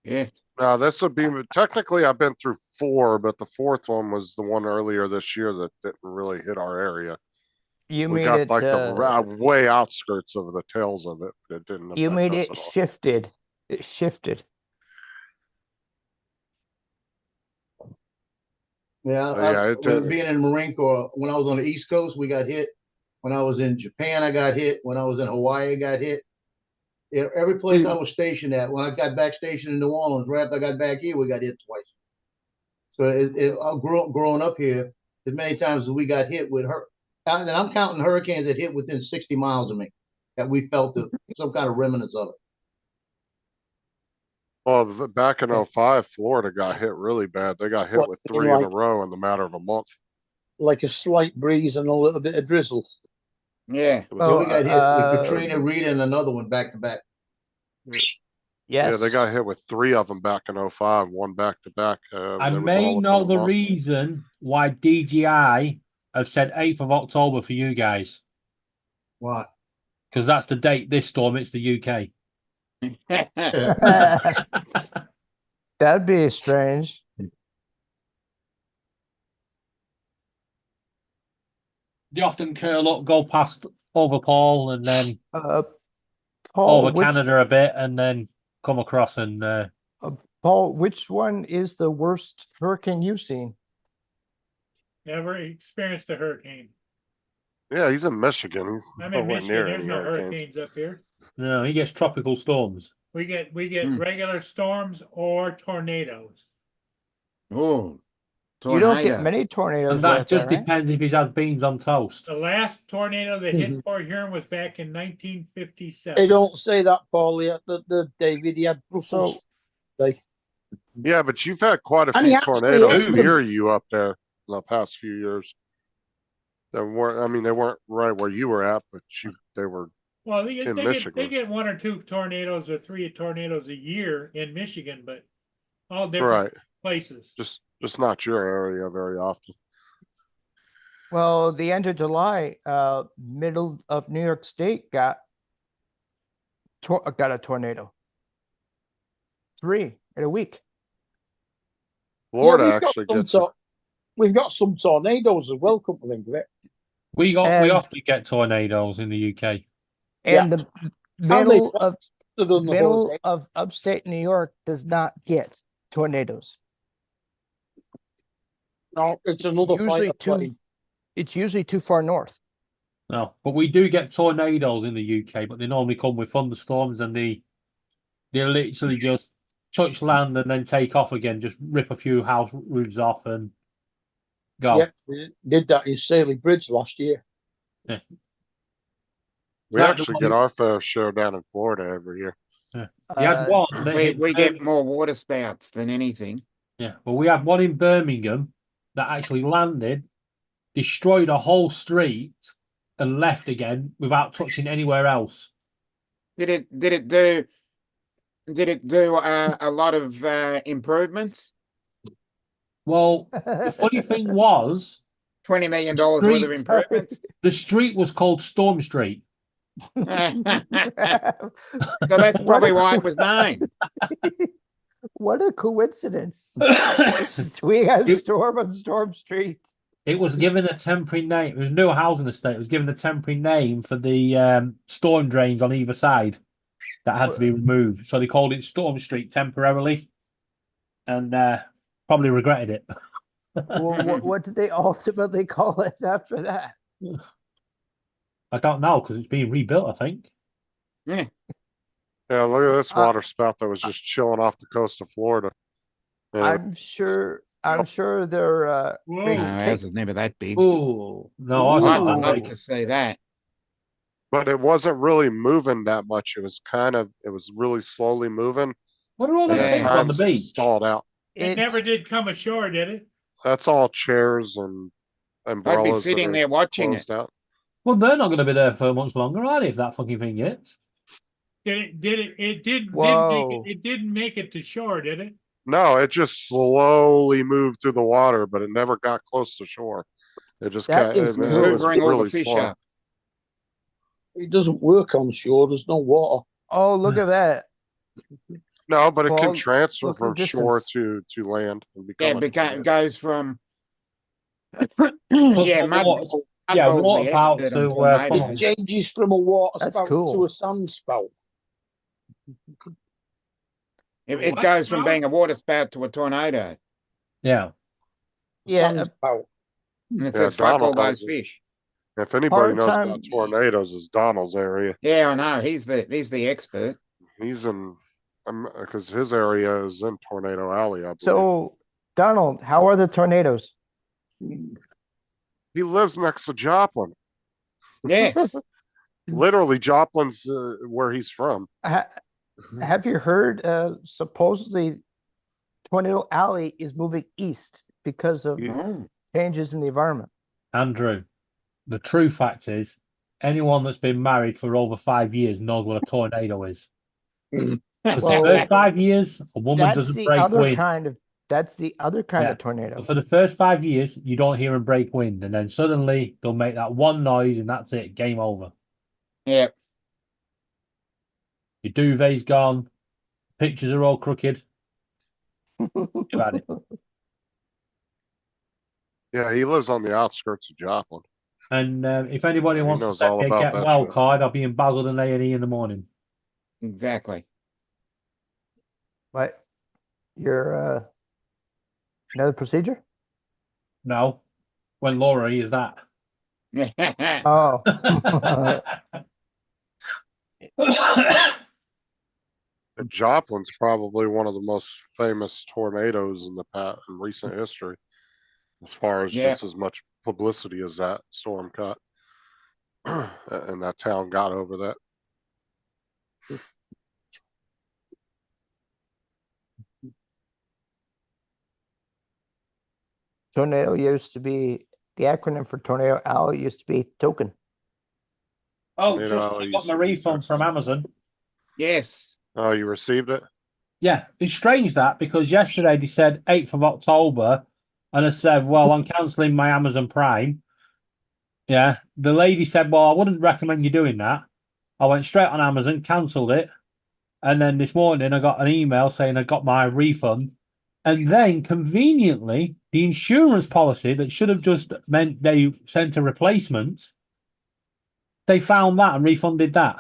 S2: Yeah.
S5: No, this would be technically I've been through 4, but the 4th one was the one earlier this year that didn't really hit our area.
S11: You
S5: We
S11: made
S5: got
S11: it.
S5: like the way outskirts of the tails of it. It didn't.
S11: You
S5: affect
S11: made
S5: us
S11: it
S5: at all.
S11: shifted. It shifted.
S4: Yeah,
S5: Yeah, it
S4: when
S5: did.
S4: being in the Marine Corps, when I was on the East Coast, we got hit. When I was in Japan, I got hit. When I was in Hawaii, I got hit. Yeah, every place I was stationed at, when I got back stationed in New Orleans, right after I got back here, we got hit twice. So growing up here, as many times as we got hit with her, and I'm counting hurricanes that hit within 60 miles of me, that we felt some kind of remnants of it.
S5: Well, back in 05, Florida got hit really bad. They got hit
S3: What,
S5: with
S3: in
S5: 3 in a
S3: like-
S5: row in the matter of a month.
S3: Like a slight breeze and a little bit of drizzle.
S2: Yeah.
S5: It was
S11: Well,
S4: we got
S5: bad.
S4: hit with
S11: uh,
S4: Katrina, Rita, and another one back to back.
S5: Yeah, they
S11: yes.
S5: got hit with 3 of them back in 05, one back to back.
S8: I
S5: They was
S8: may
S5: all
S8: know
S5: within a
S8: the
S5: month.
S8: reason why DGI have said 8th of October for you guys.
S4: Why?
S8: Because that's the date this storm hits the UK.
S11: That'd be strange.
S8: They often curl up, go past over Paul, and then
S11: Paul,
S8: over Canada a bit, and then come across and
S11: Paul, which one is the worst hurricane you've seen?
S1: Never experienced a hurricane.
S5: Yeah, he's in Michigan. He's
S1: I'm in
S5: nowhere
S1: Michigan.
S5: near
S1: There's
S5: any
S1: no
S5: hurricanes.
S1: hurricanes up here.
S8: no, he gets tropical storms.
S1: We get
S2: Hmm.
S1: regular storms or tornadoes.
S2: Oh,
S11: You don't get
S2: tornado.
S11: many tornadoes
S8: And that
S11: like
S8: just
S11: that, right?
S8: depends if he's had beans on toast.
S1: The last tornado that
S3: Mm-hmm.
S1: hit Port Huron was back in 1957.
S3: They don't say that, Paul. The David, he had Brussels.
S11: So-
S3: Like,
S5: Yeah, but you've had quite a
S3: And he
S5: few
S3: actually
S5: tornadoes
S3: opened-
S5: near you up there in the past few years. They weren't. I mean, they weren't right where you were at, but they were.
S1: Well, they
S5: in
S1: get
S5: Michigan.
S1: 1 or 2 tornadoes or 3 tornadoes a year in Michigan, but all different
S5: Right.
S1: places.
S5: Just not your area very often.
S11: Well, the end of July, middle of New York State got a tornado. 3 in a week.
S5: Florida
S3: we've got
S5: actually
S3: some
S5: gets it.
S3: we've got some tornadoes as well, come to think of it.
S8: We
S11: And-
S8: often get tornadoes in the UK.
S11: And
S3: Yeah.
S11: the
S3: How they
S11: middle of
S3: Other than the
S11: middle
S3: hurricane.
S11: of upstate New York does not get tornadoes.
S3: No, it's another
S11: usually
S3: fight.
S11: too- It's usually too far north.
S8: No, but we do get tornadoes in the UK, but they normally come with thunderstorms, and they literally just touch land and then take off again, just rip a few house roofs off and go.
S3: Yep, they did that in Saley Bridge last year.
S5: We
S8: Like the
S5: actually
S8: one-
S5: get our fair share down in Florida every year.
S8: You had one that
S2: We,
S8: hit
S2: we get
S8: Birmingham-
S2: more water spouts than anything.
S8: Yeah, but we had one in Birmingham that actually landed, destroyed a whole street, and left again without touching anywhere else.
S2: Did it do a lot of improvements?
S8: Well, the funny thing was,
S2: $20 million worth of
S8: Street.
S2: improvements.
S8: the street was called Storm Street.
S2: So that's probably why it was named.
S11: What a coincidence. We had a
S8: It-
S11: storm on Storm Street.
S8: It was given a temporary name. It was no housing estate. It was given a temporary name for the storm drains on either side that had to be removed. So they called it Storm Street temporarily, and probably regretted it.
S11: What did they ultimately call it after that?
S8: I don't know because it's being rebuilt. I think.
S5: Yeah, look at this water spout that was just chilling off the coast of Florida. Yeah,
S11: I'm sure they're
S1: Whoa.
S11: big
S2: No,
S11: tank-
S2: ours was never that big.
S8: Oh no, I was
S2: I'd
S8: not that
S2: love
S8: big.
S2: to see that.
S5: but it wasn't really moving that much. It was really slowly moving.
S8: What are all
S5: And
S8: the
S2: Yeah.
S5: at
S8: things on the
S5: times it
S8: beach?
S5: stalled out.
S1: It
S11: it's-
S1: never did come ashore, did it?
S5: That's all chairs and umbrellas.
S2: I'd be
S5: that
S2: sitting
S5: are
S2: there watching it.
S5: closed out.
S8: Well, they're not going to be there for much longer, are they? If that fucking thing hits.
S1: It didn't
S11: Whoa.
S1: it didn't make it to shore, did it?
S5: No, it just slowly moved through the water, but it never got close to shore. It just
S11: That
S5: got,
S11: is
S5: it
S11: cool.
S5: was
S2: Hoovering all
S5: really
S2: the fish
S5: slow.
S2: up.
S3: It doesn't work on shore. There's no water.
S11: Oh, look at that.
S5: No, but it
S11: Well,
S5: can transfer
S11: look at
S5: from
S11: the
S5: shore
S11: distance.
S5: to land. And
S2: Yeah,
S5: become a
S2: it goes from
S8: Well,
S2: yeah,
S8: the water-
S2: Mudball-
S8: yeah,
S2: Mudball's
S8: water
S2: the
S8: spout
S2: expert on
S8: to,
S2: tornadoes.
S3: It changes from a water
S11: That's
S3: spout
S11: cool.
S3: to a sand spout.
S2: It
S1: What
S2: goes from
S1: spout?
S2: being a water spout to a tornado,
S8: Yeah.
S11: Yeah,
S3: Sand spout.
S2: and it
S5: Yeah,
S2: says fuck all
S5: Donald
S2: those
S5: knows it.
S2: fish.
S5: If anybody knows
S11: Part-time-
S5: about tornadoes, is Donald's area.
S2: Yeah, I know. He's the expert.
S5: He's in, because his area is in Tornado Alley, I believe.
S11: So, Donald, how are the tornadoes?
S5: He lives next to Joplin.
S2: Yes.
S5: Literally, Joplin's where he's from.
S11: Have you heard? Supposedly, Tornado Alley is moving east because of
S2: Oh.
S11: changes in the environment.
S8: Andrew, the true fact is anyone that's been married for over 5 years knows what a tornado is. Because
S11: Well,
S8: the first 5 years, a woman
S11: That's
S8: doesn't
S11: the
S8: break
S11: other
S8: wind.
S11: kind of. That's the other kind
S8: Yeah.
S11: of tornado.
S8: For the first 5 years, you don't hear them break wind, and then suddenly they'll make that one noise, and that's it. Game over.
S2: Yeah.
S8: Your duvet's gone. Pictures are all crooked. You've had it.
S5: Yeah, he lives on the outskirts of Joplin.
S8: And if anybody
S5: He
S8: wants to
S5: knows
S8: send
S5: all
S8: me a
S5: about
S8: get
S5: that
S8: well
S5: shit.
S8: card, I'll be in Basildon A&E in the morning.
S2: Exactly.
S11: What? Your another procedure?
S8: No. When Laura is that.
S11: Oh.
S5: Joplin's probably one of the most famous tornadoes in in recent history, as far as
S2: Yeah.
S5: just as much publicity as that storm got, and that town got over that.
S11: Tornado used to be the acronym for tornado owl used to be token.
S8: Oh,
S5: Tornado
S8: just
S5: Alley
S8: I got
S5: used
S8: my
S5: to be
S8: refund from Amazon.
S2: Yes.
S5: Oh, you received it?
S8: Yeah, it's strange that because yesterday they said 8th of October, and I said, well, I'm cancelling my Amazon Prime. Yeah, the lady said, well, I wouldn't recommend you doing that. I went straight on Amazon, cancelled it, and then this morning I got an email saying I got my refund. And then conveniently, the insurance policy that should have just meant they sent a replacement, they found that and refunded that.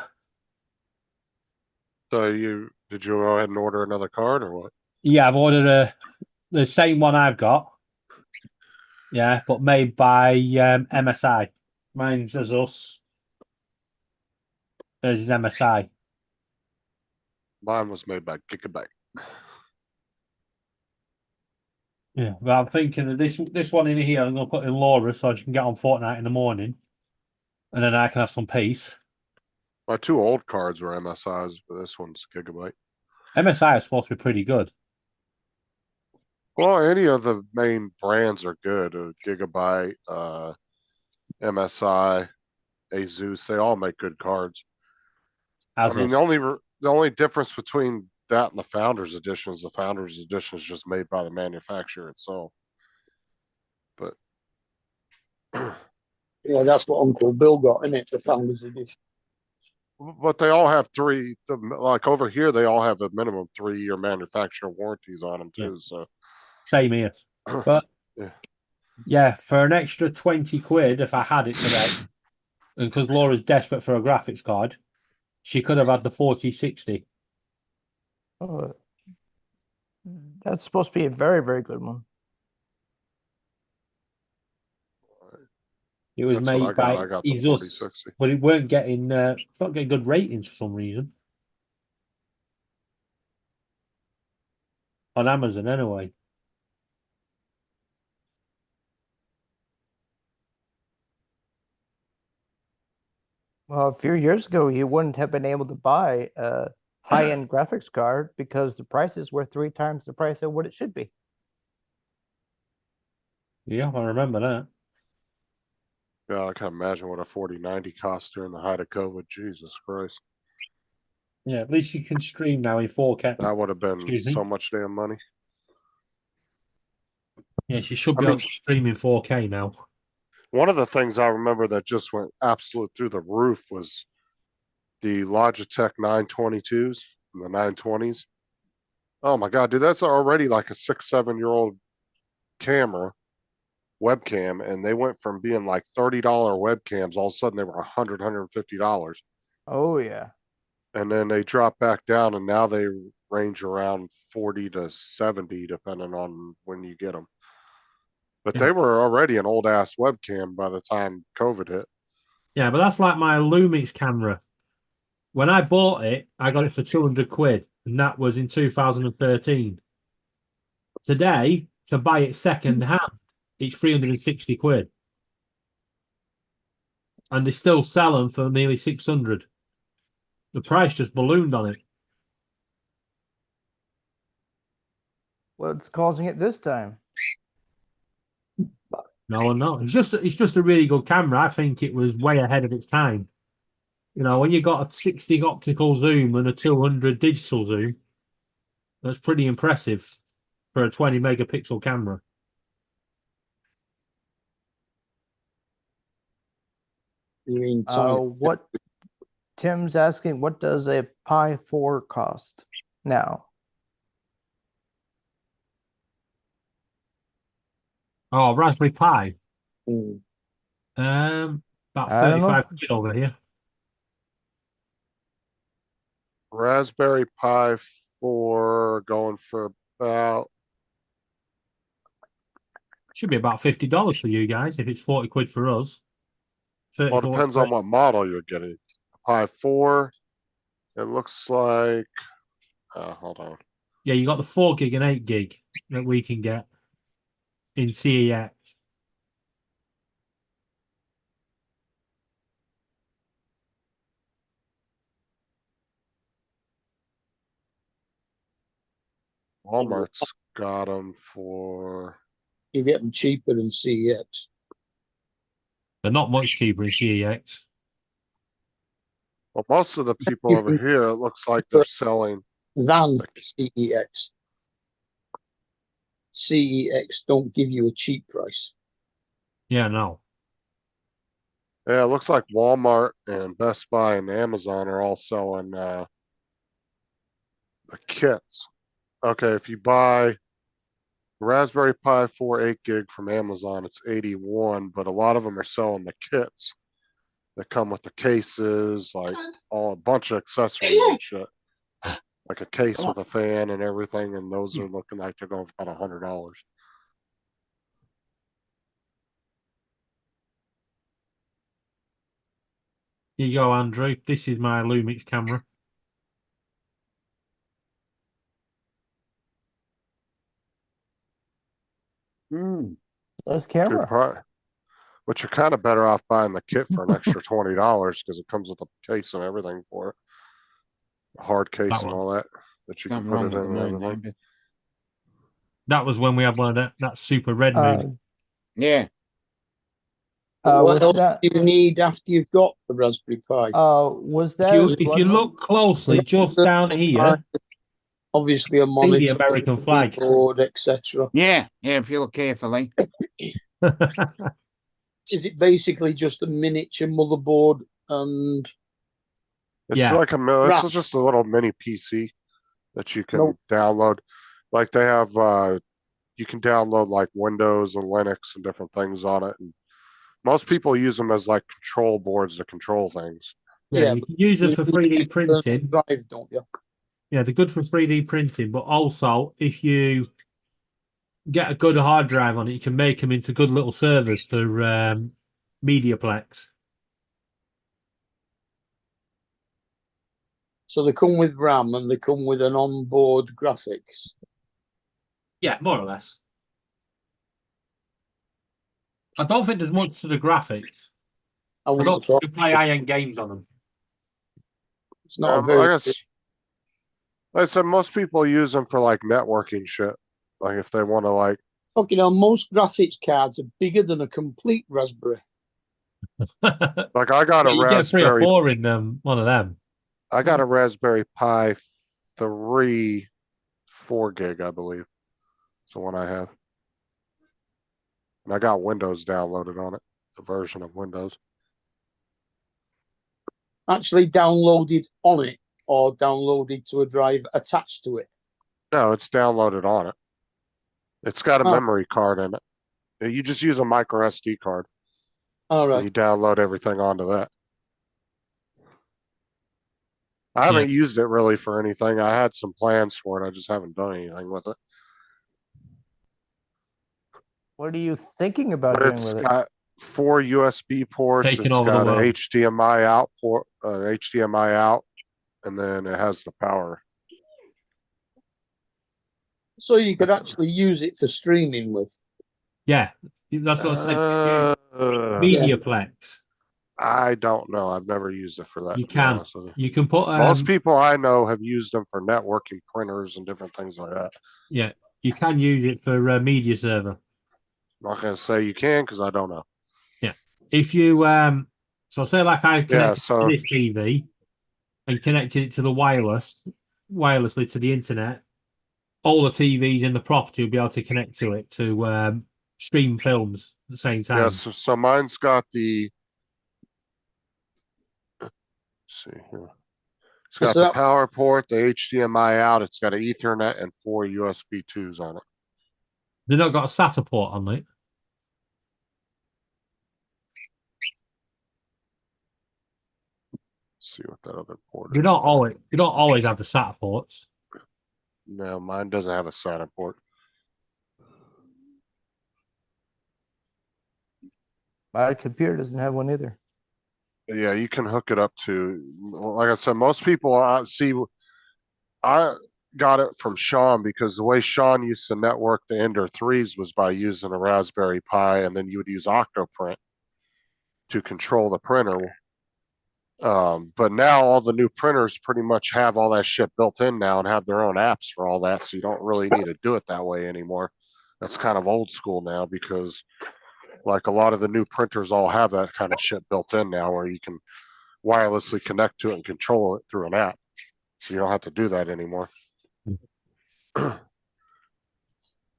S5: So did you go ahead and order another card or what?
S8: Yeah, I've ordered the same one I've got. Yeah, but made by MSI. Mine's Asus. This is MSI.
S5: Mine was made by Gigabyte.
S8: Yeah, but I'm thinking of this one in here. I'm gonna put in Laura so she can get on Fortnite in the morning, and then I can have some peace.
S5: My two old cards were MSIs, but this one's Gigabyte.
S8: MSI is supposed to be pretty good.
S5: Well, any of the main brands are good. Gigabyte, MSI, Asus, they all make good cards. I mean, the only difference between that and the Founders Edition is the Founders Edition is just made by the manufacturer itself. But
S3: Yeah, that's what Uncle Bill got, isn't it? The Founders Edition.
S5: but they all have like over here, they all have a minimum 3-year manufacturer warranties on them too. So
S8: Same here. But
S5: Yeah.
S8: yeah, for an extra 20 quid, if I had it today, and because Laura's desperate for a graphics card, she could have had the 4060.
S11: Oh, that's supposed to be a very, very good one.
S8: It was
S5: That's what I
S8: made
S5: got.
S8: by
S5: I got the
S8: Asus,
S5: 4060.
S8: but it weren't getting not getting good ratings for some reason. On Amazon anyway.
S11: Well, a few years ago, you wouldn't have been able to buy a high-end graphics card because the prices were 3 times the price of what it should be.
S8: Yeah, I remember that.
S5: Yeah, I can't imagine what a 4090 cost during the height of COVID. Jesus Christ.
S8: Yeah, at least you can stream now in 4K.
S5: That would have been
S8: Excuse me.
S5: so much damn money.
S8: Yes, you should be
S5: I
S8: able
S5: mean-
S8: to stream in 4K now.
S5: One of the things I remember that just went absolute through the roof was the Logitech 922s and the 920s. Oh my God, dude, that's already like a 6-7-year-old camera, webcam, and they went from being like $30 webcams, all of a sudden they were $100, $150.
S11: Oh, yeah.
S5: And then they dropped back down and now they range around 40 to 70, depending on when you get them. But they were already an old ass webcam by the time COVID hit.
S8: Yeah, but that's like my Lumix camera. When I bought it, I got it for 200 quid, and that was in 2013. Today, to buy it second hand, it's 360 quid. And they still sell them for nearly 600. The price just ballooned on it.
S11: What's causing it this time?
S8: No. It's just a really good camera. I think it was way ahead of its time. You know, when you got a 60 optical zoom and a 200 digital zoom, that's pretty impressive for a 20 megapixel camera.
S3: You mean Tommy?
S11: What Tim's asking, what does a Pi 4 cost now?
S8: Oh, Raspberry Pi.
S3: Mm.
S8: About
S11: I don't know.
S8: 35 quid over here.
S5: Raspberry Pi 4 going for about,
S8: Should be about $50 for you guys if it's 40 quid for us. 30,
S5: well, it
S8: 40
S5: depends
S8: quid.
S5: on what model you're getting. Pi 4, it looks like, hold on.
S8: Yeah, you got the 4 gig and 8 gig that we can get in CEX.
S5: Walmart's got them for,
S3: You get them cheaper than CEX.
S8: They're not much cheaper in CEX.
S5: well, most of the people
S3: You
S5: over
S3: can-
S5: here, it looks like they're selling,
S3: Than CEX. CEX don't give you a cheap price.
S8: Yeah, no.
S5: yeah, it looks like Walmart and Best Buy and Amazon are all selling, the kits. Okay, if you buy Raspberry Pi 4 8 gig from Amazon, it's 81, but a lot of them are selling the kits that come with the cases, like a bunch of accessories and shit. Like a case with a fan and everything, and those are looking like they're going for about $100.
S8: Here you go, Andrew. This is my Lumix camera.
S11: Nice
S5: Good
S11: camera.
S5: pri- But you're kind of better off buying the kit for an extra $20 because it comes with a case and everything for it. A hard case
S8: That
S5: and
S8: one.
S5: all that you can
S2: Something
S5: put
S2: wrong
S5: it
S2: with
S5: in
S2: the
S5: and
S2: moon,
S5: everything.
S2: maybe.
S8: That was when we had one of that super red
S11: Uh,
S8: moon.
S2: Yeah.
S3: But what
S11: was
S3: else
S11: that?
S3: do you need after you've got the Raspberry Pi?
S11: Was that?
S8: If you look closely, just down here,
S3: Obviously a
S8: see the
S3: monitor,
S8: American flag.
S3: keyboard, etc.
S2: Yeah. Yeah. If you look carefully.
S3: Is it basically just a miniature motherboard and
S5: It's
S8: Yeah.
S5: like
S3: Right.
S5: it's just a little mini PC that you can
S3: Nope.
S5: download. Like they have, you can download like Windows and Linux and different things on it. And most people use them as like control boards to control things.
S8: Yeah, you can use them
S3: you
S8: for
S3: need
S8: 3D
S3: an external
S8: printing.
S3: drive, don't you?
S8: Yeah, they're good for 3D printing, but also if you get a good hard drive on it, you can make them into good little servers for Mediaplex.
S3: So they come with RAM and they come with an onboard graphics.
S8: Yeah, more or less. I don't think there's much to the graphics.
S3: I
S8: I
S3: wouldn't
S8: don't
S3: have thought
S8: think you play high-end games on them.
S3: it's not a
S5: I
S3: very
S5: guess, like I said, most people use them for like networking shit. Like if they want to like,
S3: most graphics cards are bigger than a complete Raspberry.
S5: like I got a
S8: You get 3 or
S5: Raspberry,
S8: 4 in one of them.
S5: I got a Raspberry Pi 3 4 gig, I believe. It's the one I have. And I got Windows downloaded on it, a version of Windows.
S3: Actually downloaded on it or downloaded to a drive attached to it.
S5: No, it's downloaded on it. It's got a
S3: Oh.
S5: memory card in it. You just use a micro SD card.
S3: All
S5: And
S3: right.
S5: you download everything onto that. I haven't used it really for anything. I had some plans for it. I just haven't done anything with it.
S11: What are you thinking about
S5: But
S11: doing
S5: it's
S11: with it?
S5: got 4 USB ports.
S8: Taking
S5: It's
S8: over the
S5: got an
S8: world.
S5: HDMI out port, HDMI out, and then it has the power.
S3: So you could actually use it for streaming with.
S8: Yeah, that's what I said.
S5: Yeah.
S8: Mediaplex.
S5: I don't know. I've never used it for that.
S8: You
S5: to be
S8: can.
S5: honest with you.
S8: You can put
S5: Most people I know have used them for networking printers and different things like that.
S8: Yeah, you can use it for media server.
S5: I'm not going to say you can because I don't know.
S8: Yeah, if you So say like I connected
S5: so-
S8: to this TV and connected it to the wirelessly to the internet. All the TVs in the property will be able to connect to it to stream films at the same time.
S5: Yeah, so mine's got the. Let's see here. It's got
S3: What's
S5: the
S3: that?
S5: power port, the HDMI out. It's got an Ethernet and 4 USB 2s on it.
S8: They've not got a SATA port on it.
S5: Let's see what that other port
S8: You
S5: is.
S8: don't always have the SATA ports.
S5: No, mine doesn't have a SATA port.
S11: My computer doesn't have one either.
S5: Yeah, you can hook it up to, like I said, most people I see. I got it from Sean because the way Sean used to network the Ender 3s was by using a Raspberry Pi, and then you would use Octoprint to control the printer. But now all the new printers pretty much have all that shit built in now and have their own apps for all that, so you don't really need to do it that way anymore. That's kind of old school now because like a lot of the new printers all have that kind of shit built in now where you can wirelessly connect to it and control it through an app. So you don't have to do that anymore.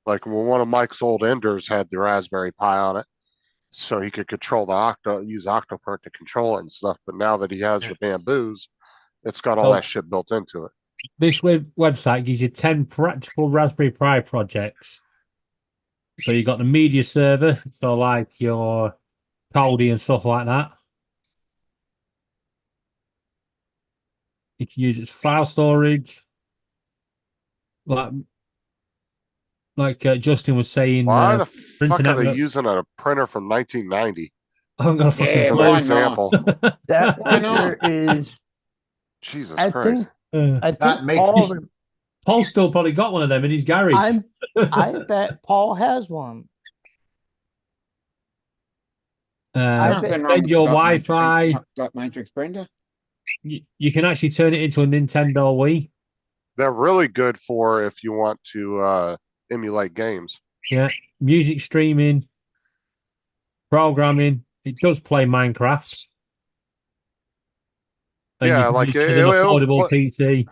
S5: Like one of Mike's old Enders had the Raspberry Pi on it, so he could control use Octoprint to control it and stuff. But now that he has the Bamboos, it's got all that shit built into it.
S8: This website gives you 10 practical Raspberry Pi projects. So you got the media server, so like your Kodi and stuff like that. You can use its file storage. Like Justin was saying.
S5: Why the fuck are
S8: internet
S5: they
S8: work-
S5: using a printer from 1990?
S8: I'm gonna fucking
S2: Yeah,
S5: As an
S2: why
S5: example.
S11: That
S2: Why not?
S11: picture is.
S5: Jesus
S11: I
S5: Christ.
S11: think. I
S4: Not
S11: think
S4: makes-
S11: Paul,
S8: Paul's still probably got one of them in his garage.
S11: I bet Paul has one.
S2: Nothing wrong
S8: Send
S2: with
S8: your
S2: dot matrix-
S8: Wi-Fi.
S2: dot matrix printer.
S8: You can actually turn it into a Nintendo Wii.
S5: They're really good for if you want to emulate games.
S8: Yeah, music streaming, programming. It does play Minecraft. And you
S5: Yeah,
S8: can
S5: like
S8: use it with an
S5: it'll
S8: affordable PC.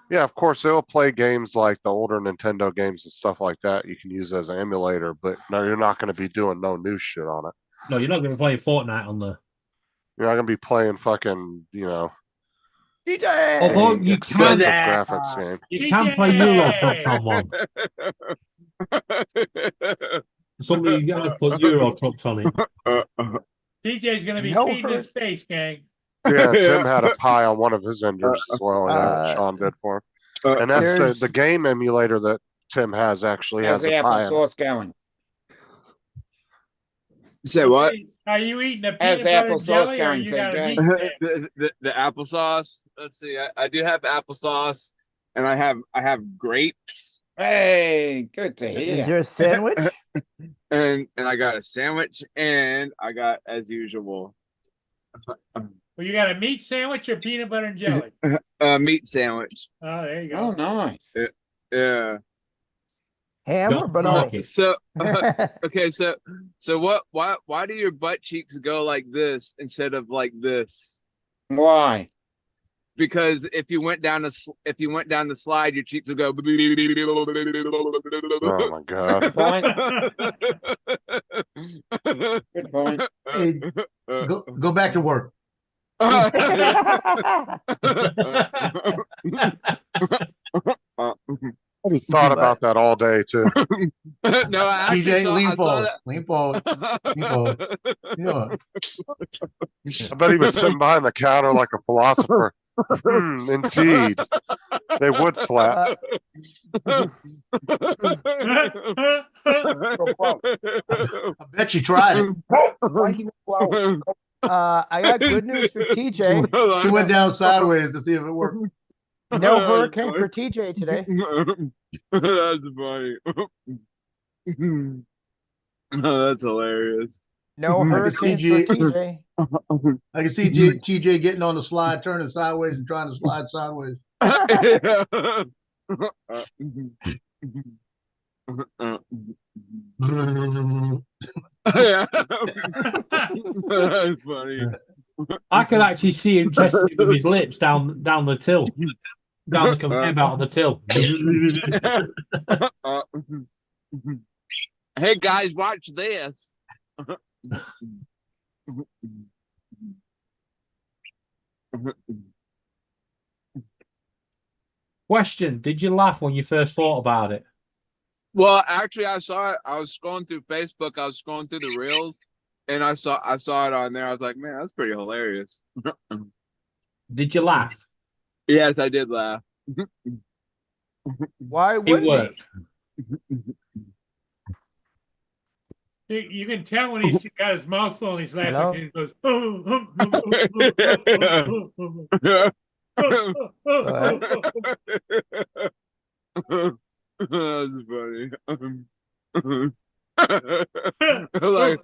S5: Yeah, of course, they'll play games like the older Nintendo games and stuff like that. You can use as an emulator, but no, you're not going to be doing no new shit on it.
S8: No, you're not going to play Fortnite on there.
S5: You're not going to be playing fucking, you know,
S11: DJ.
S8: Although you
S5: expensive
S8: can,
S5: graphics game.
S8: you can play Euro Trucks on one. Somebody guys put Euro Trucks on it.
S1: DJ's gonna be
S11: No
S1: feeding his
S11: hurt.
S1: face, gang.
S5: Yeah, Tim had a Pi on one of his Enders as well. Yeah, that Sean did for him. And that's
S11: There's-
S5: the game emulator that Tim has actually
S2: How's
S5: has
S2: the
S5: a
S2: apple
S5: Pi in it.
S2: sauce going?
S14: Say what?
S1: Are you eating a peanut
S2: How's the
S1: butter
S2: applesauce
S1: jelly or
S2: going,
S1: you got a
S2: TJ?
S1: meat stick?
S14: The applesauce. Let's see. I do have applesauce, and I have grapes,
S2: Hey, good to
S11: Is
S2: hear.
S11: there a sandwich?
S14: and I got a sandwich, and I got, as usual,
S1: Well, you got a meat sandwich or peanut butter and jelly?
S14: a meat sandwich.
S1: Oh, there you
S2: Oh,
S1: go.
S2: nice.
S14: Yeah.
S11: Ham or
S8: Don't
S11: banana?
S8: knock
S14: So okay, so what? Why do your butt cheeks go like this instead of like this?
S2: Why?
S14: Because if you went down the slide, your cheeks would go.
S5: Oh my god.
S2: Good point.
S4: Hey, go back to work.
S5: He thought about that all day too.
S14: No, I actually
S4: TJ,
S14: saw-
S4: lean
S14: I saw
S4: forward.
S14: that.
S4: Lean forward. Lean forward. Yeah.
S5: I bet he was sitting behind the counter like a philosopher. Indeed. They would flap.
S4: I bet you tried it.
S11: I got good news for TJ.
S4: He went down sideways to see if it worked.
S11: No hurricane for TJ today.
S14: That's funny. No, that's hilarious.
S11: No
S4: I can see
S11: hurricane for TJ.
S4: I can see TJ getting on the slide, turning sideways and trying to slide sideways.
S14: Yeah. That's funny.
S8: I could actually see him testing it with his lips down the till, down the conveyor belt of the till.
S14: Hey guys, watch this.
S8: Question: did you laugh when you first thought about it?
S14: Well, actually, I saw it. I was scrolling through Facebook. I was scrolling through the reels, and I saw it on there. I was like, man, that's pretty hilarious.
S8: Did you laugh?
S14: Yes, I did laugh.
S11: Why
S8: It
S11: wouldn't he?
S8: worked.
S1: You can tell when he's got his mouth full and he's laughing.
S11: Hello?
S1: And he goes,
S14: That's funny. Like,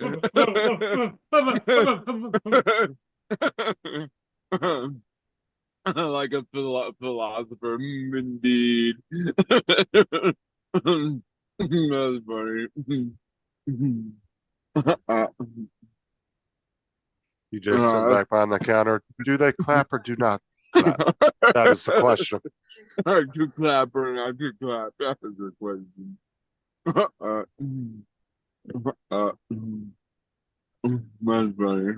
S14: like a philosopher, indeed. That's funny.
S5: You just sit back behind the counter. Do they clap or do not clap? That is the question.
S14: To clap or not to clap? That is the question. That's funny.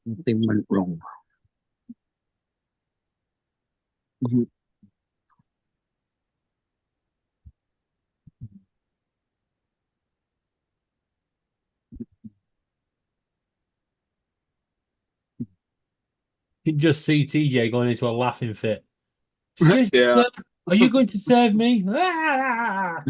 S3: Something went wrong.
S8: You can just see TJ going into a laughing fit. Excuse me,
S14: Yeah.
S8: sir. Are you going to serve me? Ah!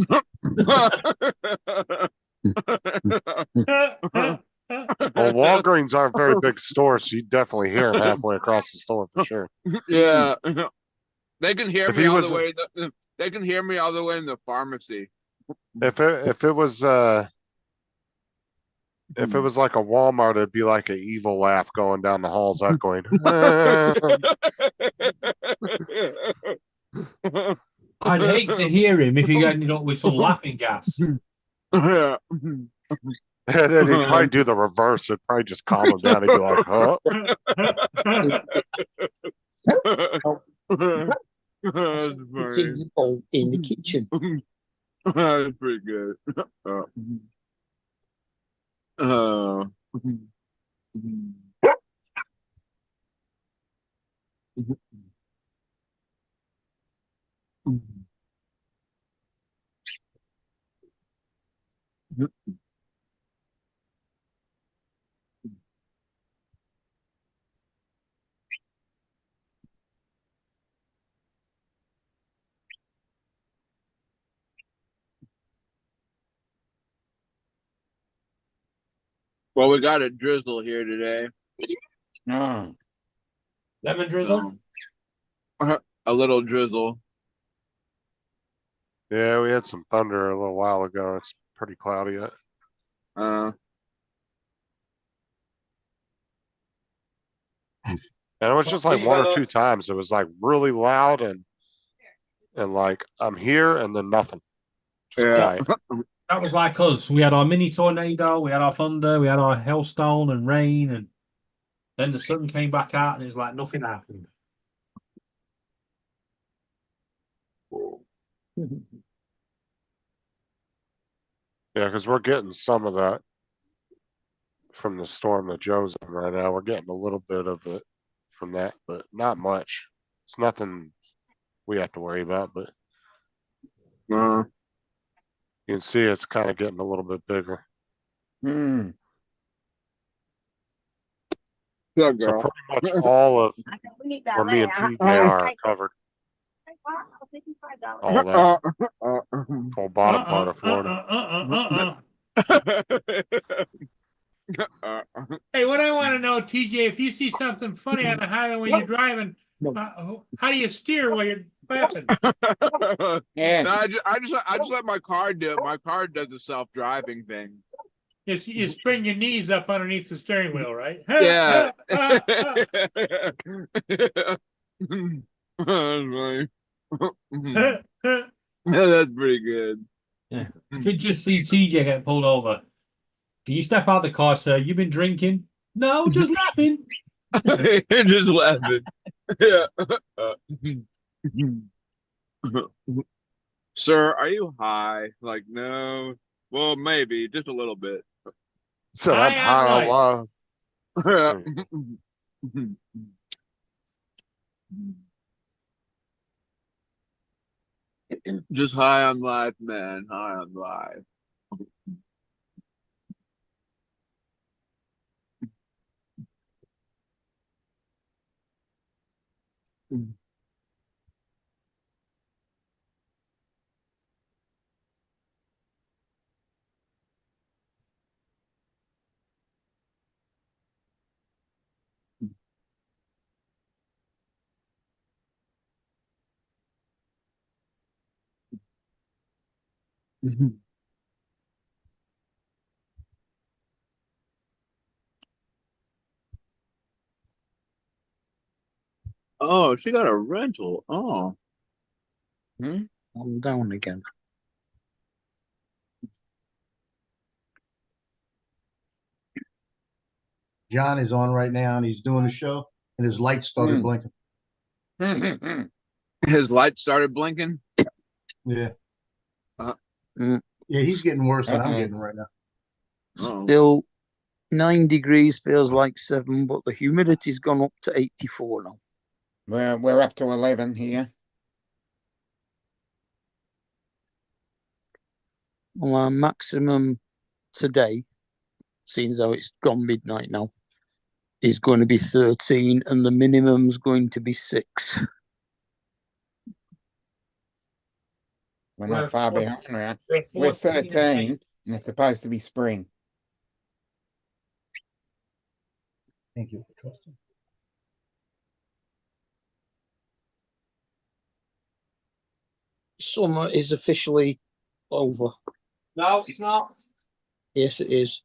S5: Well, Walgreens aren't very big stores, so you definitely hear him halfway across the store for sure.
S14: Yeah. They can hear
S5: If
S14: me
S5: he
S14: all
S5: was-
S14: the way. They can hear me all the way in the pharmacy.
S5: If it was like a Walmart, it'd be like an evil laugh going down the halls, echoing.
S8: I'd hate to hear him if he ended up with some laughing gas.
S14: Yeah.
S5: And then he'd probably do the reverse. It'd probably just calm him down. He'd be like, huh?
S14: That's
S3: It's
S14: funny.
S3: in the bowl in the kitchen.
S14: That's pretty good. Well, we got a drizzle here today.
S2: Oh,
S8: Lemon drizzle?
S14: A little drizzle.
S5: Yeah, we had some thunder a little while ago. It's pretty cloudy yet. And it was just like one or two times. It was like really loud and like I'm here and then nothing. Just
S14: Yeah.
S5: quiet.
S8: That was like us. We had our mini tornado, we had our thunder, we had our hailstone and rain, and then the sun came back out and it was like nothing happened.
S5: Yeah, because we're getting some of that from the storm that Joe's in right now. We're getting a little bit of it from that, but not much. It's nothing we have to worry about, but you can see it's kind of getting a little bit bigger.
S2: hmm.
S14: Yeah,
S5: So
S14: girl.
S5: pretty much all of where me and PJ are covered. All that whole bottom part of Florida.
S1: Hey, what I want to know, TJ, if you see something funny on the highway when you're driving, how do you steer while you're laughing?
S2: Yeah.
S14: No, I just let my car do it. My car does the self-driving thing.
S1: You spring your knees up underneath the steering wheel, right?
S14: Yeah. That's funny. That's pretty good.
S8: Yeah. could just see TJ get pulled over. Can you step out the car, sir? You've been drinking? No, just laughing.
S14: You're just laughing. Yeah. Sir, are you high? Like, no. Well, maybe just a little bit.
S5: Said I'm
S8: am
S5: high on
S8: right.
S5: life.
S14: Just high on life, man. High on life. Oh, she got a rental. Oh.
S3: I'm down again.
S4: John is on right now and he's doing the show and his lights started blinking.
S14: His light started blinking?
S4: Yeah.
S3: Mm.
S4: Yeah, he's getting worse than I'm getting right now.
S3: Still 9 degrees, feels like 7, but the humidity's gone up to 84 now.
S2: We're up to 11 here.
S3: Well, our maximum today, seeing as how it's gone midnight now, is going to be 13, and the minimum's going to be 6.
S2: We're not far behind, right? We're 13, and it's supposed to be spring.
S4: Thank you for trusting.
S3: Summer is officially over.
S8: No, it's not.
S3: Yes, it is.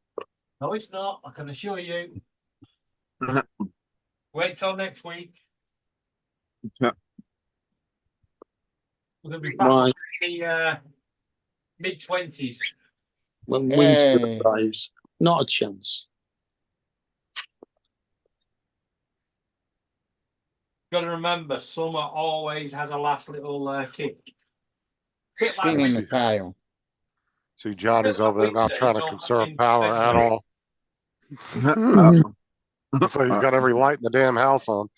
S8: No, it's not. I can assure you. Wait till next week. We're going to be back
S3: Right.
S8: in the mid-20s.
S3: When winter arrives, not a chance.
S8: Got to remember, summer always has a last little kick. Bit
S2: Sting
S8: like
S2: in the tail.
S5: See, Johnny's over there not trying to conserve power at all. So he's got every light in the damn house on.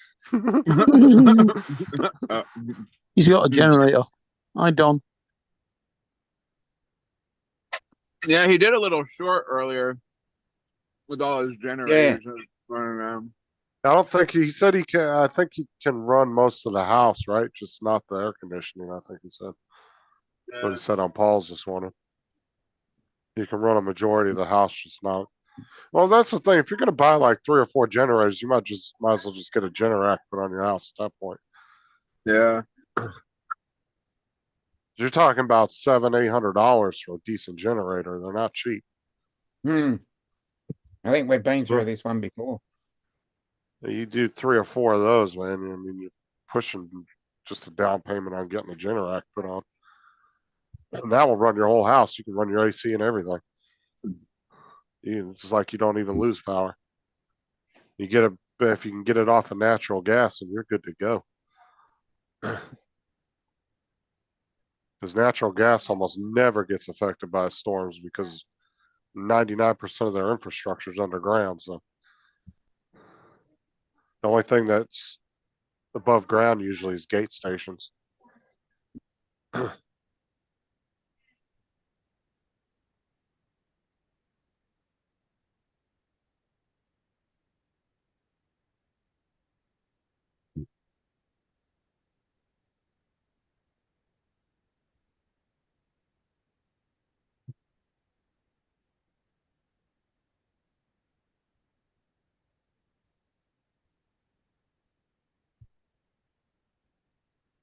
S3: He's got a generator. Hi, Don.
S14: Yeah, he did a little short earlier with all his generators running around.
S5: I don't think he said he can. I think he can run most of the house, right? Just not the air conditioning. I think he said. What he said on Paul's this morning. You can run a majority of the house, just not. Well, that's the thing. If you're going to buy like 3 or 4 generators, you might as well just get a Generac put on your house at that point.
S14: Yeah.
S5: You're talking about $700-800 for a decent generator. They're not cheap.
S2: I think we've been through this one before.
S5: You do 3 or 4 of those, man. I mean, you're pushing just a down payment on getting a Generac put on. And that will run your whole house. You can run your AC and everything. It's like you don't even lose power. You get if you can get it off of natural gas, and you're good to go. Because natural gas almost never gets affected by storms because 99% of their infrastructure is underground. So the only thing that's above ground usually is gate stations.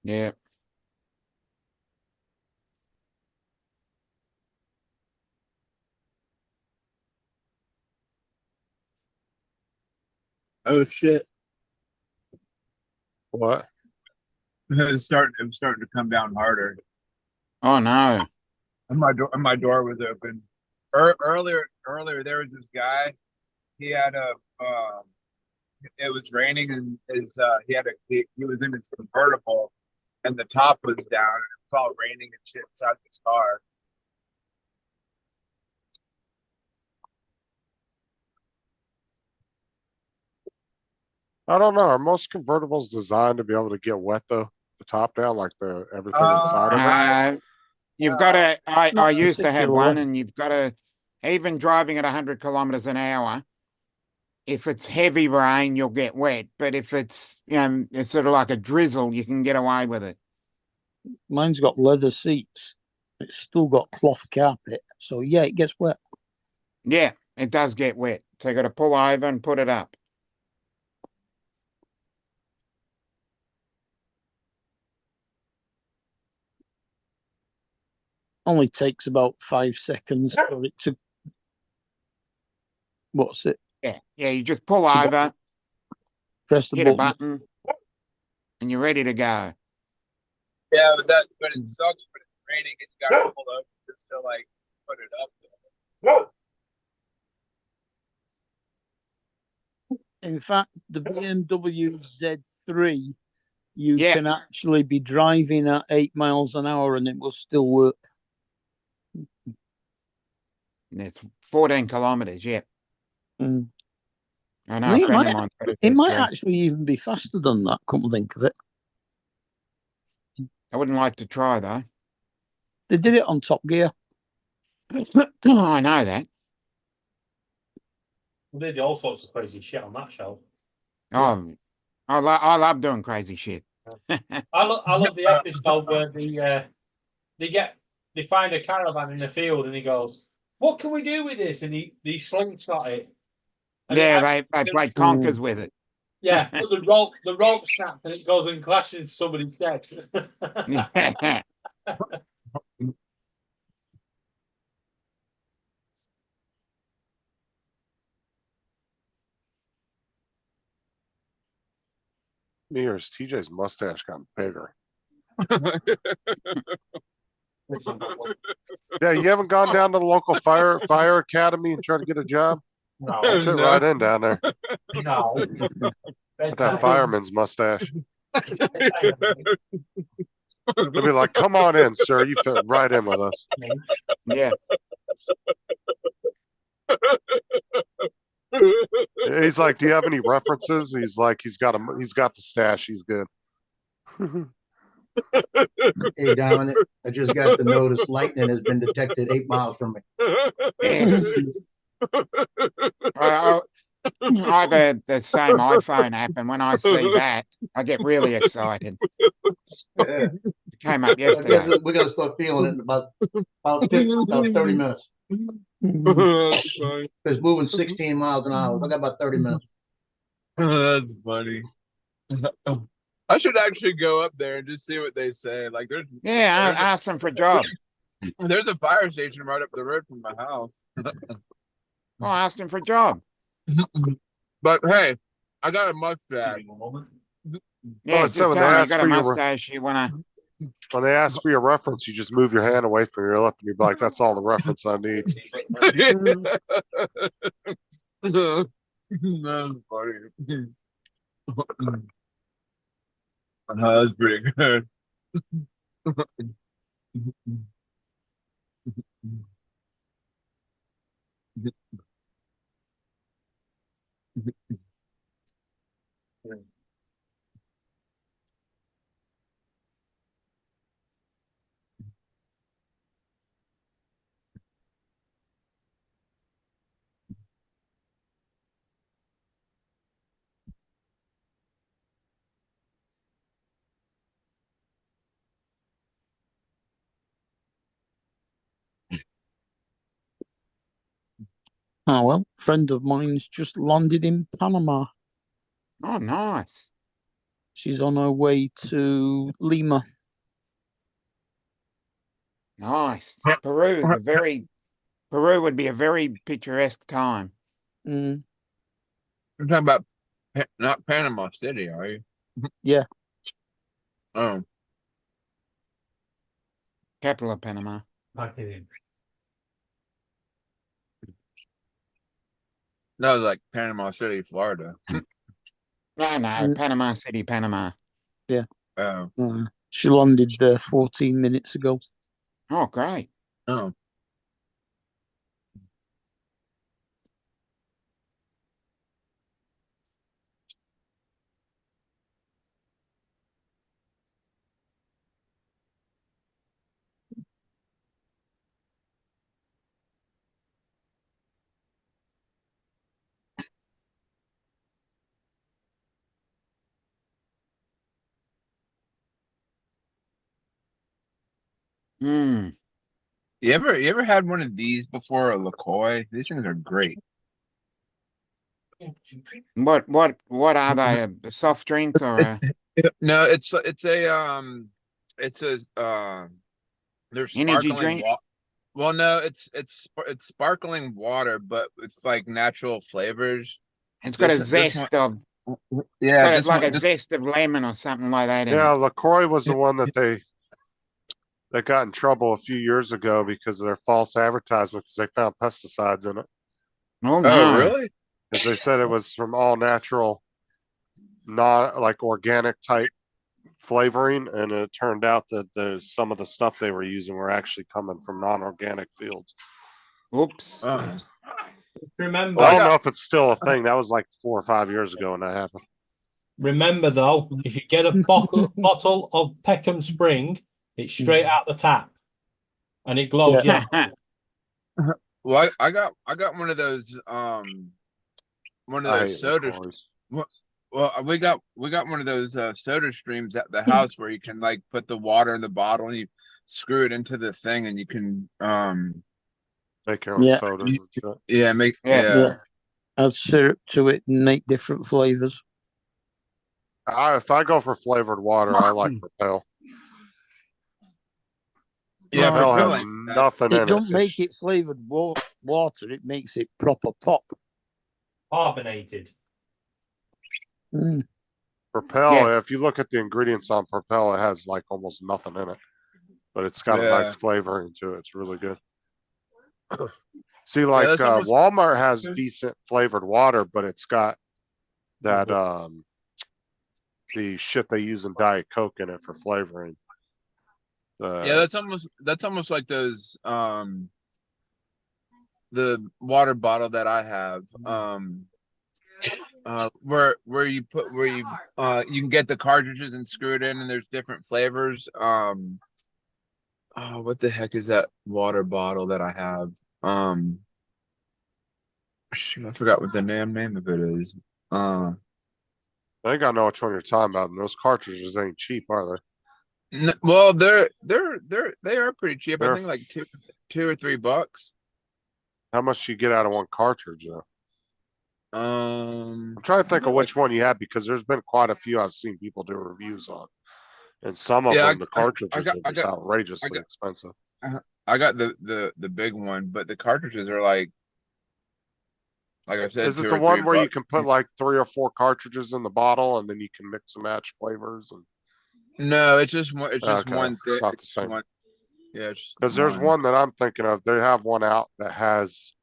S2: Yeah.
S14: Oh shit!
S5: What?
S14: It was starting to come down harder.
S2: Oh no.
S14: And my door was open. Earlier, there was this guy. He had it was raining and he was in his convertible and the top was down and it was all raining and shit inside his car.
S5: I don't know. Are most convertibles designed to be able to get wet though? The top down, like the everything inside of it?
S2: You've got to, I
S3: Not
S2: used to have one,
S3: particularly.
S2: and you've got to, even driving at 100 kilometers an hour, if it's heavy rain, you'll get wet. But if it's, it's sort of like a drizzle, you can get away with it.
S3: Mine's got leather seats. It's still got cloth carpet. So yeah, it gets wet.
S2: Yeah, it does get wet. So you got to pull over and put it up.
S3: Only takes about 5 seconds for it to. What's it?
S2: Yeah, you just pull over,
S3: Press the
S2: hit a
S3: button.
S2: button, and you're ready to go.
S14: Yeah, but it sucks when it's raining. It's got to pull over just to like put it up.
S3: In fact, the BMW Z3, you can actually be driving at 8 miles an hour and it will still work.
S2: And it's 14 kilometers, yeah.
S3: Mm.
S2: I know a friend of mine.
S3: It might actually even be faster than that, come to think of it.
S2: I wouldn't like to try, though.
S3: They did it on Top Gear.
S2: I know that.
S8: They did all sorts of crazy shit on that show.
S2: Oh, I love doing crazy shit.
S8: I love the episode where they find a caravan in the field and he goes, "What can we do with this?" And he slingshot it. And
S2: they played conkers with it.
S8: Yeah, but the rope snapped and it goes and clashes into somebody's dead.
S5: Mears, TJ's mustache gotten bigger. Yeah, you haven't gone down to the local fire academy and tried to get a job?
S8: No,
S5: I fit right in down there.
S8: No.
S5: With that fireman's mustache. They'll be like, "Come on in, sir. You fit right in with us."
S2: Yeah.
S5: He's like, "Do you have any references?" He's like, he's got the stash. He's good.
S4: Hey, Dominic, I just got the notice lightning has been detected 8 miles from me.
S2: Yes. I have the same iPhone app, and when I see that, I get really excited.
S4: Yeah.
S2: It came up yesterday.
S4: We're gonna start feeling it in about 30 minutes. It's moving 16 miles an hour. I got about 30 minutes.
S14: That's funny. I should actually go up there and just see what they say. Like,
S2: I asked them for a job.
S14: There's a fire station right up the road from my house.
S2: Well, I asked him for a job.
S14: But hey, I got a mustache.
S2: Yeah, just tell him you got a mustache. You wanna.
S5: When they ask for your reference, you just move your hand away from your lip and you're like, "That's all the reference I need."
S14: That's funny. That's pretty good.
S3: Oh, well, a friend of mine's just landed in Panama.
S2: Oh, nice.
S3: She's on her way to Lima.
S2: Nice. Peru would be a very picturesque time.
S3: Mm.
S14: You're talking about not Panama City, are you?
S3: Yeah.
S14: Oh.
S2: Capital of Panama.
S8: Pack it in.
S14: That was like Panama City, Florida.
S2: No, Panama City, Panama.
S14: Oh,
S3: She landed there 14 minutes ago.
S2: Oh, great.
S14: oh.
S2: Mm.
S14: You ever had one of these before, a LaCroix? These things are great.
S2: What are they? A soft drink or a
S14: No, it's a there's
S2: energy
S14: sparkling
S2: drink?
S14: water. Well, no, it's sparkling water, but with like natural flavors.
S2: It's got a
S14: This
S2: zest of,
S14: yeah,
S2: it's got
S14: this
S2: like
S14: one,
S2: a zest of lemon or something like that in
S5: Yeah,
S2: it.
S5: LaCroix was the one that they got in trouble a few years ago because of their false advertisement because they found pesticides in it.
S2: Oh
S14: oh,
S2: my.
S14: really?
S5: Because they said it was from all natural, not like organic type flavoring, and it turned out that some of the stuff they were using were actually coming from non-organic fields.
S2: Oops.
S14: Oh.
S8: Remember,
S5: I don't know if it's still a thing. That was like 4 or 5 years ago when that happened.
S8: remember though, if you get a bottle of Peckham Spring, it's straight out the tap, and it glows
S3: Yeah.
S8: yellow.
S14: Well, I got one of those
S5: I hate
S14: soda.
S5: LaCroix.
S14: Well, we got one of those soda streams at the house where you can like put the water in the bottle and you screw it into the thing and you can
S5: Make your own
S3: Yeah.
S5: sodas and shit.
S14: yeah make
S2: Yeah.
S3: Yeah. Add syrup to it and make different flavors.
S5: If I go for flavored water, I like Propel.
S14: Yeah,
S3: No,
S5: Propel
S3: it
S5: has
S3: don't-
S5: nothing in
S3: It
S5: it.
S3: don't
S5: It's-
S3: make it flavored water. It makes it proper pop.
S8: Carbonated.
S3: Mm.
S5: Propel,
S2: Yeah.
S5: if you look at the ingredients on Propel, it has like almost nothing in it, but it's got a nice
S14: Yeah.
S5: flavoring to it. It's really good. See, like
S14: that's almost-
S5: Walmart has decent flavored water, but it's got that the shit they use in Diet Coke in it for flavoring.
S14: Yeah, that's almost like those the water bottle that I have where you can get the cartridges and screw it in and there's different flavors. Oh, what the heck is that water bottle that I have? Shoot, I forgot what the name of it is.
S5: I think I know which one you're talking about. And those cartridges ain't cheap, are they?
S14: Well, they are pretty cheap.
S5: They're
S14: I think like two or $3.
S5: How much do you get out of one cartridge though?
S14: I'm
S5: I'm trying to think of which one you have because there's been quite a few I've seen people do reviews on, and some of them the cartridges are just outrageously expensive.
S14: I got the big one, but the cartridges are like I said.
S5: Is it
S14: $2
S5: the
S14: or
S5: one where you
S14: $3.
S5: can put like 3 or 4 cartridges in the bottle and then you can mix and match flavors? And
S14: No, it's just one. It's just
S5: Okay,
S14: one
S5: it's
S14: thick.
S5: not the same.
S14: Yeah, it's
S5: because there's
S14: one.
S5: one that I'm thinking of. They have one out that has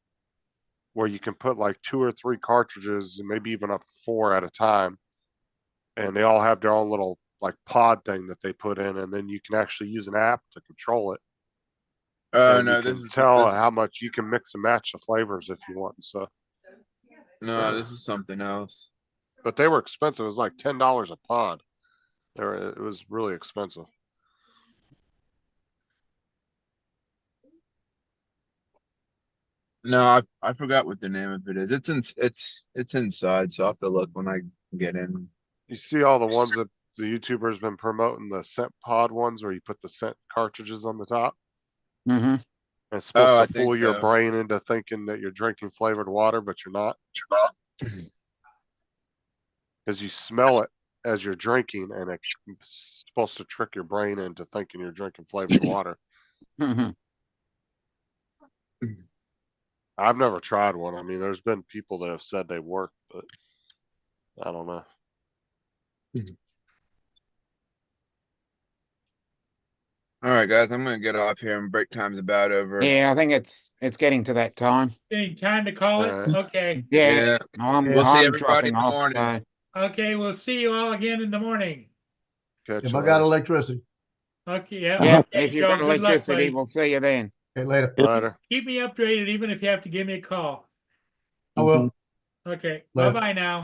S5: where you can put like 2 or 3 cartridges and maybe even up to 4 at a time, and they all have their own little like pod thing that they put in, and then you can actually use an app to control it.
S14: Oh
S5: and
S14: no,
S5: you
S14: this
S5: can
S14: is
S5: tell how much you can mix and match the flavors if you want and stuff.
S14: No, this is something else.
S5: But they were expensive. It was like $10 a pod. It was really expensive.
S14: No, I forgot what the name of it is. It's inside, so I'll have to look when I get in.
S5: You see all the ones that the YouTubers been promoting, the scent pod ones where you put the scent cartridges on the top.
S2: Mm-hmm.
S5: It's supposed
S14: I
S5: to
S14: think
S5: fool your
S14: so.
S5: brain into thinking that you're drinking flavored water, but you're not. Because you smell it as you're drinking, and it's supposed to trick your brain into thinking you're drinking flavored water. I've never tried one. I mean, there's been people that have said they work, but I don't know.
S14: All right, guys, I'm gonna get off here and break time's about over.
S2: Yeah, I think it's getting to that time.
S1: Any time to call it?
S5: Alright.
S1: Okay.
S2: Yeah,
S14: We'll see
S2: I'm
S14: everybody
S2: dropping
S14: in the
S2: off.
S14: morning.
S2: So
S1: Okay, we'll see you all again in the morning.
S5: Catch
S4: If
S5: you
S4: I got
S5: later.
S4: electricity.
S1: Okay, yeah.
S2: yeah,
S1: Okay,
S2: if you've
S1: Joe,
S2: got
S1: good luck,
S2: electricity,
S1: buddy.
S2: we'll see you then.
S4: Okay, later.
S5: Later.
S1: Keep me updated even if you have to give me a call.
S4: I will.
S1: Okay,
S4: Later.
S1: bye-bye now.